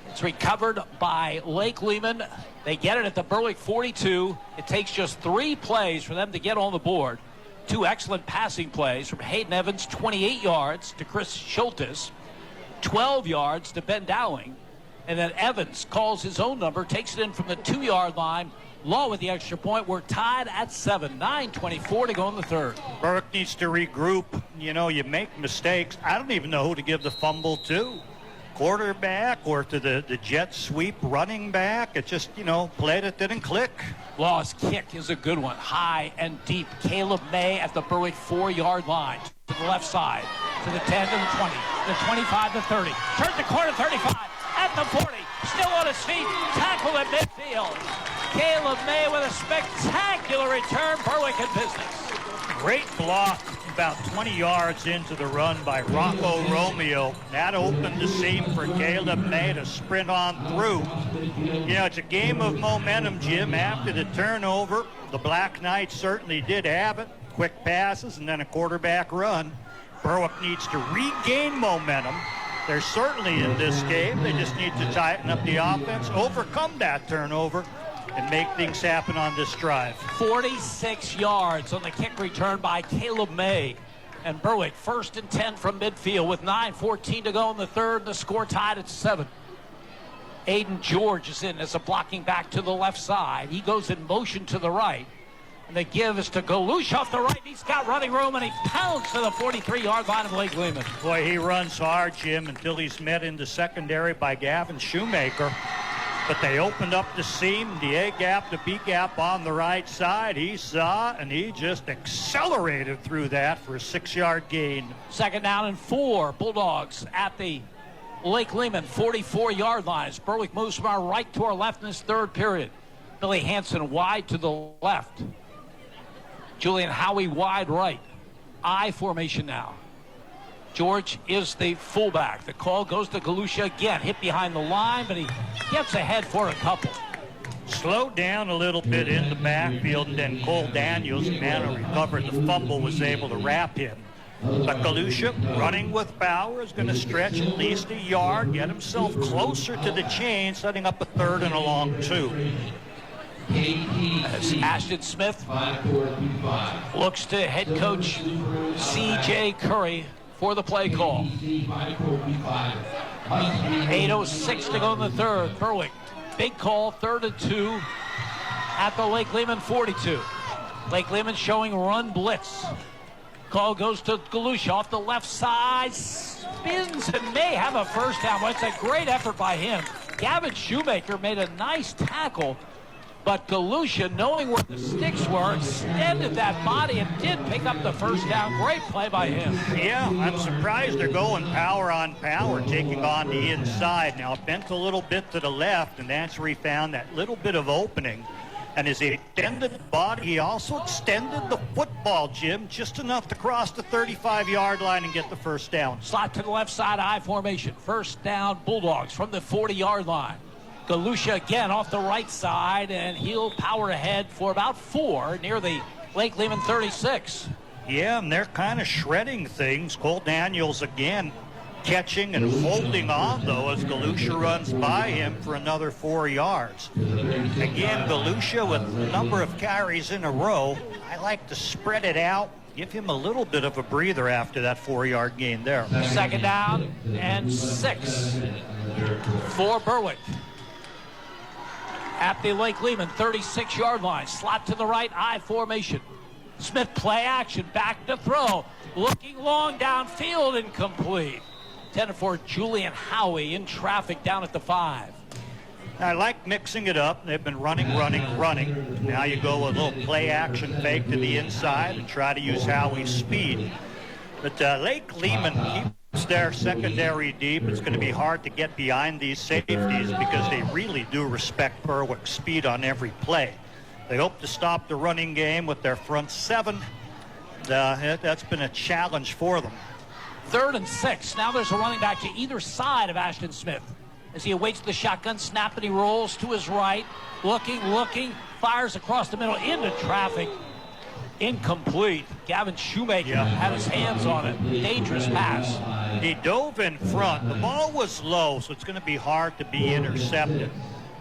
It's recovered by Lake Lehman. They get it at the Berwick 42. It takes just 3 plays for them to get on the board. 2 excellent passing plays from Hayden Evans, 28 yards to Chris Schultes, 12 yards to Ben Dowling. And then Evans calls his own number, takes it in from the 2-yard line. Law with the extra point. We're tied at 7. 9:24 to go in the 3rd. Berwick needs to regroup. You know, you make mistakes. I don't even know who to give the fumble to. Quarterback or to the jet sweep running back. It just, played it, didn't click. Law's kick is a good one. High and deep. Caleb May at the Berwick 4-yard line. To the left side. To the 10 to the 20. The 25 to 30. Turns the corner 35. At the 40. Still on his feet. Tackle at midfield. Caleb May with a spectacular return. Berwick in business. Great block about 20 yards into the run by Rocco Romeo. That opened the seam for Caleb May to sprint on through. It's a game of momentum, Jim. After the turnover, the Black Knights certainly did have it. Quick passes and then a quarterback run. Berwick needs to regain momentum. They're certainly in this game. They just need to tighten up the offense, overcome that turnover, and make things happen on this drive. 46 yards on the kick return by Caleb May. And Berwick 1st and 10 from midfield with 9:14 to go in the 3rd. The score tied at 7. Aiden George is in as a blocking back to the left side. He goes in motion to the right. And the give is to Galush off the right. He's got running room, and he pounds to the 43-yard line of Lake Lehman. Boy, he runs hard, Jim, until he's met in the secondary by Gavin Shoemaker. But they opened up the seam, the A-gap, the B-gap on the right side. He saw, and he just accelerated through that for a 6-yard gain. 2nd down and 4. Bulldogs at the Lake Lehman 44-yard lines. Berwick moves from our right to our left in this third period. Billy Hansen wide to the left. Julian Howie wide right. I formation now. George is the fullback. The call goes to Galusha again. Hit behind the line, but he gets ahead for a couple. Slowed down a little bit in the backfield, and then Cole Daniels, the man who recovered the fumble, was able to wrap him. But Galusha, running with power, is going to stretch at least a yard, get himself closer to the chain, setting up a third and a long 2. As Ashton Smith looks to head coach C.J. Curry for the play call. 8:06 to go in the third. Berwick, big call, 3rd and 2 at the Lake Lehman 42. Lake Lehman showing run blitz. Call goes to Galusha off the left side, spins and may have a first down. Well, it's a great effort by him. Gavin Shoemaker made a nice tackle, but Galusha, knowing where the sticks were, extended that body and did pick up the first down. Great play by him. Yeah, I'm surprised they're going power on power, taking on the inside. Now, it bent a little bit to the left, and that's where he found that little bit of opening. And as he extended the body, he also extended the football, Jim, just enough to cross the 35-yard line and get the first down. Slot to the left side, I formation. First down, Bulldogs from the 40-yard line. Galusha again off the right side, and he'll power ahead for about 4 near the Lake Lehman 36. Yeah, and they're kind of shredding things. Cole Daniels again catching and holding on, though, as Galusha runs by him for another 4 yards. Again, Galusha with a number of carries in a row. I like to spread it out, give him a little bit of a breather after that 4-yard gain there. Second down and 6 for Berwick. At the Lake Lehman 36-yard line. Slot to the right, I formation. Smith play action, back to throw. Looking long downfield, incomplete. 10 for Julian Howie in traffic down at the 5. I like mixing it up. They've been running. Now you go a little play action fake to the inside and try to use Howie's speed. But Lake Lehman keeps their secondary deep. It's going to be hard to get behind these safeties because they really do respect Berwick's speed on every play. They hope to stop the running game with their front 7. That's been a challenge for them. 3rd and 6. Now there's a running back to either side of Ashton Smith as he awaits the shotgun snap, and he rolls to his right. Looking, fires across the middle into traffic. Incomplete. Gavin Shoemaker had his hands on it. Dangerous pass. He dove in front. The ball was low, so it's going to be hard to be intercepted.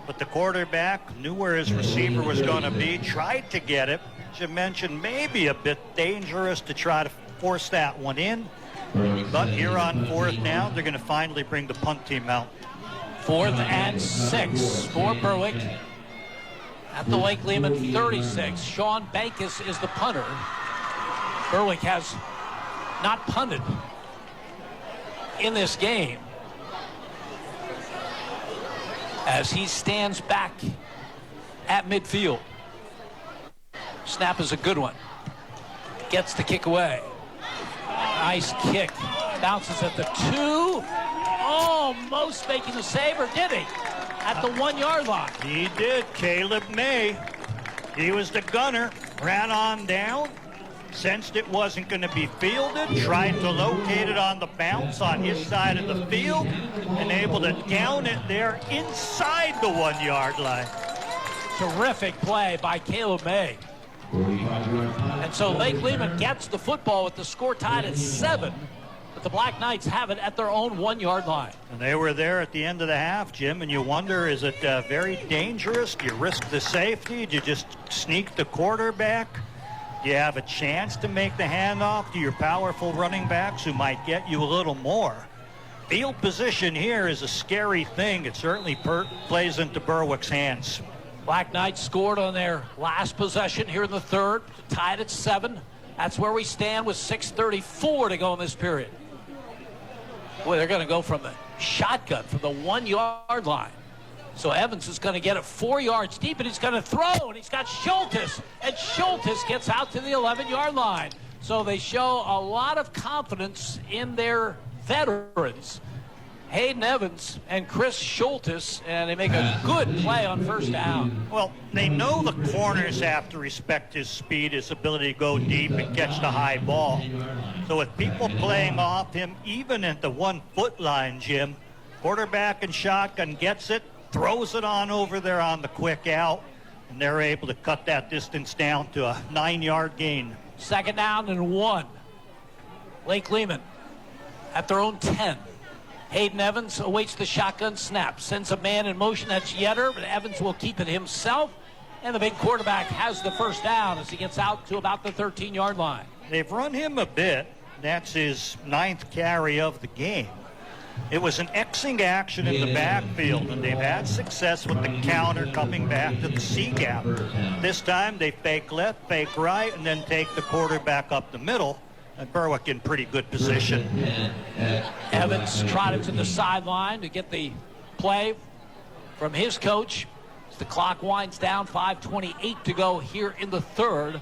But the quarterback knew where his receiver was going to be, tried to get it. As you mentioned, maybe a bit dangerous to try to force that one in. But here on 4th now, they're going to finally bring the punt team out. 4th and 6 for Berwick. At the Lake Lehman 36, Sean Bankus is the punter. Berwick has not punted in this game as he stands back at midfield. Snap is a good one. Gets the kick away. Nice kick. Bounces at the 2. Almost making the save, or did he? At the 1-yard line. He did. Caleb May. He was the gunner. Ran on down. Sensed it wasn't going to be fielded. Tried to locate it on the bounce on his side of the field. And able to down it there inside the 1-yard line. Terrific play by Caleb May. And so Lake Lehman gets the football with the score tied at 7. But the Black Knights have it at their own 1-yard line. And they were there at the end of the half, Jim, and you wonder, is it very dangerous? Do you risk the safety? Do you just sneak the quarterback? Do you have a chance to make the handoff to your powerful running backs who might get you a little more? Field position here is a scary thing. It certainly plays into Berwick's hands. Black Knights scored on their last possession here in the 3rd, tied at 7. That's where we stand with 6:34 to go in this period. Boy, they're going to go from the shotgun from the 1-yard line. So Evans is going to get it 4 yards deep, and he's going to throw, and he's got Schultes, and Schultes gets out to the 11-yard line. So they show a lot of confidence in their veterans. Hayden Evans and Chris Schultes, and they make a good play on first down. Well, they know the corners have to respect his speed, his ability to go deep and catch the high ball. So with people playing off him, even at the 1 foot line, Jim, quarterback and shotgun gets it, throws it on over there on the quick out, and they're able to cut that distance down to a 9-yard gain. Second down and 1. Lake Lehman at their own 10. Hayden Evans awaits the shotgun snap, sends a man in motion. That's Yetter, but Evans will keep it himself. And the big quarterback has the first down as he gets out to about the 13-yard line. They've run him a bit. That's his 9th carry of the game. It was an Xing action in the backfield, and they've had success with the counter coming back to the C gap. This time they fake left, fake right, and then take the quarterback up the middle. And Berwick in pretty good position. Evans trotted to the sideline to get the play from his coach. As the clock winds down, 5:28 to go here in the third.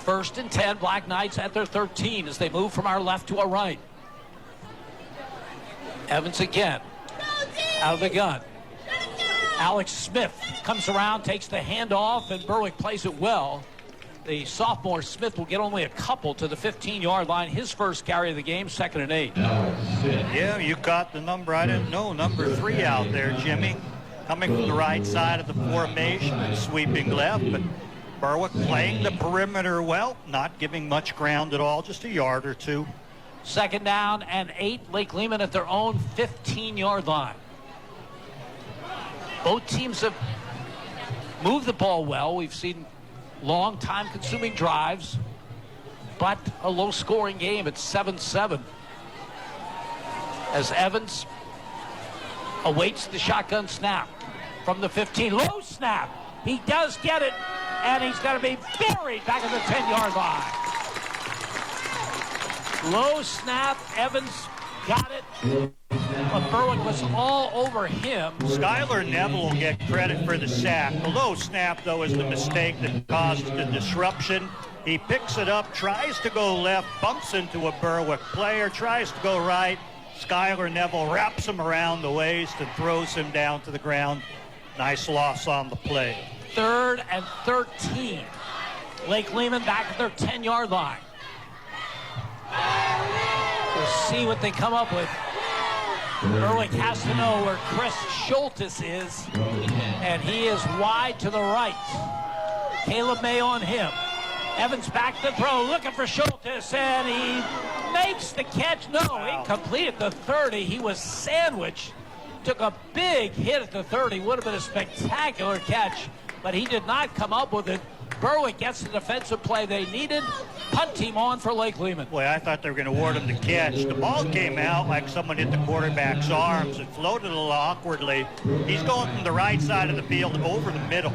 1st and 10, Black Knights at their 13 as they move from our left to our right. Evans again, out of the gun. Alex Smith comes around, takes the handoff, and Berwick plays it well. The sophomore Smith will get only a couple to the 15-yard line. His first carry of the game, 2nd and 8. Yeah, you caught the number I didn't know, number 3 out there, Jimmy. Coming from the right side of the formation, sweeping left, but Berwick playing the perimeter well, not giving much ground at all, just a yard or two. 2nd down and 8. Lake Lehman at their own 15-yard line. Both teams have moved the ball well. We've seen long time-consuming drives, but a low-scoring game at 7-7. As Evans awaits the shotgun snap from the 15. Low snap. He does get it, and he's going to be buried back at the 10-yard line. Low snap. Evans got it. But Berwick was all over him. Skylar Neville will get credit for the sack. The low snap, though, is the mistake that caused the disruption. He picks it up, tries to go left, bumps into a Berwick player, tries to go right. Skylar Neville wraps him around the waist and throws him down to the ground. Nice loss on the play. 3rd and 13. Lake Lehman back at their 10-yard line. We'll see what they come up with. Berwick has to know where Chris Schultes is, and he is wide to the right. Caleb May on him. Evans back to throw, looking for Schultes, and he makes the catch. No, incomplete at the 30. He was sandwiched. Took a big hit at the 30. Would have been a spectacular catch, but he did not come up with it. Berwick gets the defensive play they needed. Punt team on for Lake Lehman. Boy, I thought they were going to award him the catch. The ball came out like someone hit the quarterback's arms. It floated a little awkwardly. He's going from the right side of the field over the middle.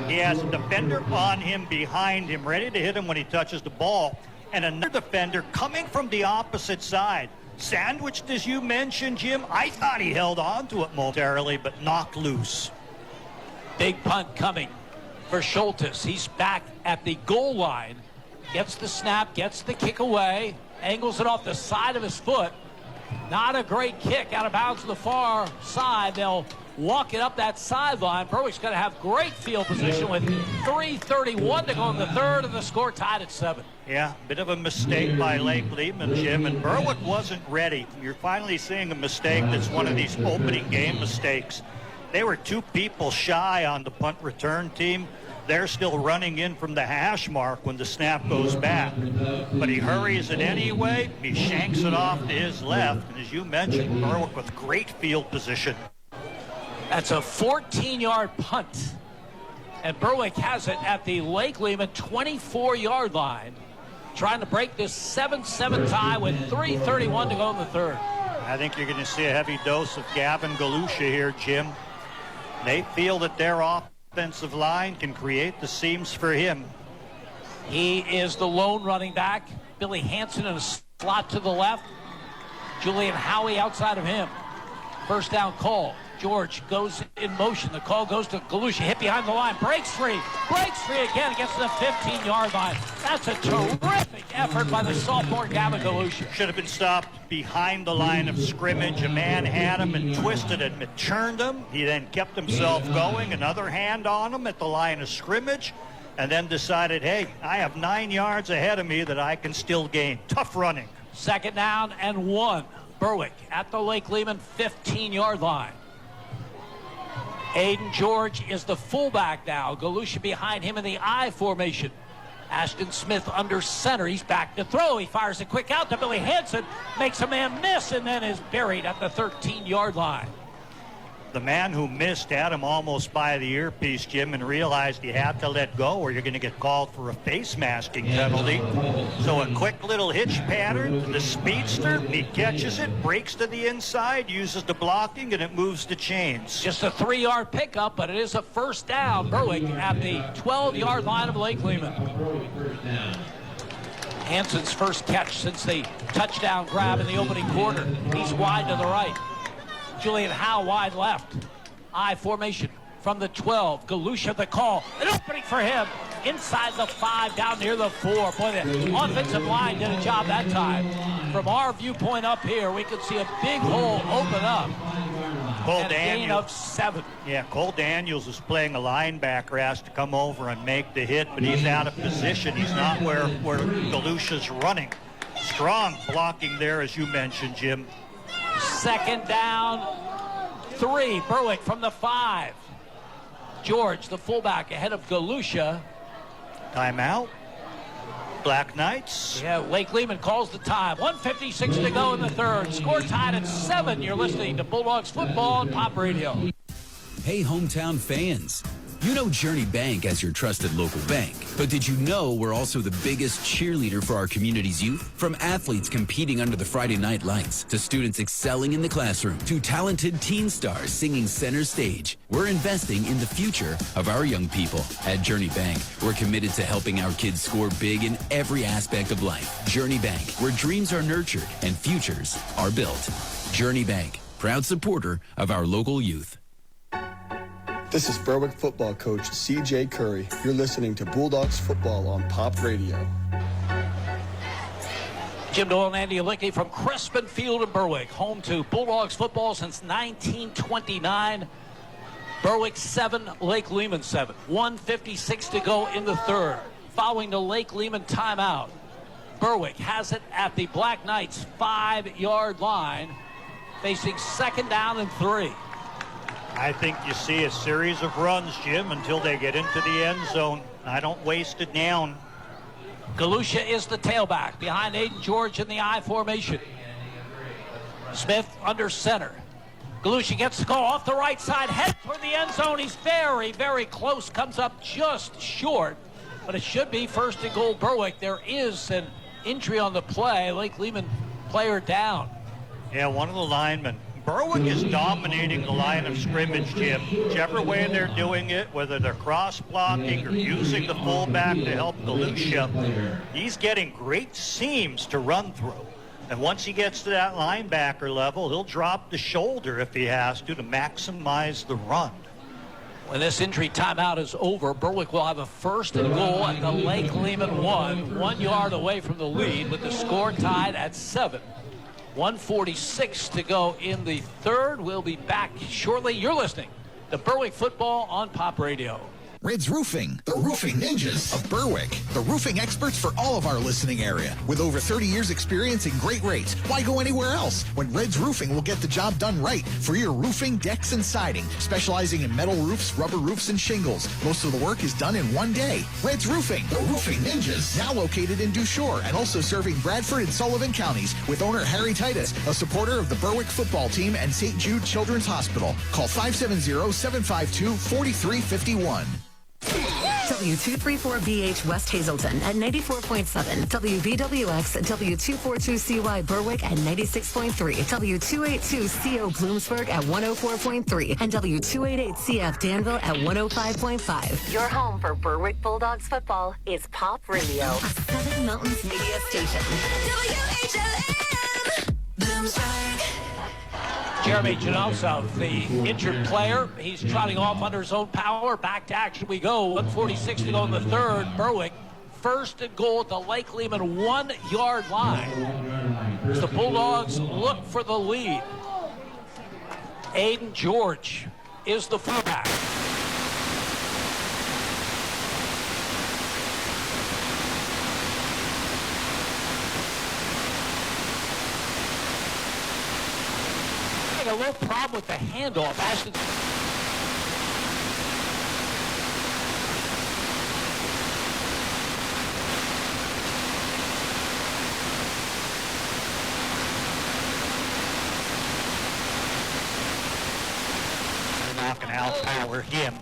He has a defender on him, behind him, ready to hit him when he touches the ball. And another defender coming from the opposite side. Sandwiched, as you mentioned, Jim. I thought he held on to it momentarily, but knocked loose. Big punt coming for Schultes. He's back at the goal line. Gets the snap, gets the kick away, angles it off the side of his foot. Not a great kick, out of bounds to the far side. They'll walk it up that sideline. Berwick's going to have great field position with 3:31 to go in the third, and the score tied at 7. Yeah, bit of a mistake by Lake Lehman, Jim, and Berwick wasn't ready. You're finally seeing a mistake that's one of these opening game mistakes. They were 2 people shy on the punt return team. They're still running in from the hash mark when the snap goes back. But he hurries it anyway. He shanks it off to his left. And as you mentioned, Berwick with great field position. That's a 14-yard punt. And Berwick has it at the Lake Lehman 24-yard line, trying to break this 7-7 tie with 3:31 to go in the third. I think you're going to see a heavy dose of Gavin Galusha here, Jim. They feel that their offensive line can create the seams for him. He is the lone running back. Billy Hansen in a slot to the left. Julian Howie outside of him. First down call. George goes in motion. The call goes to Galusha. Hit behind the line. Breaks free again. Gets to the 15-yard line. That's a terrific effort by the sophomore Gavin Galusha. Should have been stopped behind the line of scrimmage. A man had him and twisted him and turned him. He then kept himself going. Another hand on him at the line of scrimmage. And then decided, hey, I have 9 yards ahead of me that I can still gain. Tough running. 2nd down and 1. Berwick at the Lake Lehman 15-yard line. Aiden George is the fullback now. Galusha behind him in the I formation. Ashton Smith under center. He's back to throw. He fires a quick out to Billy Hansen. Makes a man miss and then is buried at the 13-yard line. The man who missed had him almost by the earpiece, Jim, and realized he had to let go or you're going to get called for a face masking penalty. So a quick little hitch pattern to the speedster. He catches it, breaks to the inside, uses the blocking, and it moves the chains. Just a 3-yard pickup, but it is a first down. Berwick at the 12-yard line of Lake Lehman. Hansen's first catch since the touchdown grab in the opening quarter. He's wide to the right. Julian Howe wide left. I formation from the 12. Galusha the call. An opening for him inside the 5, down near the 4. Boy, the offensive line did a job that time. From our viewpoint up here, we could see a big hole open up. Cole and a gain of 7. Yeah, Cole Daniels is playing a linebacker, has to come over and make the hit, but he's out of position. He's not where Galusha's running. Strong blocking there, as you mentioned, Jim. 2nd down, 3. Berwick from the 5. George, the fullback, ahead of Galusha. Timeout. Black Knights. Yeah, Lake Lehman calls the time. 1:56 to go in the third. Score tied at 7. You're listening to Bulldogs football on Pop Radio. Hey, hometown fans. You know Journey Bank as your trusted local bank. But did you know we're also the biggest cheerleader for our community's youth? From athletes competing under the Friday night lights, to students excelling in the classroom, to talented teen stars singing center stage, we're investing in the future of our young people. At Journey Bank, we're committed to helping our kids score big in every aspect of life. Journey Bank, where dreams are nurtured and futures are built. Journey Bank, proud supporter of our local youth. This is Berwick football coach CJ Curry. You're listening to Bulldogs football on Pop Radio. Jim Doyle and Andy Lickey from Crispin Field in Berwick, home to Bulldogs football since 1929. Berwick 7, Lake Lehman 7. 1:56 to go in the third. Following the Lake Lehman timeout, Berwick has it at the Black Knights 5-yard line, facing 2nd down and 3. I think you see a series of runs, Jim, until they get into the end zone. I don't waste it down. Galusha is the tailback behind Aiden George in the I formation. Smith under center. Galusha gets the call off the right side, head toward the end zone. He's very, very close, comes up just short, but it should be 1st and goal Berwick. There is an injury on the play. Lake Lehman player down. Yeah, one of the linemen. Berwick is dominating the line of scrimmage, Jim. Whichever way they're doing it, whether they're cross-blocking or using the fullback to help Galusha, he's getting great seams to run through. And once he gets to that linebacker level, he'll drop the shoulder if he has to maximize the run. When this injury timeout is over, Berwick will have a 1st and goal at the Lake Lehman 1 yard away from the lead, with the score tied at 7. 1:46 to go in the third. We'll be back shortly. You're listening to Berwick football on Pop Radio. Red's Roofing, the roofing ninjas of Berwick. The roofing experts for all of our listening area. With over 30 years experience and great rates, why go anywhere else when Red's Roofing will get the job done right for your roofing, decks, and siding. Specializing in metal roofs, rubber roofs, and shingles. Most of the work is done in one day. Red's Roofing, the roofing ninjas. Now located in Dushore and also serving Bradford and Sullivan counties with owner Harry Titus, a supporter of the Berwick football team and St. Jude Children's Hospital. Call 570-752-4351. W234BH West Hazelton at 94.7, WVWX at W242CY Berwick at 96.3, W282CO Bloomsburg at 104.3, and W288CF Danville at 105.5. Your home for Berwick Bulldogs football is Pop Radio, a Seven Mountains media station. WHLM Bloomsburg. Jeremy Janosov, the injured player. He's trotting off under his own power. Back to action we go. 1:46 to go in the third. Berwick, first and goal at the Lake Lehman 1-yard line. As the Bulldogs look for the lead. Aiden George is the fullback. A little problem with the handoff. Ashton. They're knocking out power him.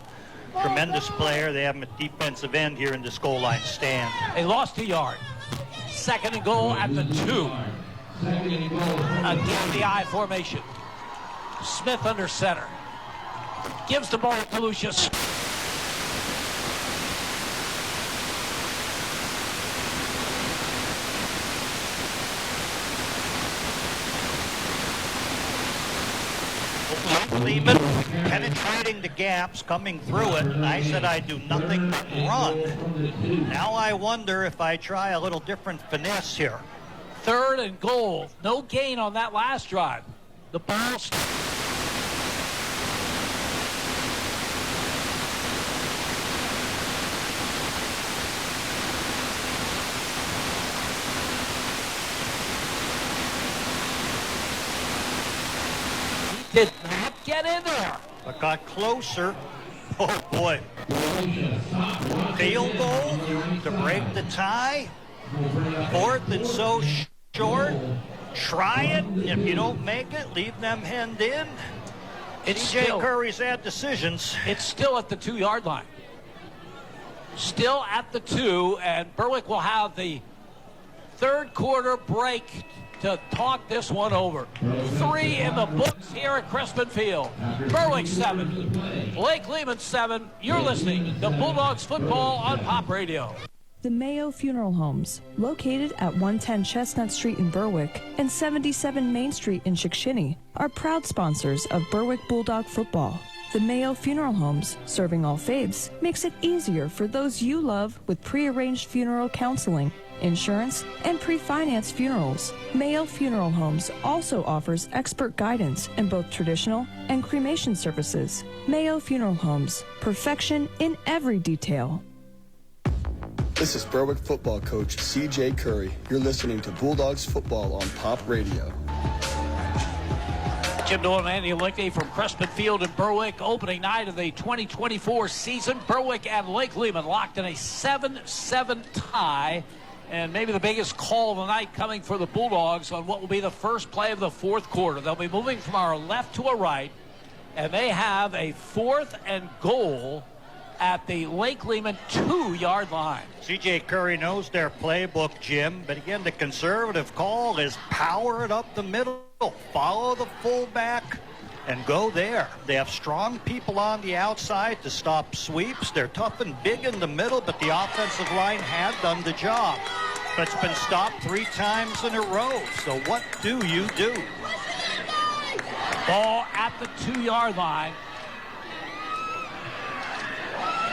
Tremendous player. They have him at defensive end here in this goal line stand. They lost a yard. Second and goal at the 2. Again, the I formation. Smith under center. Gives the ball to Lucius. Lehman penetrating the gaps, coming through it. I said I'd do nothing but run. Now I wonder if I try a little different finesse here. Third and goal. No gain on that last drive. The ball. Did not get in there. But got closer. Oh, boy. Field goal to break the tie. Fourth and so short. Try it. If you don't make it, leave them hemmed in. C.J. Curry's had decisions. It's still at the 2-yard line. Still at the 2, and Berwick will have the third quarter break to talk this one over. 3 in the books here at Crispin Field. Berwick 7, Lake Lehman 7. You're listening to Bulldogs football on Pop Radio. The Mayo Funeral Homes, located at 110 Chestnut Street in Berwick and 77 Main Street in Chickashinny, are proud sponsors of Berwick Bulldog football. The Mayo Funeral Homes, serving all faiths, makes it easier for those you love with pre-arranged funeral counseling, insurance, and pre-financed funerals. Mayo Funeral Homes also offers expert guidance in both traditional and cremation services. Mayo Funeral Homes, perfection in every detail. This is Berwick football coach C.J. Curry. You're listening to Bulldogs football on Pop Radio. Jim Doyle and Andy Lickney from Crispin Field in Berwick. Opening night of the 2024 season. Berwick and Lake Lehman locked in a 7-7 tie. And maybe the biggest call of the night coming for the Bulldogs on what will be the first play of the fourth quarter. They'll be moving from our left to a right. And they have a 4th and goal at the Lake Lehman 2-yard line. C.J. Curry knows their playbook, Jim, but again, the conservative call is power it up the middle, follow the fullback, and go there. They have strong people on the outside to stop sweeps. They're tough and big in the middle, but the offensive line had done the job. But it's been stopped 3 times in a row, so what do you do? Ball at the 2-yard line.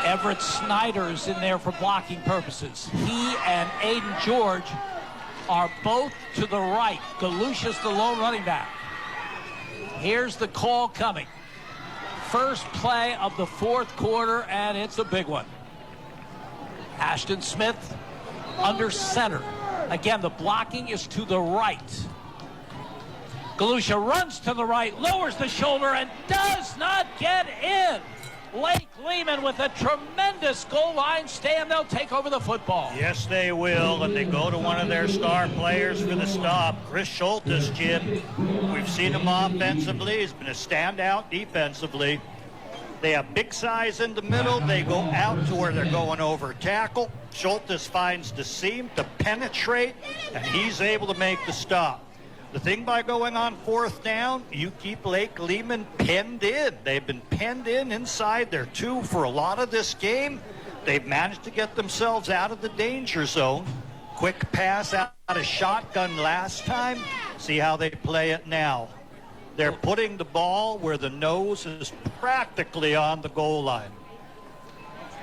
Everett Snyder's in there for blocking purposes. He and Aiden George are both to the right. Galusha's the lone running back. Here's the call coming. First play of the fourth quarter, and it's a big one. Ashton Smith under center. Again, the blocking is to the right. Galusha runs to the right, lowers the shoulder, and does not get in. Lake Lehman with a tremendous goal line stand. They'll take over the football. Yes, they will, and they go to one of their star players for the stop. Chris Schultes, Jim. We've seen him offensively. He's been a standout defensively. They have big size in the middle. They go out to where they're going over tackle. Schultes finds the seam to penetrate, and he's able to make the stop. The thing by going on 4th down, you keep Lake Lehman penned in. They've been penned in inside their 2 for a lot of this game. They've managed to get themselves out of the danger zone. Quick pass out of shotgun last time. See how they play it now. They're putting the ball where the nose is practically on the goal line.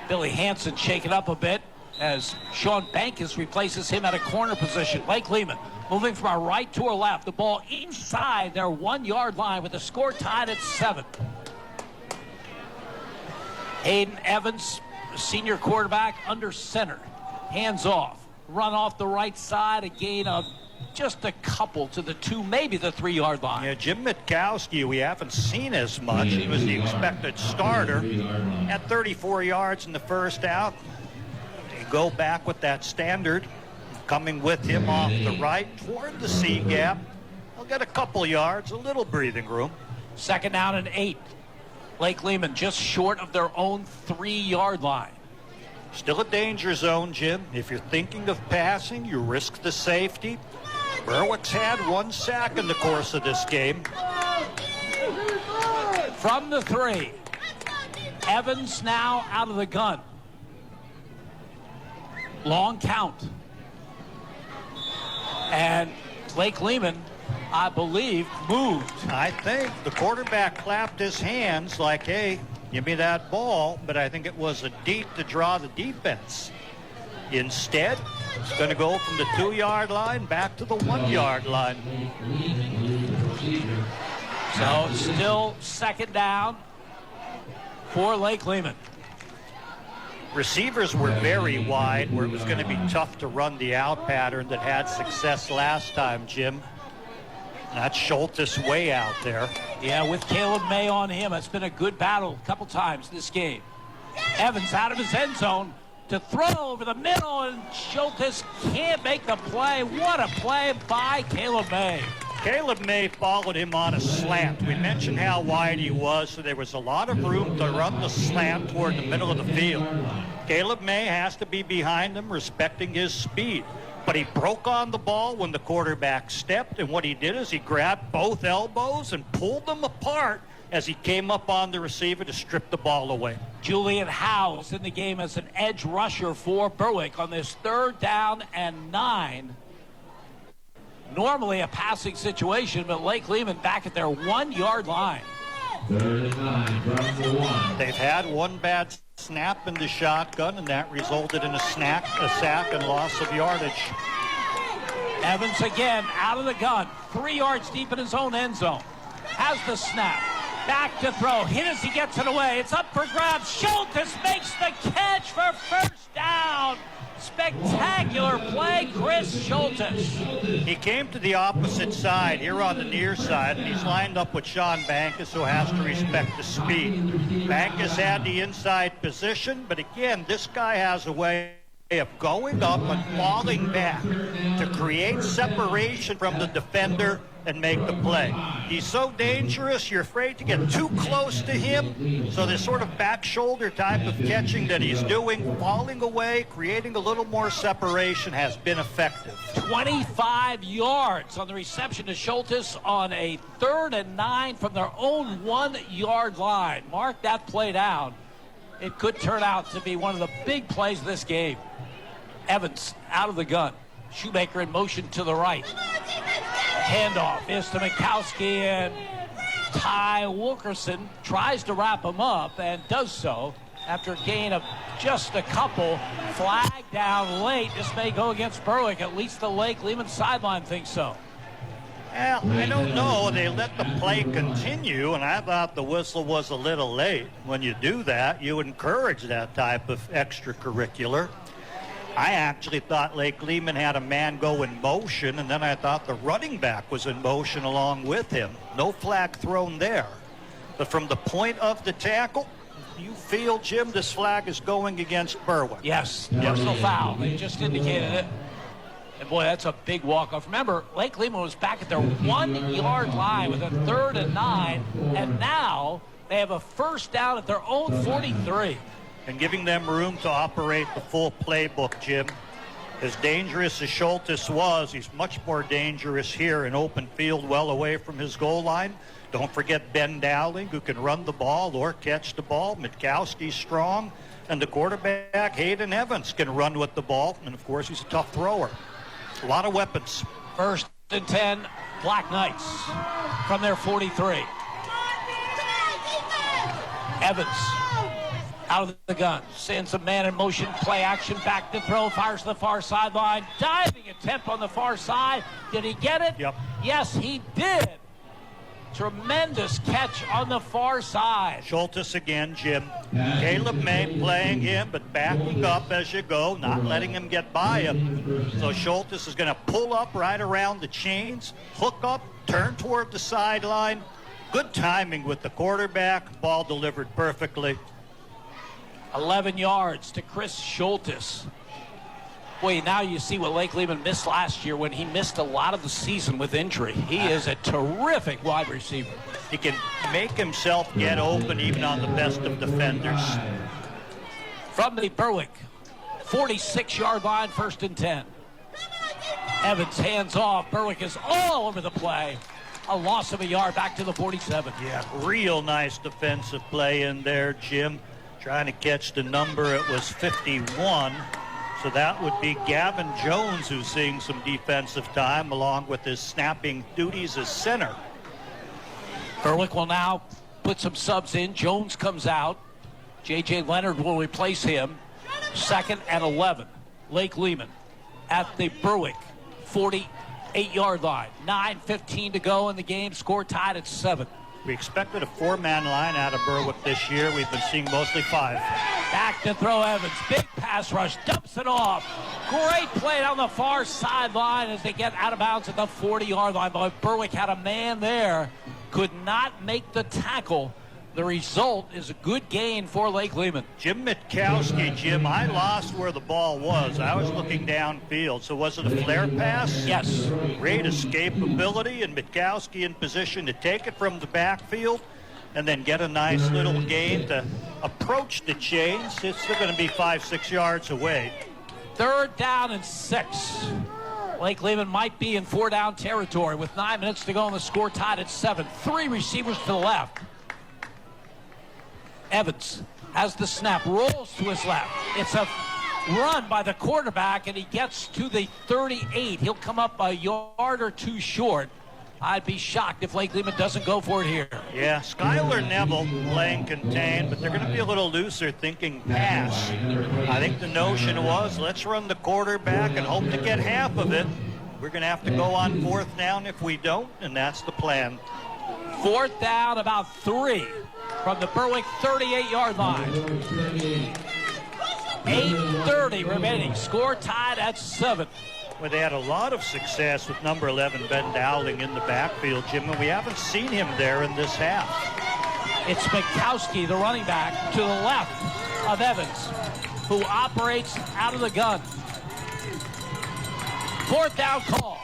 Billy Hansen shaken up a bit as Sean Bankus replaces him at a corner position. Lake Lehman moving from our right to our left. The ball inside their 1-yard line with the score tied at 7. Hayden Evans, senior quarterback, under center. Hands off. Run off the right side. A gain of just a couple to the 2, maybe the 3-yard line. Yeah, Jim Mitkowski, we haven't seen as much. He was the expected starter at 34 yards in the first out. They go back with that standard, coming with him off the right toward the C gap. They'll get a couple yards, a little breathing room. 2nd down and 8. Lake Lehman just short of their own 3-yard line. Still a danger zone, Jim. If you're thinking of passing, you risk the safety. Berwick's had 1 sack in the course of this game. From the 3. Evans now out of the gun. Long count. And Lake Lehman, I believe, moved. I think the quarterback clapped his hands like, hey, give me that ball, but I think it was a deep to draw the defense. Instead, it's going to go from the 2-yard line back to the 1-yard line. So still 2nd down for Lake Lehman. Receivers were very wide where it was going to be tough to run the out pattern that had success last time, Jim. That's Schultes way out there. Yeah, with Caleb May on him. It's been a good battle a couple times this game. Evans out of his end zone to throw over the middle, and Schultes can't make the play. What a play by Caleb May. Caleb May followed him on a slant. We mentioned how wide he was, so there was a lot of room to run the slant toward the middle of the field. Caleb May has to be behind him, respecting his speed. But he broke on the ball when the quarterback stepped, and what he did is he grabbed both elbows and pulled them apart as he came up on the receiver to strip the ball away. Julian Howe is in the game as an edge rusher for Berwick on this 3rd down and 9. Normally a passing situation, but Lake Lehman back at their 1-yard line. 3rd and 9 from the 1. They've had one bad snap in the shotgun, and that resulted in a sack, and loss of yardage. Evans again out of the gun, 3 yards deep in his own end zone. Has the snap. Back to throw. Hit as he gets it away. It's up for grabs. Schultes makes the catch for 1st down. Spectacular play, Chris Schultes. He came to the opposite side here on the near side, and he's lined up with Sean Bankus, who has to respect the speed. Bankus had the inside position, but again, this guy has a way of going up and falling back to create separation from the defender and make the play. He's so dangerous, you're afraid to get too close to him. So this sort of back shoulder type of catching that he's doing, falling away, creating a little more separation, has been effective. 25 yards on the reception to Schultes on a 3rd and 9 from their own 1-yard line. Mark that play down. It could turn out to be one of the big plays of this game. Evans out of the gun. Shoemaker in motion to the right. Handoff is to Mikowski, and Ty Wilkerson tries to wrap him up and does so after a gain of just a couple. Flag down late. This may go against Berwick. At least the Lake Lehman sideline thinks so. Well, I don't know. They let the play continue, and I thought the whistle was a little late. When you do that, you encourage that type of extracurricular. I actually thought Lake Lehman had a man go in motion, and then I thought the running back was in motion along with him. No flag thrown there. But from the point of the tackle, you feel, Jim, this flag is going against Berwick. Yes, personal foul. They just indicated it. And boy, that's a big walk-off. Remember, Lake Lehman was back at their 1-yard line with a 3rd and 9, and now they have a 1st down at their own 43. And giving them room to operate the full playbook, Jim. As dangerous as Schultes was, he's much more dangerous here in open field, well away from his goal line. Don't forget Ben Dowling, who can run the ball or catch the ball. Mitkowski's strong. And the quarterback, Hayden Evans, can run with the ball. And, of course, he's a tough thrower. A lot of weapons. 1st and 10 Black Knights from their 43. Evans out of the gun, sends a man in motion, play action, back to throw, fires to the far sideline, diving attempt on the far side. Did he get it? Yep. Yes, he did. Tremendous catch on the far side. Schultes again, Jim. Caleb May playing him, but backing up as you go, not letting him get by him. So Schultes is going to pull up right around the chains, hook up, turn toward the sideline. Good timing with the quarterback. Ball delivered perfectly. 11 yards to Chris Schultes. Boy, now you see what Lake Lehman missed last year when he missed a lot of the season with injury. He is a terrific wide receiver. He can make himself get open even on the best of defenders. From the Berwick 46-yard line, 1st and 10. Evans hands off. Berwick is all over the play. A loss of a yard back to the 47. Yeah, real nice defensive play in there, Jim. Trying to catch the number. It was 51. So that would be Gavin Jones, who's seeing some defensive time, along with his snapping duties as center. Berwick will now put some subs in. Jones comes out. J.J. Leonard will replace him. 2nd and 11. Lake Lehman at the Berwick 48-yard line. 9:15 to go in the game. Score tied at 7. We expected a 4-man line out of Berwick this year. We've been seeing mostly 5. Back to throw Evans. Big pass rush. Dumps it off. Great play down the far sideline as they get out of bounds at the 40-yard line. But Berwick had a man there. Could not make the tackle. The result is a good gain for Lake Lehman. Jim Mitkowski, Jim, I lost where the ball was. I was looking downfield. So was it a flare pass? Yes. Great escapability, and Mitkowski in position to take it from the backfield and then get a nice little gain to approach the chains. It's still going to be 5-6 yards away. 3rd down and 6. Lake Lehman might be in 4-down territory with 9 minutes to go and the score tied at 7. 3 receivers to the left. Evans has the snap, rolls to his left. It's a run by the quarterback, and he gets to the 38. He'll come up a yard or 2 short. I'd be shocked if Lake Lehman doesn't go for it here. Yeah, Skylar Neville playing contained, but they're going to be a little looser thinking pass. I think the notion was, let's run the quarterback and hope to get half of it. We're going to have to go on 4th down if we don't, and that's the plan. 4th down, about 3 from the Berwick 38-yard line. 8:30 remaining. Score tied at 7. Well, they had a lot of success with number 11, Ben Dowling, in the backfield, Jim, and we haven't seen him there in this half. It's Mitkowski, the running back, to the left of Evans, who operates out of the gun. 4th down call.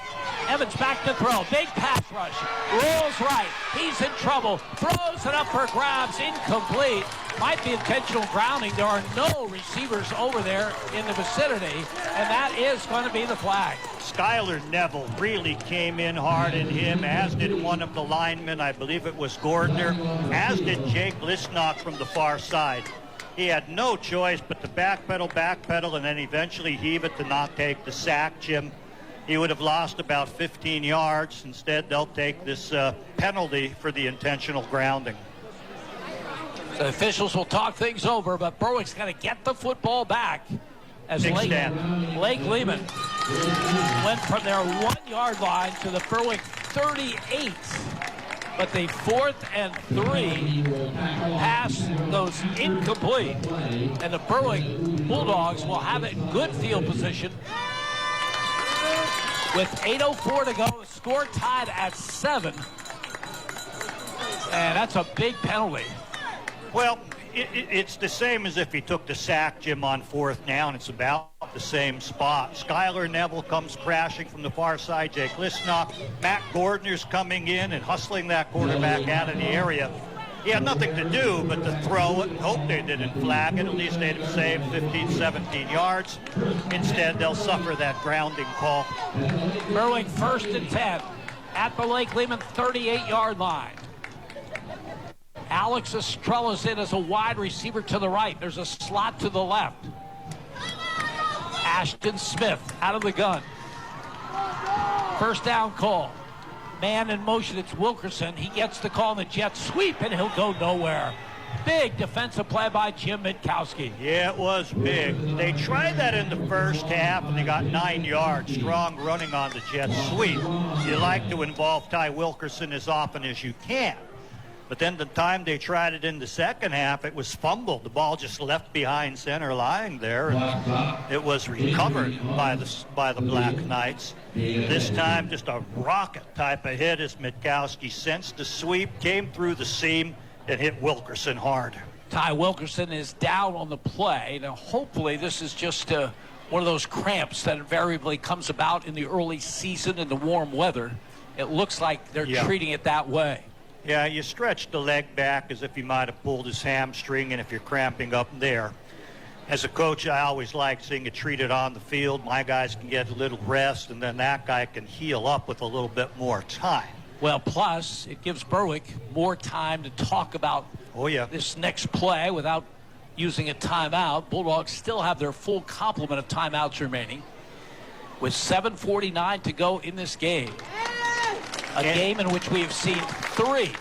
Evans back to throw. Big pass rush. Rolls right. He's in trouble. Throws it up for grabs. Incomplete. Might be intentional grounding. There are no receivers over there in the vicinity, and that is going to be the flag. Skylar Neville really came in hard in him, as did one of the linemen. I believe it was Gordner, as did Jake Lisnock from the far side. He had no choice but to backpedal, and then eventually heave it to not take the sack, Jim. He would have lost about 15 yards. Instead, they'll take this penalty for the intentional grounding. The officials will talk things over, but Berwick's got to get the football back as Lake Lehman went from their 1-yard line to the Berwick 38. But the 4th and 3 pass goes incomplete, and the Berwick Bulldogs will have it in good field position. With 8:04 to go, the score tied at 7. And that's a big penalty. Well, it's the same as if he took the sack, Jim, on 4th down. It's about the same spot. Skylar Neville comes crashing from the far side. Jake Lisnock. Matt Gordner's coming in and hustling that quarterback out of the area. He had nothing to do but to throw it and hope they didn't flag it. At least they'd have saved 15, 17 yards. Instead, they'll suffer that grounding call. Berwick 1st and 10 at the Lake Lehman 38-yard line. Alex Estrella's in as a wide receiver to the right. There's a slot to the left. Ashton Smith out of the gun. 1st down call. Man in motion, it's Wilkerson. He gets the call on the jet sweep, and he'll go nowhere. Big defensive play by Jim Mitkowski. Yeah, it was big. They tried that in the first half, and they got 9 yards. Strong running on the jet sweep. You like to involve Ty Wilkerson as often as you can. But then the time they tried it in the second half, it was fumbled. The ball just left behind center lying there, and it was recovered by the Black Knights. This time, just a rocket type of hit as Mitkowski sensed the sweep, came through the seam, and hit Wilkerson hard. Ty Wilkerson is down on the play. Now, hopefully, this is just one of those cramps that invariably comes about in the early season in the warm weather. It looks like they're treating it that way. Yeah, you stretch the leg back as if he might have pulled his hamstring, and if you're cramping up there. As a coach, I always like seeing it treated on the field. My guys can get a little rest, and then that guy can heal up with a little bit more time. Well, plus, it gives Berwick more time to talk about this next play without using a timeout. Bulldogs still have their full complement of timeouts remaining with 7:49 to go in this game. A game in which we have seen 3,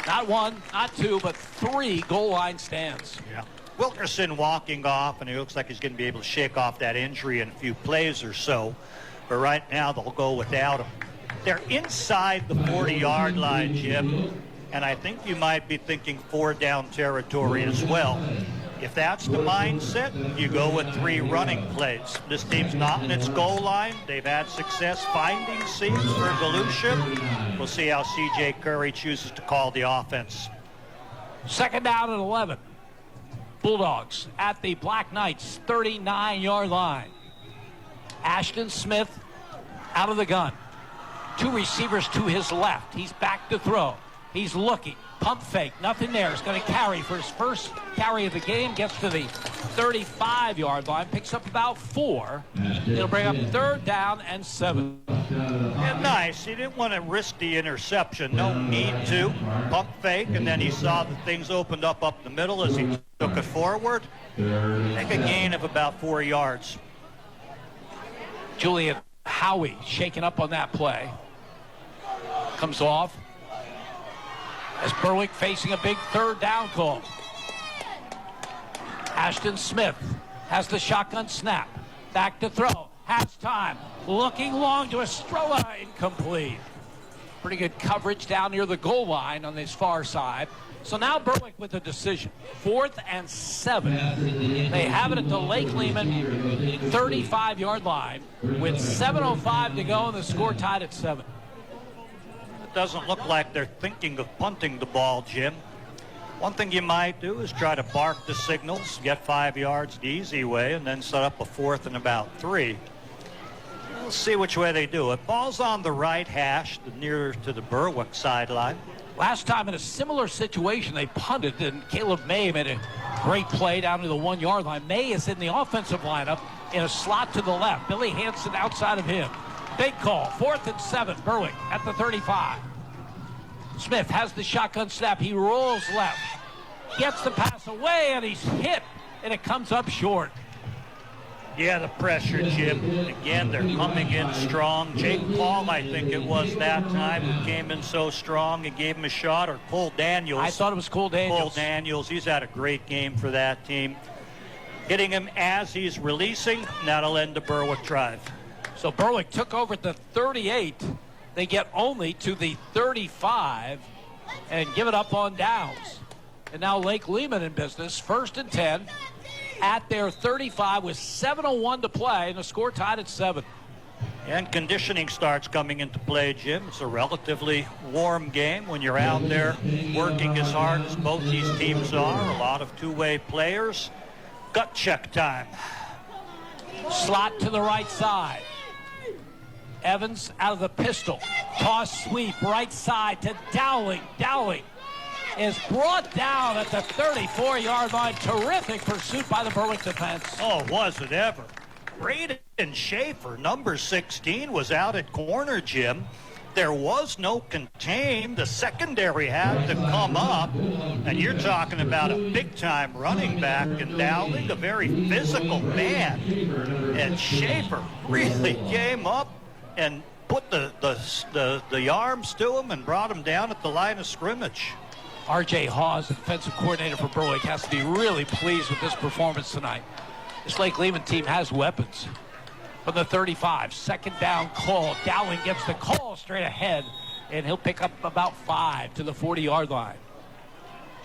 not 1, not 2, but 3 goal line stands. Yeah. Wilkerson walking off, and he looks like he's going to be able to shake off that injury in a few plays or so. But right now, they'll go without him. They're inside the 40-yard line, Jim, and I think you might be thinking 4-down territory as well. If that's the mindset, you go with 3 running plays. This team's not in its goal line. They've had success finding seams for Galusha. We'll see how C.J. Curry chooses to call the offense. 2nd down and 11. Bulldogs at the Black Knights 39-yard line. Ashton Smith out of the gun. 2 receivers to his left. He's back to throw. He's looking. Pump fake. Nothing there. He's going to carry for his first carry of the game. Gets to the 35-yard line. Picks up about 4. It'll bring up 3rd down and 7. Yeah, nice. He didn't want to risk the interception. No need to. Pump fake, and then he saw that things opened up the middle as he took it forward. Take a gain of about 4 yards. Julian Howie shaking up on that play. Comes off as Berwick facing a big 3rd down call. Ashton Smith has the shotgun snap. Back to throw. Has time. Looking long to Estrella. Incomplete. Pretty good coverage down near the goal line on this far side. So now Berwick with a decision. 4th and 7. They have it at the Lake Lehman 35-yard line with 7:05 to go and the score tied at 7. It doesn't look like they're thinking of punting the ball, Jim. One thing you might do is try to bark the signals, get 5 yards the easy way, and then set up a 4th and about 3. We'll see which way they do it. Ball's on the right hash, nearer to the Berwick sideline. Last time in a similar situation, they punted, and Caleb May made a great play down to the 1-yard line. May is in the offensive lineup in a slot to the left. Billy Hansen outside of him. Big call, 4th and 7, Berwick at the 35. Smith has the shotgun snap. He rolls left, gets the pass away, and he's hit, and it comes up short. Yeah, the pressure, Jim. Again, they're coming in strong. Jake Paul, I think it was that time, who came in so strong and gave him a shot, or Cole Daniels. I thought it was Cole Daniels. Cole Daniels, he's had a great game for that team. Hitting him as he's releasing, that'll end the Berwick drive. So Berwick took over at the 38. They get only to the 35 and give it up on downs. And now Lake Lehman in business, 1st and 10 at their 35 with 7:01 to play, and the score tied at 7. And conditioning starts coming into play, Jim. It's a relatively warm game when you're out there working as hard as both these teams are. A lot of two-way players. Gut check time. Slot to the right side. Evans out of the pistol. Toss sweep right side to Dowling. Dowling is brought down at the 34-yard line. Terrific pursuit by the Berwick defense. Oh, was it ever. Braden Schaefer, number 16, was out at corner, Jim. There was no contain. The secondary had to come up. And you're talking about a big-time running back in Dowling, a very physical man. And Schaefer really came up and put the arms to him and brought him down at the line of scrimmage. R.J. Hawes, the defensive coordinator for Berwick, has to be really pleased with this performance tonight. This Lake Lehman team has weapons. From the 35, second down call. Dowling gets the call straight ahead, and he'll pick up about 5 to the 40-yard line.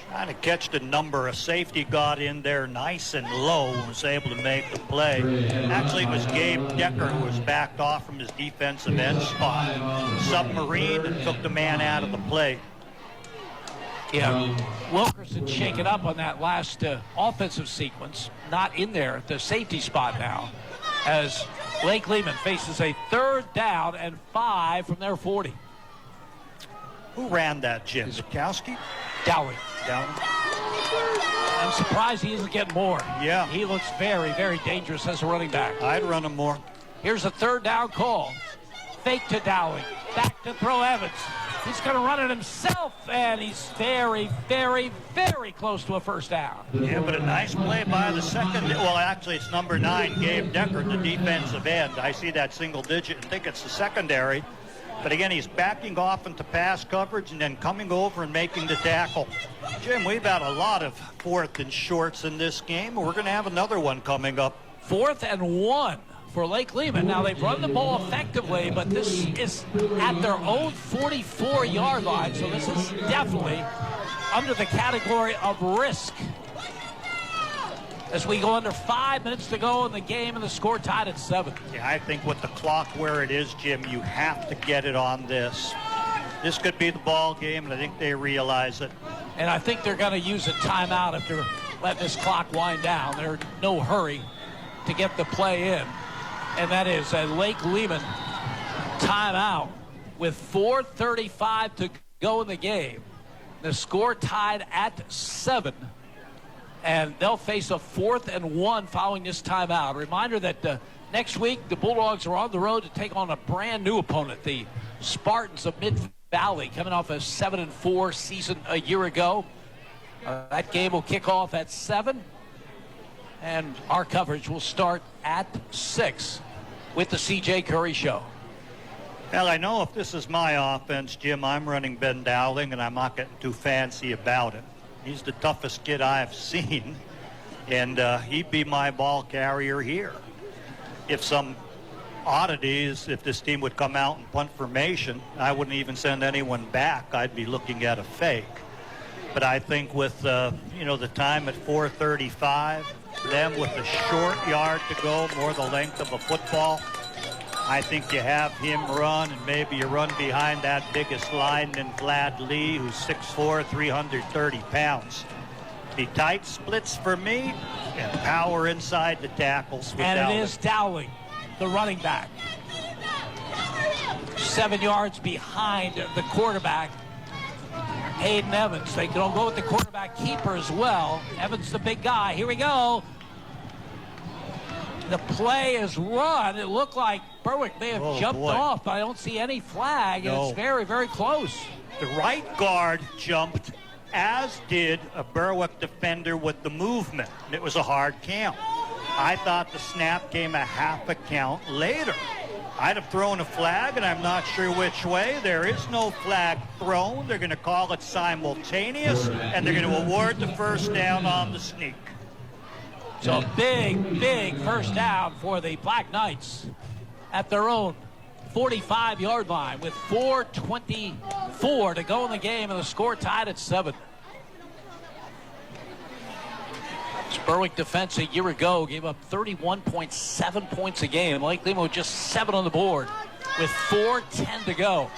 Trying to catch the number. A safety got in there nice and low and was able to make the play. Actually, it was Gabe Decker who was backed off from his defensive end spot. Submarine and took the man out of the play. Yeah, Wilkerson shaken up on that last offensive sequence. Not in there at the safety spot now, as Lake Lehman faces a 3rd down and 5 from their 40. Who ran that, Jim? Zukowski? Dowling. Dowling. I'm surprised he isn't getting more. Yeah. He looks very, very dangerous as a running back. I'd run him more. Here's a 3rd down call. Fake to Dowling. Back to throw Evans. He's going to run it himself, and he's very, very, very close to a 1st down. Yeah, but a nice play by the second. Well, actually, it's number 9, Gabe Decker, the defensive end. I see that single digit and think it's the secondary. But again, he's backing off into pass coverage and then coming over and making the tackle. Jim, we've had a lot of 4th and shorts in this game, and we're going to have another one coming up. 4th and 1 for Lake Lehman. Now, they've run the ball effectively, but this is at their own 44-yard line, so this is definitely under the category of risk. As we go under 5 minutes to go in the game and the score tied at 7. Yeah, I think with the clock where it is, Jim, you have to get it on this. This could be the ball game, and I think they realize it. And I think they're going to use a timeout after letting this clock wind down. There's no hurry to get the play in. And that is a Lake Lehman timeout with 4:35 to go in the game. The score tied at 7. And they'll face a 4th and 1 following this timeout. Reminder that next week the Bulldogs are on the road to take on a brand new opponent, the Spartans of Mid-Valley, coming off a 7-4 season a year ago. That game will kick off at 7. And our coverage will start at 6 with the C.J. Curry Show. Well, I know if this is my offense, Jim, I'm running Ben Dowling, and I'm not getting too fancy about it. He's the toughest kid I've seen, and he'd be my ball carrier here. If some oddities, if this team would come out and punt formation, I wouldn't even send anyone back. I'd be looking at a fake. But I think with, the time at 4:35, them with a short yard to go, more the length of a football, I think you have him run, and maybe you run behind that biggest lineman, Vlad Lee, who's 6'4", 330 pounds. Be tight splits for me, and power inside the tackles with And Dowling. it is Dowling, the running back. 7 yards behind the quarterback, Hayden Evans. They can go with the quarterback keeper as well. Evans, the big guy. Here we go. The play is run. It looked like Berwick may have jumped off, but I don't see any flag. No. And it's very, very close. The right guard jumped, as did a Berwick defender with the movement. It was a hard count. I thought the snap came a half a count later. I'd have thrown a flag, and I'm not sure which way. There is no flag thrown. They're going to call it simultaneous, and they're going to award the 1st down on the sneak. So a big, big 1st down for the Black Knights at their own 45-yard line with 4:24 to go in the game, and the score tied at 7. This Berwick defense a year ago gave up 31.7 points a game. Lake Lehman with just 7 on the board with 4:10 to go.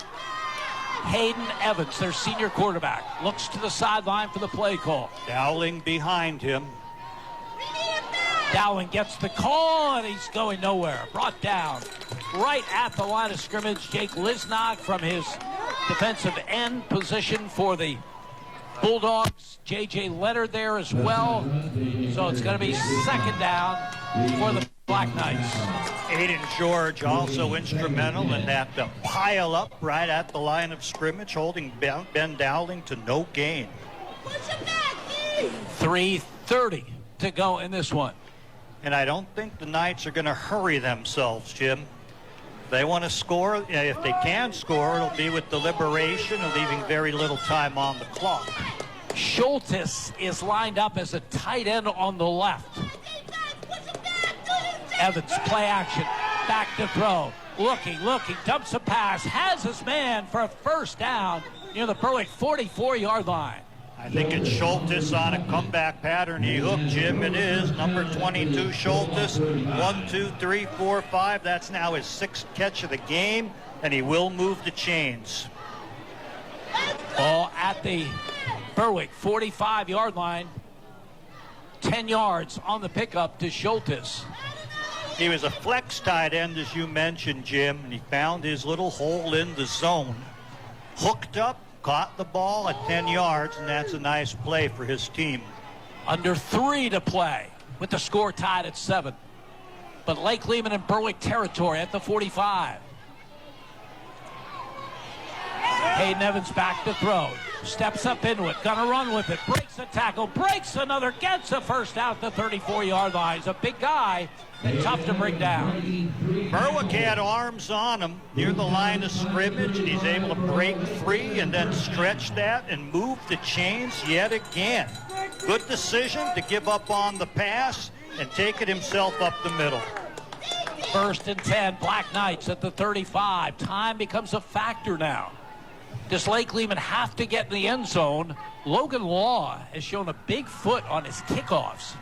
Hayden Evans, their senior quarterback, looks to the sideline for the play call. Dowling behind him. Dowling gets the call, and he's going nowhere. Brought down right at the line of scrimmage. Jake Lisnock from his defensive end position for the Bulldogs. J.J. Leonard there as well. So it's going to be 2nd down for the Black Knights. Aiden George also instrumental in that pile up right at the line of scrimmage, holding Ben Dowling to no gain. 3:30 to go in this one. And I don't think the Knights are going to hurry themselves, Jim. They want to score. If they can score, it'll be with deliberation and leaving very little time on the clock. Schultes is lined up as a tight end on the left. Evans, play action, back to throw. Looking, dumps a pass, has his man for a first down near the Berwick 44-yard line. I think it's Schultes on a comeback pattern. He hooked, Jim. It is number 22, Schultes. 1, 2, 3, 4, 5. That's now his 6th catch of the game, and he will move the chains. Ball at the Berwick 45-yard line. 10 yards on the pickup to Schultes. He was a flex tight end, as you mentioned, Jim, and he found his little hole in the zone. Hooked up, caught the ball at 10 yards, and that's a nice play for his team. Under 3 to play with the score tied at 7. But Lake Lehman in Berwick territory at the 45. Hayden Evans back to throw. Steps up into it. Gonna run with it. Breaks a tackle. Breaks another. Gets a first out at the 34-yard line. He's a big guy and tough to bring down. Berwick had arms on him near the line of scrimmage, and he's able to break free and then stretch that and move the chains yet again. Good decision to give up on the pass and take it himself up the middle. 1st and 10. Black Knights at the 35. Time becomes a factor now. Does Lake Lehman have to get in the end zone? Logan Law has shown a big foot on his kickoffs.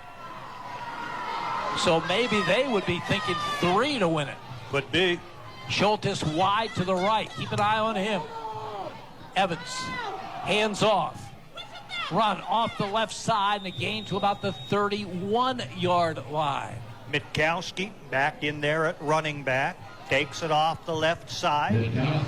So maybe they would be thinking 3 to win it. Could be. Schultes wide to the right. Keep an eye on him. Evans, hands off. Run off the left side and a gain to about the 31-yard line. Mitkowski back in there at running back. Takes it off the left side.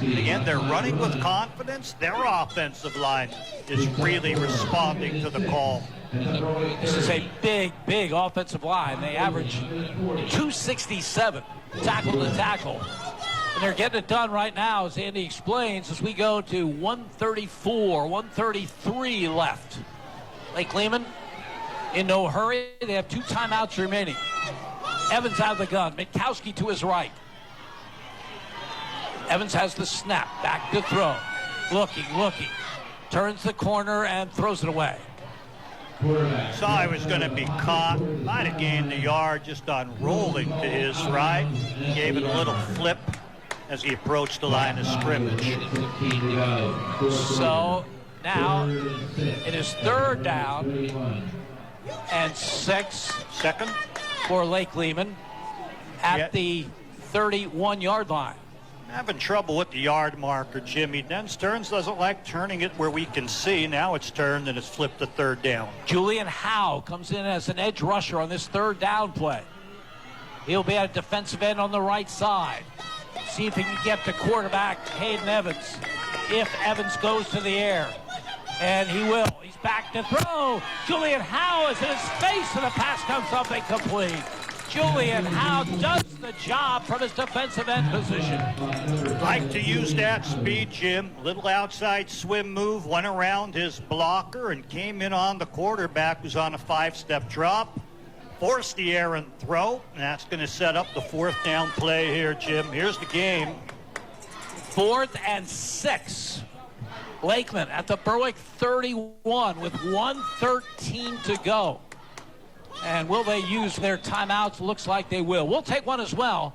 Again, they're running with confidence. Their offensive line is really responding to the call. This is a big offensive line. They average 267 tackle to tackle. And they're getting it done right now, as Andy explains, as we go to 134, 133 left. Lake Lehman in no hurry. They have 2 timeouts remaining. Evans out of the gun. Mitkowski to his right. Evans has the snap, back to throw. Looking. Turns the corner and throws it away. Saw he was going to be caught. Might have gained a yard just on rolling to his right. Gave it a little flip as he approached the line of scrimmage. So now it is 3rd down and 6. Second for Lake Lehman at the 31-yard line. Having trouble with the yard marker, Jimmy. Then Stearns doesn't like turning it where we can see. Now it's turned and it's flipped to 3rd down. Julian Howe comes in as an edge rusher on this 3rd down play. He'll be at a defensive end on the right side. See if he can get the quarterback, Hayden Evans. If Evans goes to the air. And he will. He's back to throw. Julian Howe is in his face and the pass comes up incomplete. Julian Howe does the job from his defensive end position. Like to use that speed, Jim. Little outside swim move, went around his blocker and came in on the quarterback, who's on a 5-step drop. Forced the errant throw, and that's going to set up the 4th down play here, Jim. Here's the game. 4th and 6. Lakeman at the Berwick 31 with 1:13 to go. And will they use their timeouts? Looks like they will. We'll take one as well.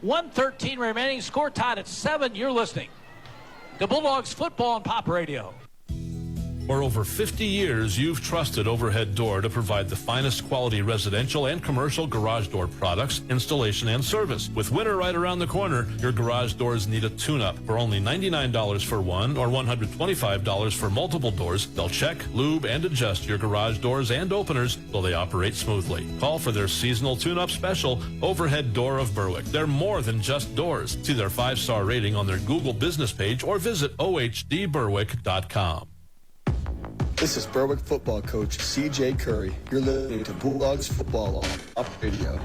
1:13 remaining. Score tied at 7. You're listening to Bulldogs football on Pop Radio. For over 50 years, you've trusted Overhead Door to provide the finest quality residential and commercial garage door products, installation, and service. With winter right around the corner, your garage doors need a tune-up. For only $99 for one or $125 for multiple doors, they'll check, lube, and adjust your garage doors and openers so they operate smoothly. Call for their seasonal tune-up special, Overhead Door of Berwick. They're more than just doors. See their 5-star rating on their Google business page or visit ohdberwick.com. This is Berwick football coach C.J. Curry. You're listening to Bulldogs football on Pop Radio.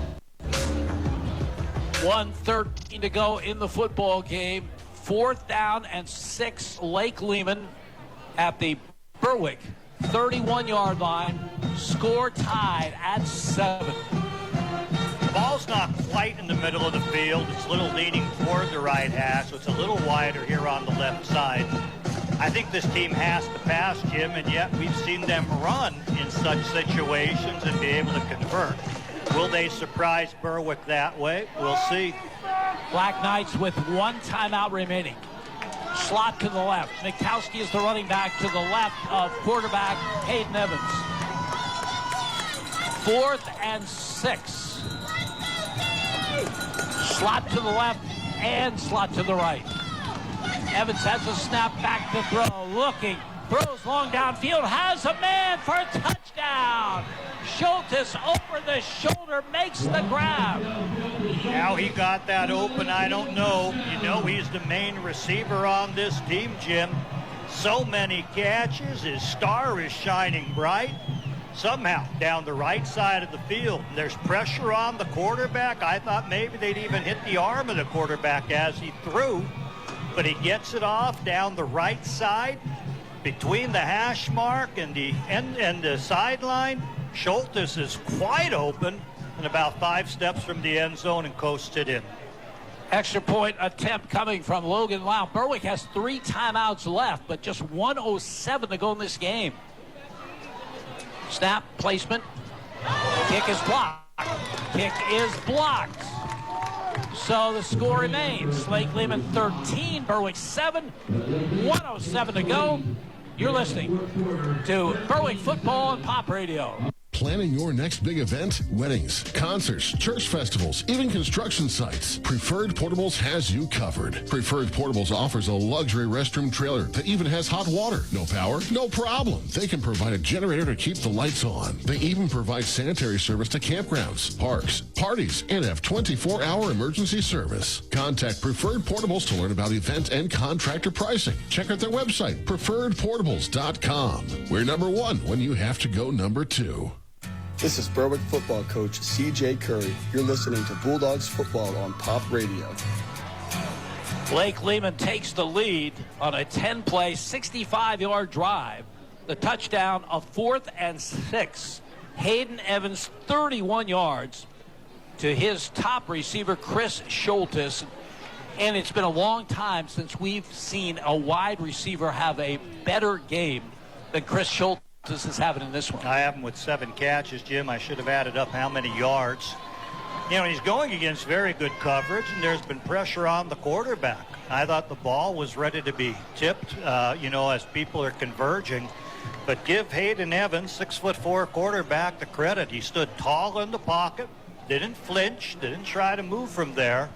1:13 to go in the football game. 4th down and 6. Lake Lehman at the Berwick 31-yard line. Score tied at 7. ball's not quite in the middle of the field. It's a little leaning toward the right hash, so it's a little wider here on the left side. I think this team has to pass, Jim, and yet we've seen them run in such situations and be able to convert. Will they surprise Berwick that way? We'll see. Black Knights with one timeout remaining. Slot to the left. Minkowski is the running back to the left of quarterback Hayden Evans. 4th and 6. Slot to the left and slot to the right. Evans has a snap back to throw. Looking. Throws long downfield. Has a man for a touchdown. Schultes over the shoulder makes the grab. How he got that open, I don't know. You know he's the main receiver on this team, Jim. So many catches. His star is shining bright. Somehow, down the right side of the field, there's pressure on the quarterback. I thought maybe they'd even hit the arm of the quarterback as he threw. But he gets it off down the right side between the hash mark and the sideline. Schultes is quite open and about 5 steps from the end zone and coasted in. Extra point attempt coming from Logan Lau. Berwick has 3 timeouts left, but just 1:07 to go in this game. Snap, placement. Kick is blocked. Kick is blocked. So the score remains. Lake Lehman 13, Berwick 7, 1:07 to go. You're listening to Berwick Football on Pop Radio. Planning your next big event? Weddings, concerts, church festivals, even construction sites. Preferred Portables has you covered. Preferred Portables offers a luxury restroom trailer that even has hot water. No power? No problem. They can provide a generator to keep the lights on. They even provide sanitary service to campgrounds, parks, parties, and have 24-hour emergency service. Contact Preferred Portables to learn about event and contractor pricing. Check out their website, preferredportables.com. We're number 1 when you have to go number 2. This is Berwick football coach C.J. Curry. You're listening to Bulldogs football on Pop Radio. Lake Lehman takes the lead on a 10-play, 65-yard drive. The touchdown of 4th and 6. Hayden Evans, 31 yards to his top receiver, Chris Schultes. And it's been a long time since we've seen a wide receiver have a better game than Chris Schultes is having in this one. I have him with 7 catches, Jim. I should have added up how many yards. You know, he's going against very good coverage, and there's been pressure on the quarterback. I thought the ball was ready to be tipped, as people are converging. But give Hayden Evans, 6'4" quarterback, the credit. He stood tall in the pocket, didn't flinch, didn't try to move from there.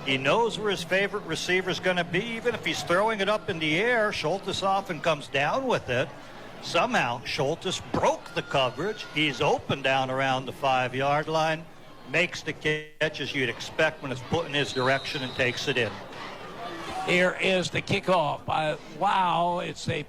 He knows where his favorite receiver is going to be. Even if he's throwing it up in the air, Schultes often comes down with it. Somehow, Schultes broke the coverage. He's open down around the 5-yard line, makes the catch as you'd expect when it's put in his direction and takes it in. Here is the kickoff. Wow, it's a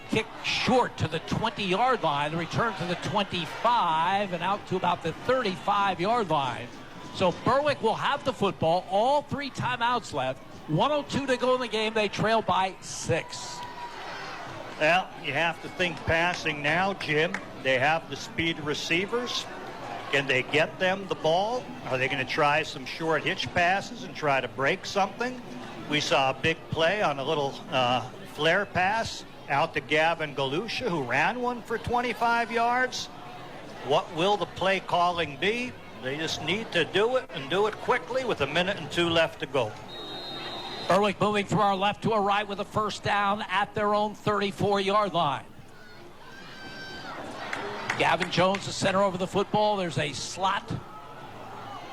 kick short to the 20-yard line, the return to the 25, and out to about the 35-yard line. So Berwick will have the football, all 3 timeouts left, 1:02 to go in the game. They trail by 6. Well, you have to think passing now, Jim. They have the speed receivers. Can they get them the ball? Are they going to try some short hitch passes and try to break something? We saw a big play on a little flare pass out to Gavin Galusha, who ran one for 25 yards. What will the play calling be? They just need to do it and do it quickly with 1 minute and 2 left to go. Berwick moving from our left to our right with a first down at their own 34-yard line. Gavin Jones, the center over the football. There's a slot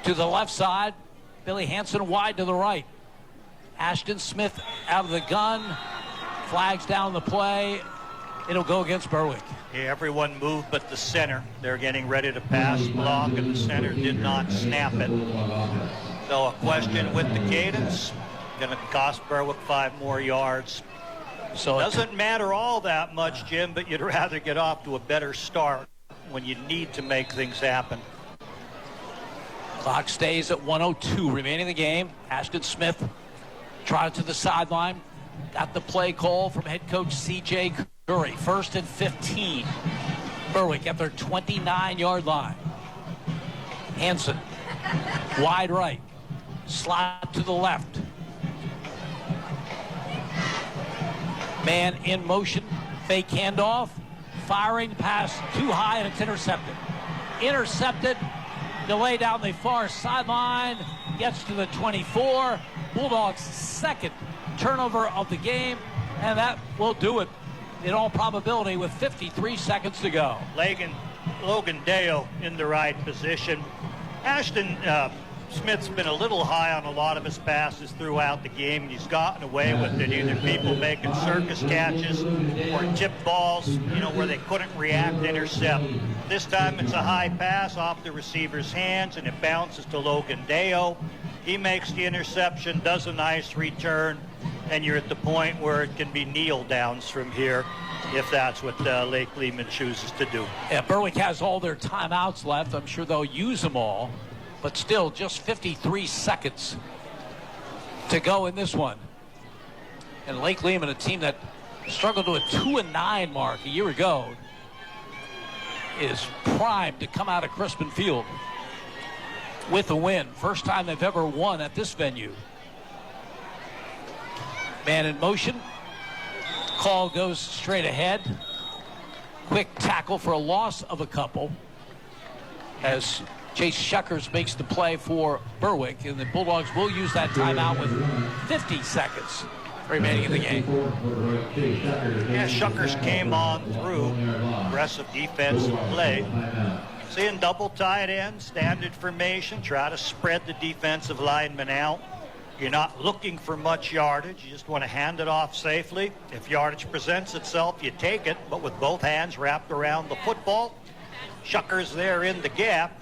to the left side. Billy Hansen wide to the right. Ashton Smith out of the gun. Flags down the play. It'll go against Berwick. Yeah, everyone moved but the center. They're getting ready to pass block, and the center did not snap it. So a question with the cadence. Going to cost Berwick 5 more yards. So it doesn't matter all that much, Jim, but you'd rather get off to a better start when you need to make things happen. Clock stays at 1:02 remaining in the game. Ashton Smith trotted to the sideline. Got the play call from head coach C.J. Curry. 1st and 15. Berwick at their 29-yard line. Hansen Wide right. Slot to the left. Man in motion. Fake handoff. Firing pass too high, and it's intercepted. Intercepted. Delay down the far sideline. Gets to the 24. Bulldogs' second turnover of the game, and that will do it in all probability with 53 seconds to go. Logan Deo in the right position. Ashton Smith's been a little high on a lot of his passes throughout the game, and he's gotten away with it. Either people making circus catches or tip balls, where they couldn't react, intercept. This time it's a high pass off the receiver's hands, and it bounces to Logan Deo. He makes the interception, does a nice return, and you're at the point where it can be kneel downs from here if that's what Lake Lehman chooses to do. Yeah, Berwick has all their timeouts left. I'm sure they'll use them all, but still just 53 seconds to go in this one. And Lake Lehman, a team that struggled to a 2-9 mark a year ago, is primed to come out of Crispin Field with a win. First time they've ever won at this venue. Man in motion. Call goes straight ahead. Quick tackle for a loss of a couple as Chase Shuckers makes the play for Berwick, and the Bulldogs will use that timeout with 50 seconds remaining in the game. Yeah, Shuckers came on through aggressive defensive play. Seeing double tight end, standard formation, try to spread the defensive lineman out. You're not looking for much yardage. You just want to hand it off safely. If yardage presents itself, you take it, but with both hands wrapped around the football. Shuckers there in the gap.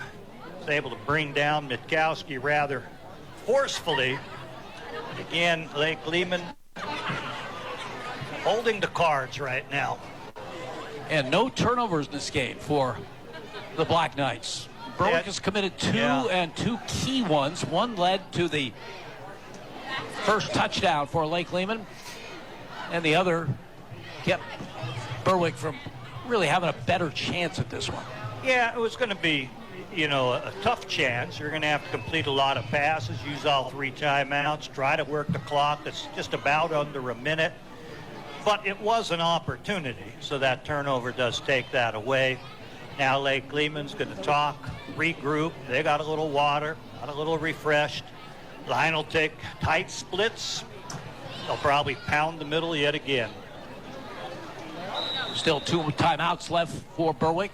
Is able to bring down Mitkowski rather forcefully. And again, Lake Lehman holding the cards right now. And no turnovers in this game for the Black Knights. Berwick has committed two key ones. One led to the first touchdown for Lake Lehman, and the other kept Berwick from really having a better chance at this one. Yeah, it was going to be, a tough chance. You're going to have to complete a lot of passes, use all 3 timeouts, try to work the clock. That's just about under a minute. But it was an opportunity, so that turnover does take that away. Now Lake Lehman's going to talk, regroup. They got a little water, got a little refreshed. Line will take tight splits. They'll probably pound the middle yet again. Still 2 timeouts left for Berwick.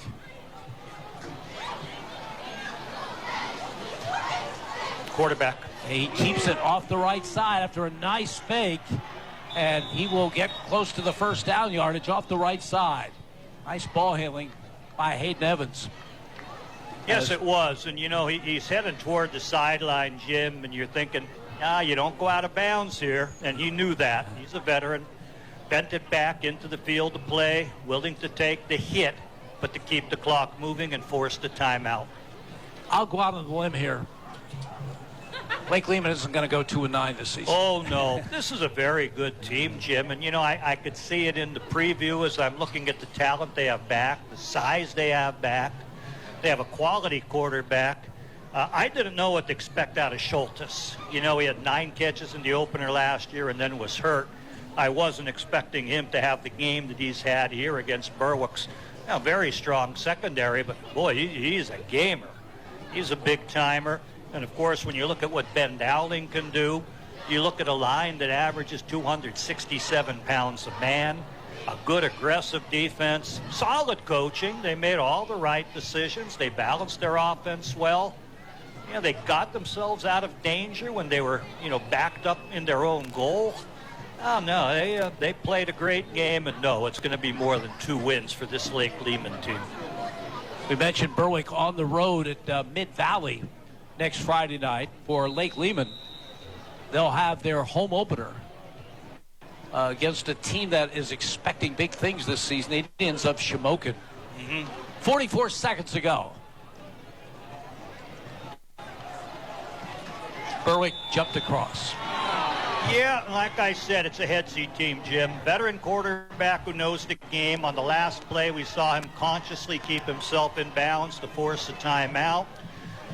Quarterback. He keeps it off the right side after a nice fake, and he will get close to the first down yardage off the right side. Nice ball handling by Hayden Evans. Yes, it was. And, he's heading toward the sideline, Jim, and you're thinking, you don't go out of bounds here. And he knew that. He's a veteran. Bent it back into the field to play, willing to take the hit, but to keep the clock moving and force the timeout. I'll go out on the limb here. Lake Lehman isn't going to go 2-9 this season. Oh, no. This is a very good team, Jim. And, I could see it in the preview as I'm looking at the talent they have back, the size they have back. They have a quality quarterback. I didn't know what to expect out of Schultes. He had 9 catches in the opener last year and then was hurt. I wasn't expecting him to have the game that he's had here against Berwick's very strong secondary, but boy, he's a gamer. He's a big timer. And of course, when you look at what Ben Dowling can do, you look at a line that averages 267 pounds a man. A good aggressive defense, solid coaching. They made all the right decisions. They balanced their offense well. They got themselves out of danger when they were, backed up in their own goal. Oh, no, they played a great game, and no, it's going to be more than 2 wins for this Lake Lehman team. We mentioned Berwick on the road at Mid-Valley next Friday night. For Lake Lehman, they'll have their home opener against a team that is expecting big things this season, the Indians of Shamokin. 44 seconds to go. Berwick jumped across. Yeah, like I said, it's a head-seat team, Jim. Veteran quarterback who knows the game. On the last play, we saw him consciously keep himself in bounds to force a timeout.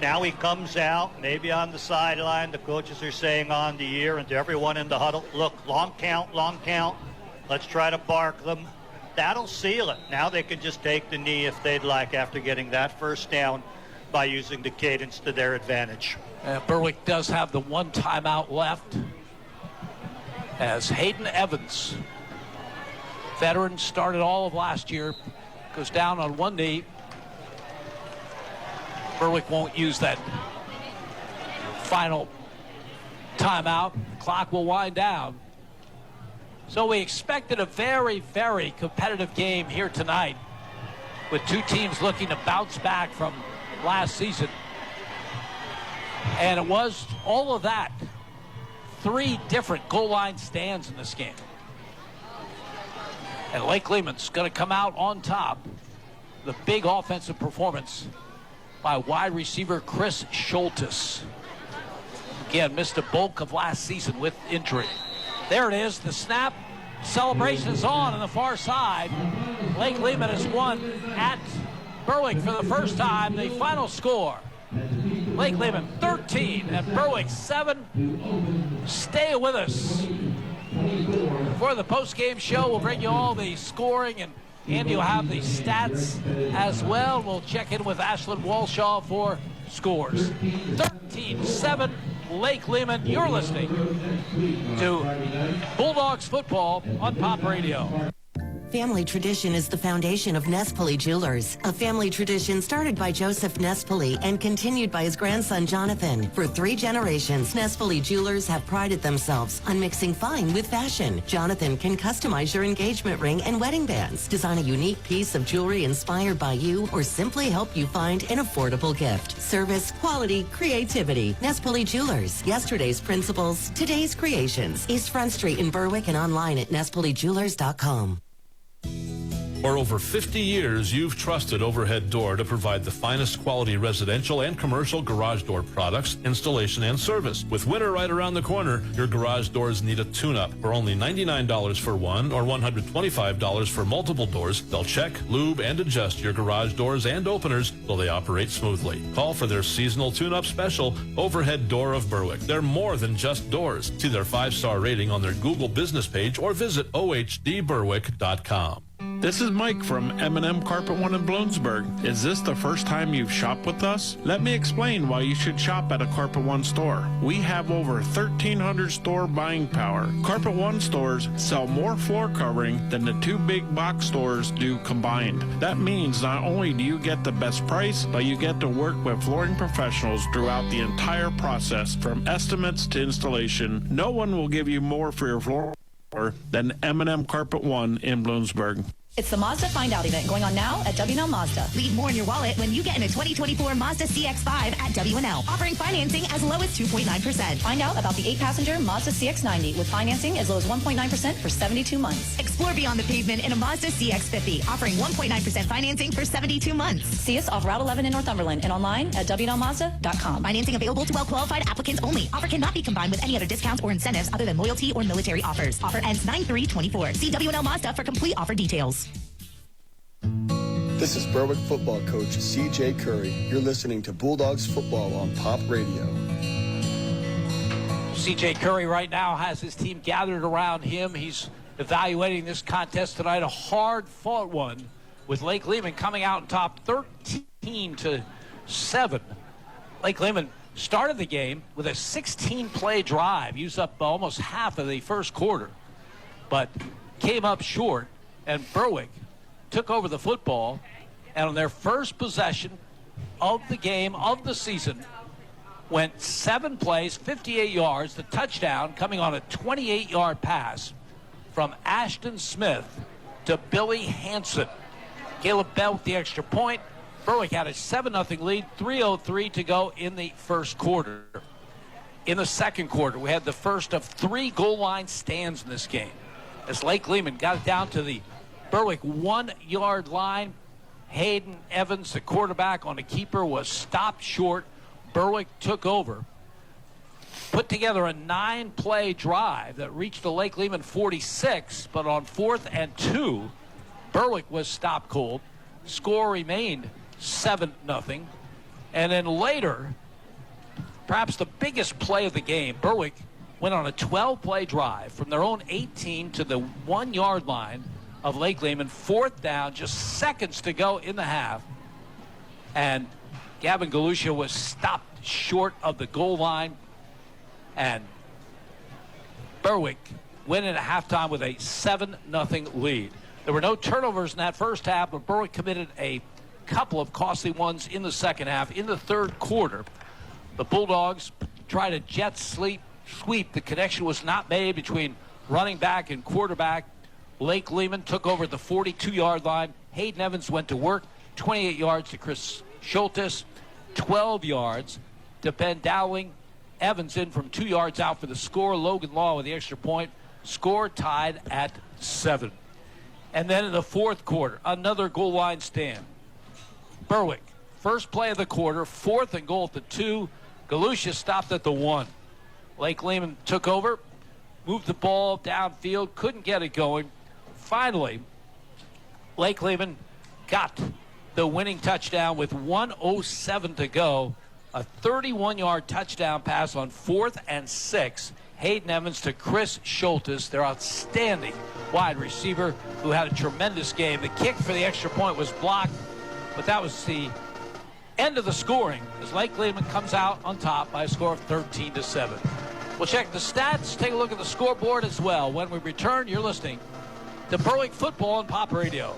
Now he comes out, maybe on the sideline. The coaches are saying on the ear, and to everyone in the huddle, look, long count, long count. Let's try to bark them. That'll seal it. Now they can just take the knee if they'd like after getting that first down by using the cadence to their advantage. Berwick does have the one timeout left as Hayden Evans, veteran, started all of last year, goes down on one knee. Berwick won't use that final timeout. The clock will wind down. So we expected a very, very competitive game here tonight with two teams looking to bounce back from last season. And it was all of that. 3 different goal line stands in this game. And Lake Lehman's going to come out on top. The big offensive performance by wide receiver Chris Schultes. Again, missed a bulk of last season with injury. There it is, the snap. Celebration is on the far side. Lake Lehman has won at Berwick for the first time. The final score, Lake Lehman 13 and Berwick 7. Stay with us. For the post-game show, we'll bring you all the scoring, and Andy will have the stats as well. We'll check in with Ashlyn Walshaw for scores. 13-7, Lake Lehman. You're listening to Bulldogs football on Pop Radio. Family tradition is the foundation of Nespoli Jewelers, a family tradition started by Joseph Nespoli and continued by his grandson Jonathan. For 3 generations, Nespoli Jewelers have prided themselves on mixing fine with fashion. Jonathan can customize your engagement ring and wedding bands, design a unique piece of jewelry inspired by you, or simply help you find an affordable gift. Service, quality, creativity. Nespoli Jewelers. Yesterday's principles, today's creations. East Front Street in Berwick and online at nespolijewelers.com. For over 50 years, you've trusted Overhead Door to provide the finest quality residential and commercial garage door products, installation, and service. With winter right around the corner, your garage doors need a tune-up. For only $99 for one or $125 for multiple doors, they'll check, lube, and adjust your garage doors and openers so they operate smoothly. Call for their seasonal tune-up special, Overhead Door of Berwick. They're more than just doors. See their 5-star rating on their Google business page or visit ohdberwick.com. This is Mike from M&M Carpet One in Bloomsburg. Is this the first time you've shopped with us? Let me explain why you should shop at a Carpet One store. We have over 1,300 store buying power. Carpet One stores sell more floor covering than the 2 big box stores do combined. That means not only do you get the best price, but you get to work with flooring professionals throughout the entire process, from estimates to installation. No one will give you more for your floor than M&M Carpet One in Bloomsburg. It's the Mazda Find Out event going on now at W&L Mazda. Leave more in your wallet when you get in a 2024 Mazda CX-5 at W&L, offering financing as low as 2.9%. Find out about the 8-passenger Mazda CX-90 with financing as low as 1.9% for 72 months. Explore beyond the pavement in a Mazda CX-50, offering 1.9% financing for 72 months. See us off Route 11 in Northumberland and online at WNLMazda.com. Financing available to well-qualified applicants only. Offer cannot be combined with any other discounts or incentives other than loyalty or military offers. Offer ends 9/3/24. See W&L Mazda for complete offer details. This is Berwick football coach C.J. Curry. You're listening to Bulldogs football on Pop Radio. C.J. Curry right now has his team gathered around him. He's evaluating this contest tonight, a hard-fought one, with Lake Lehman coming out on top 13-7. Lake Lehman started the game with a 16-play drive, used up almost half of the first quarter, but came up short, and Berwick took over the football, and on their first possession of the game, of the season, went 7 plays, 58 yards, the touchdown coming on a 28-yard pass from Ashton Smith to Billy Hansen. Caleb Bell with the extra point. Berwick had a 7-0 lead, 3:03 to go in the first quarter. In the second quarter, we had the first of 3 goal line stands in this game, as Lake Lehman got it down to the Berwick 1-yard line. Hayden Evans, the quarterback on a keeper, was stopped short. Berwick took over, put together a 9-play drive that reached the Lake Lehman 46, but on 4th and 2, Berwick was stopped cold. Score remained 7-0. And then later, perhaps the biggest play of the game, Berwick went on a 12-play drive from their own 18 to the 1-yard line of Lake Lehman. 4th down, just seconds to go in the half. And Gavin Galusha was stopped short of the goal line. And Berwick went in at halftime with a 7-0 lead. There were no turnovers in that first half, but Berwick committed a couple of costly ones in the second half. In the third quarter, the Bulldogs tried a jet sweep. The connection was not made between running back and quarterback. Lake Lehman took over the 42-yard line. Hayden Evans went to work. 28 yards to Chris Schultes. 12 yards to Ben Dowling. Evans in from 2 yards out for the score. Logan Law with the extra point. Score tied at 7. And then in the fourth quarter, another goal line stand. Berwick, first play of the quarter, 4th and goal at the 2. Galusha stopped at the 1. Lake Lehman took over, moved the ball downfield, couldn't get it going. Finally, Lake Lehman got the winning touchdown with 1:07 to go. A 31-yard touchdown pass on 4th and 6. Hayden Evans to Chris Schultes, their outstanding wide receiver who had a tremendous game. The kick for the extra point was blocked, but that was the end of the scoring as Lake Lehman comes out on top by a score of 13-7. We'll check the stats, take a look at the scoreboard as well. When we return, you're listening to Berwick Football on Pop Radio.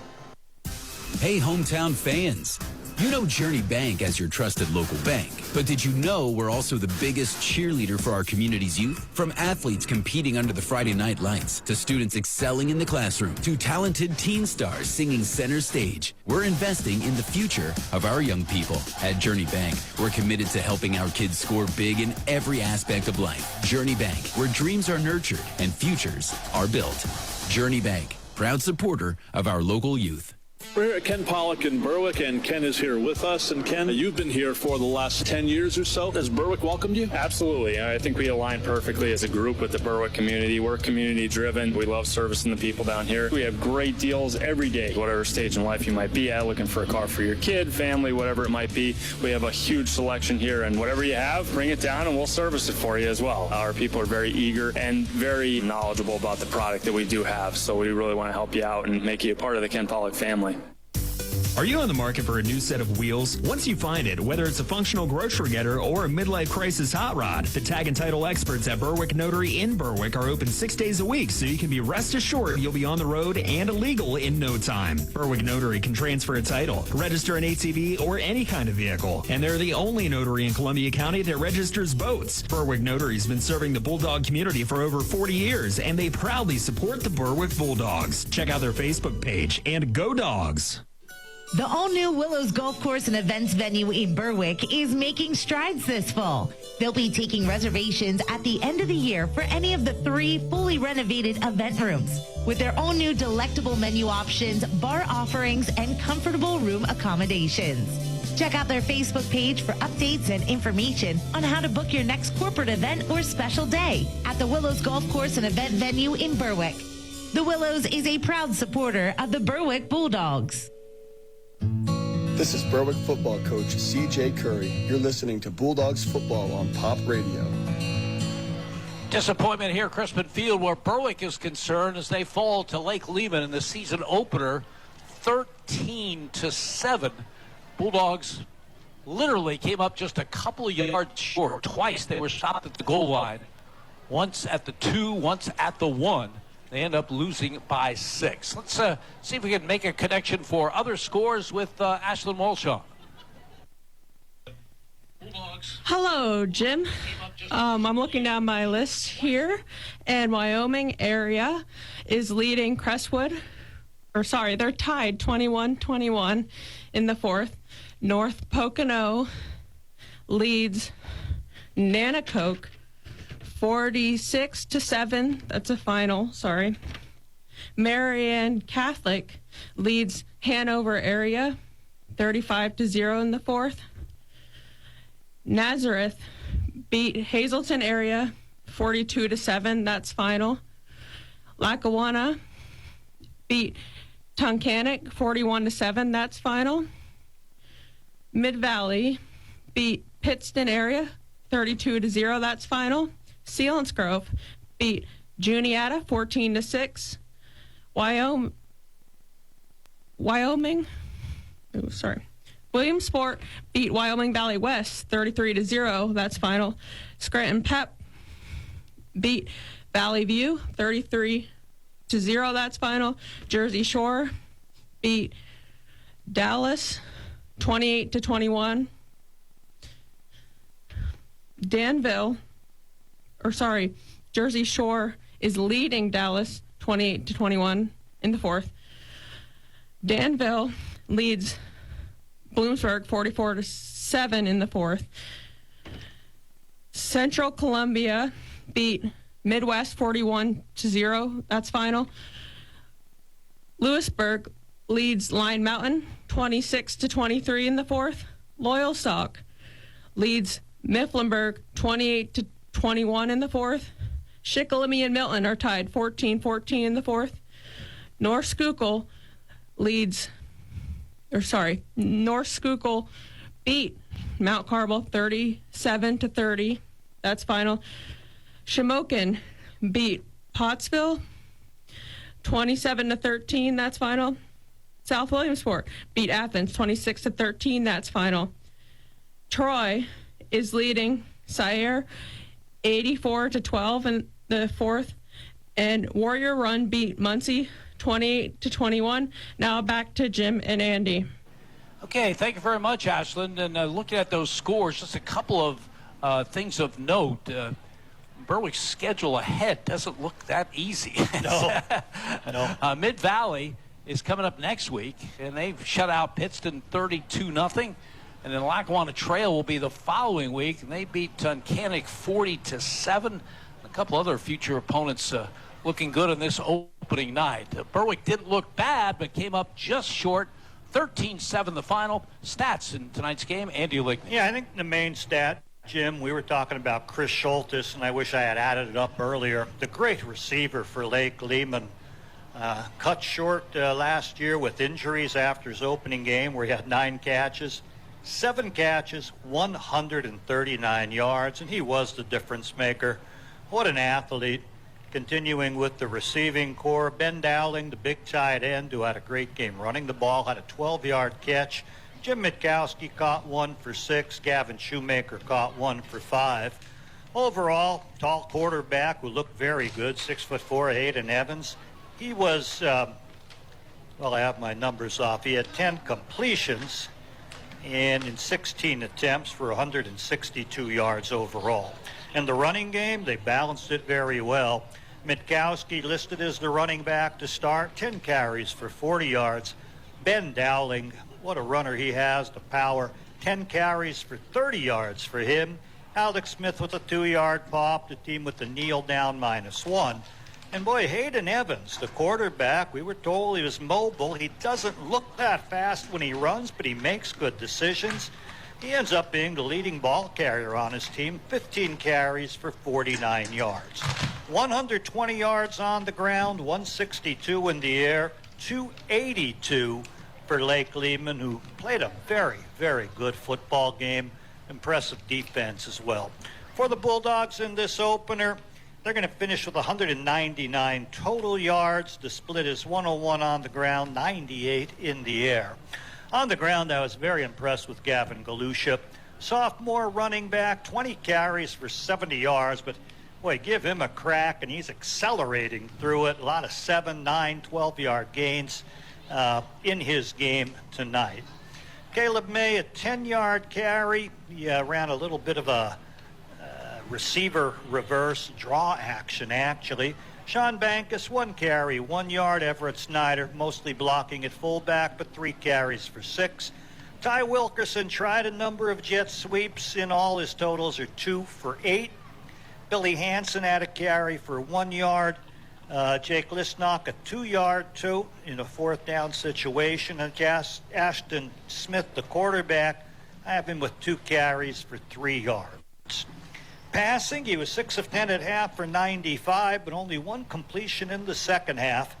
Hey, hometown fans. You know Journey Bank as your trusted local bank. But did you know we're also the biggest cheerleader for our community's youth? From athletes competing under the Friday night lights, to students excelling in the classroom, to talented teen stars singing center stage, we're investing in the future of our young people. At Journey Bank, we're committed to helping our kids score big in every aspect of life. Journey Bank, where dreams are nurtured and futures are built. Journey Bank, proud supporter of our local youth. We're here at Ken Pollock in Berwick, and Ken is here with us. And Ken, you've been here for the last 10 years or so. Has Berwick welcomed you? Absolutely. I think we align perfectly as a group with the Berwick community. We're community-driven. We love servicing the people down here. We have great deals every day, whatever stage in life you might be at, looking for a car for your kid, family, whatever it might be. We have a huge selection here, and whatever you have, bring it down, and we'll service it for you as well. Our people are very eager and very knowledgeable about the product that we do have, so we really want to help you out and make you a part of the Ken Pollock family. Are you on the market for a new set of wheels? Once you find it, whether it's a functional grocery getter or a midlife crisis hot rod, the tag and title experts at Berwick Notary in Berwick are open 6 days a week, so you can be rest assured you'll be on the road and legal in no time. Berwick Notary can transfer a title, register an ATV or any kind of vehicle, and they're the only notary in Columbia County that registers boats. Berwick Notary's been serving the Bulldog community for over 40 years, and they proudly support the Berwick Bulldogs. Check out their Facebook page, and go Dogs! The all-new Willows Golf Course and Events venue in Berwick is making strides this fall. They'll be taking reservations at the end of the year for any of the 3 fully renovated event rooms with their own new delectable menu options, bar offerings, and comfortable room accommodations. Check out their Facebook page for updates and information on how to book your next corporate event or special day at the Willows Golf Course and Event venue in Berwick. The Willows is a proud supporter of the Berwick Bulldogs. This is Berwick football coach C.J. Curry. You're listening to Bulldogs football on Pop Radio. Disappointment here at Crispin Field where Berwick is concerned as they fall to Lake Lehman in the season opener 13-7. Bulldogs literally came up just a couple of yards short. Twice they were stopped at the goal line. Once at the 2, once at the 1. They end up losing by 6. Let's see if we can make a connection for other scores with Ashlyn Walshaw. Hello, Jim. I'm looking down my list here, and Wyoming area is leading Crestwood. They're tied 21-21 in the 4th. North Pocono leads Nanacoke 46-7. That's a final, sorry. Marian Catholic leads Hanover area 35-0 in the 4th. Nazareth beat Hazleton area 42-7. That's final. Lackawanna beat Tunkhannock 41-7. That's final. Mid-Valley beat Pittston area 32-0. That's final. Selinsgrove beat Juniata 14-6. Williamsport beat Wyoming Valley West 33-0. That's final. Scranton Pep beat Valley View 33-0. That's final. Jersey Shore beat Dallas 28-21. Jersey Shore is leading Dallas 28-21 in the fourth. Danville leads Bloomsburg 44-7 in the fourth. Central Columbia beat Midwest 41-0. That's final. Lewisburg leads Line Mountain 26-23 in the fourth. Loyalstock leads Mifflinburg 28-21 in the fourth. Shikellamy and Milton are tied 14-14 in the fourth. North Schuylkill beat Mount Carmel 37-30. That's final. Shamokin beat Pottsville 27-13. That's final. South Williamsport beat Athens 26-13. That's final. Troy is leading Sire 84-12 in the fourth, and Warrior Run beat Muncie 28-21. Now back to Jim and Andy. Okay, thank you very much, Ashland. And looking at those scores, just a couple of things of note. Berwick's schedule ahead doesn't look that easy. No. Mid-Valley is coming up next week, and they've shut out Pittston 32-0. And then Lackawanna Trail will be the following week, and they beat Tunkhannock 40-7. A couple other future opponents looking good on this opening night. Berwick didn't look bad, but came up just short. 13-7 the final. Stats in tonight's game, Andy Lickman. Yeah, I think the main stat, Jim, we were talking about Chris Schultes, and I wish I had added it up earlier. The great receiver for Lake Lehman. Cut short last year with injuries after his opening game where he had 9 catches. 7 catches, 139 yards, and he was the difference maker. What an athlete. Continuing with the receiving core, Ben Dowling, the big tight end, who had a great game running the ball, had a 12-yard catch. Jim Mitkowski caught 1 for 6. Gavin Shoemaker caught 1 for 5. Overall, tall quarterback who looked very good, 6'4", Hayden Evans. He was, I have my numbers off. He had 10 completions and in 16 attempts for 162 yards overall. In the running game, they balanced it very well. Mitkowski listed as the running back to start, 10 carries for 40 yards. Ben Dowling, what a runner he has, the power, 10 carries for 30 yards for him. Alex Smith with a 2-yard pop, the team with the kneel down -1. And boy, Hayden Evans, the quarterback, we were told he was mobile. He doesn't look that fast when he runs, but he makes good decisions. He ends up being the leading ball carrier on his team, 15 carries for 49 yards. 120 yards on the ground, 162 in the air, 282 for Lake Lehman, who played a very, very good football game. Impressive defense as well. For the Bulldogs in this opener, they're going to finish with 199 total yards. The split is 101 on the ground, 98 in the air. On the ground, I was very impressed with Gavin Galusha. Sophomore running back, 20 carries for 70 yards, but boy, give him a crack, and he's accelerating through it. A lot of 7, 9, 12-yard gains in his game tonight. Caleb May, a 10-yard carry. He ran a little bit of a receiver reverse draw action, actually. Sean Bankus, 1 carry, 1 yard. Everett Snyder, mostly blocking at fullback, but 3 carries for 6. Ty Wilkerson tried a number of jet sweeps. In all, his totals are 2 for 8. Billy Hansen had a carry for 1 yard. Jake Listnock, a 2-yard two in a 4th down situation. And Ashton Smith, the quarterback, I have him with 2 carries for 3 yards. Passing, he was 6 of 10 at half for 95, but only 1 completion in the second half.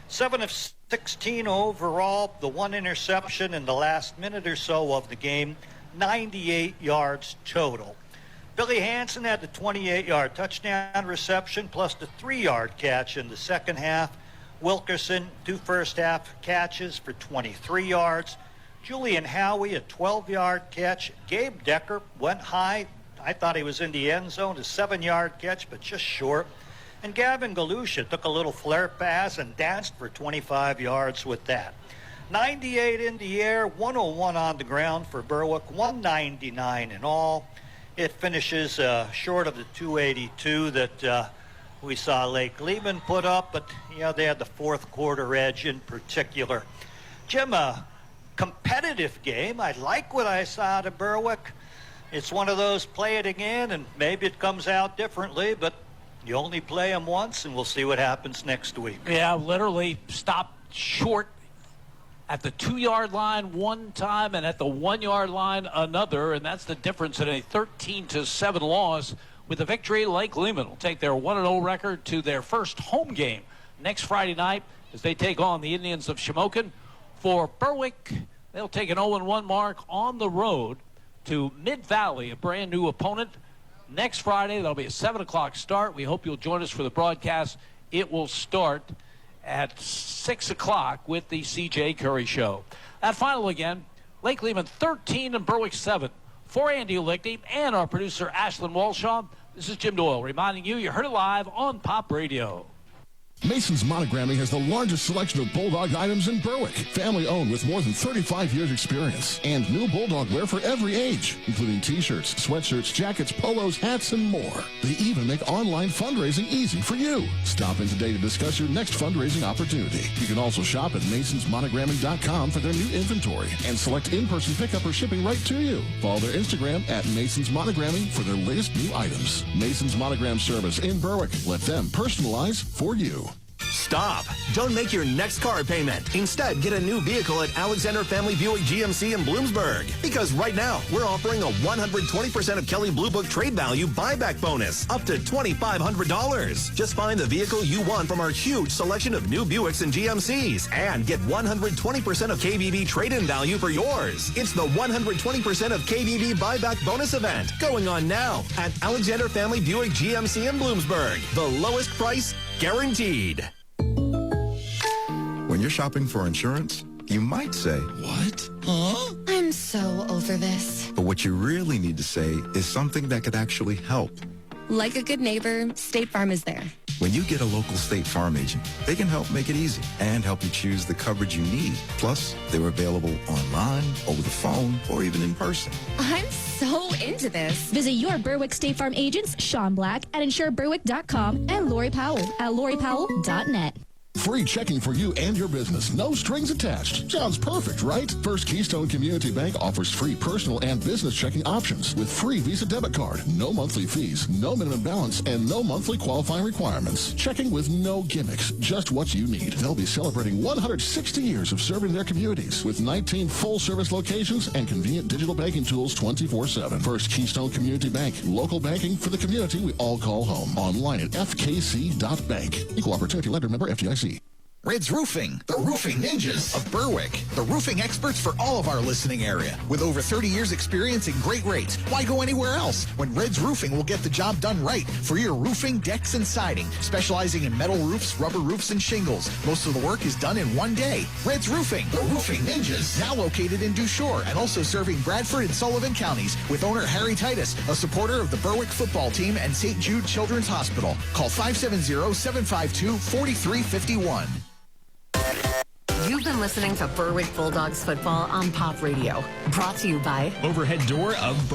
7 of 16 overall, the 1 interception in the last minute or so of the game. 98 yards total. Billy Hansen had the 28-yard touchdown reception plus the 3-yard catch in the second half. Wilkerson, 2 first-half catches for 23 yards. Julian Howie, a 12-yard catch. Gabe Decker went high. I thought he was in the end zone, a 7-yard catch, but just short. And Gavin Galusha took a little flare pass and danced for 25 yards with that. 98 in the air, 101 on the ground for Berwick, 199 in all. It finishes short of the 282 that we saw Lake Lehman put up, but they had the fourth quarter edge in particular. Jim, a competitive game. I like what I saw out of Berwick. It's one of those play it again, and maybe it comes out differently, but you only play them once, and we'll see what happens next week. Yeah, literally stopped short at the 2-yard line one time and at the 1-yard line another, and that's the difference in a 13-7 loss. With the victory, Lake Lehman will take their 1-0 record to their first home game next Friday night as they take on the Indians of Shamokin. For Berwick, they'll take an 0-1 mark on the road to Mid-Valley, a brand new opponent. Next Friday, that'll be a 7 o'clock start. We hope you'll join us for the broadcast. It will start at 6 o'clock with the C.J. Curry Show. That final again, Lake Lehman 13 and Berwick 7. For Andy Lichty and our producer Ashlyn Walshaw, this is Jim Doyle reminding you heard it live on Pop Radio. Mason's Monogramming has the largest selection of Bulldog items in Berwick. Family owned with more than 35 years experience. And new Bulldog wear for every age, including t-shirts, sweatshirts, jackets, polos, hats, and more. They even make online fundraising easy for you. Stop in today to discuss your next fundraising opportunity. You can also shop at masonsmonogramming.com for their new inventory and select in-person pickup or shipping right to you. Follow their Instagram at Mason's Monogramming for their latest new items. Mason's Monogram Service in Berwick. Let them personalize for you. Stop. Don't make your next car payment. Instead, get a new vehicle at Alexander Family Buick GMC in Bloomsburg. Because right now, we're offering a 120% of Kelly Blue Book trade value buyback bonus, up to $2,500. Just find the vehicle you want from our huge selection of new Buicks and GMCs and get 120% of KBB trade-in value for yours. It's the 120% of KBB buyback bonus event going on now at Alexander Family Buick GMC in Bloomsburg. The lowest price guaranteed. When you're shopping for insurance, you might say, "What? Huh?" I'm so over this. But what you really need to say is something that could actually help. Like a good neighbor, State Farm is there. When you get a local State Farm agent, they can help make it easy and help you choose the coverage you need. Plus, they're available online, over the phone, or even in person. I'm so into this. Visit your Berwick State Farm agents, Sean Black at InsureBerwick.com and Lori Powell at LoriPowell.net. Free checking for you and your business. No strings attached. Sounds perfect, right? First Keystone Community Bank offers free personal and business checking options with free Visa debit card, no monthly fees, no minimum balance, and no monthly qualifying requirements. Checking with no gimmicks, just what you need. They'll be celebrating 160 years of serving their communities with 19 full-service locations and convenient digital banking tools 24/7. First Keystone Community Bank. Local banking for the community we all call home. Online at fkc.bank. Equal Opportunity Lender, member FDIC. Red's Roofing, the roofing ninjas of Berwick. The roofing experts for all of our listening area. With over 30 years experience and great rates. Why go anywhere else when Red's Roofing will get the job done right for your roofing, decks, and siding. Specializing in metal roofs, rubber roofs, and shingles. Most of the work is done in one day. Red's Roofing, the roofing ninjas. Now located in Dushore and also serving Bradford and Sullivan counties with owner Harry Titus, a supporter of the Berwick football team and St. Jude Children's Hospital. Call 570-752-4351. You've been listening to Berwick Bulldogs football on Pop Radio. Brought to you by Overhead Door of Berwick.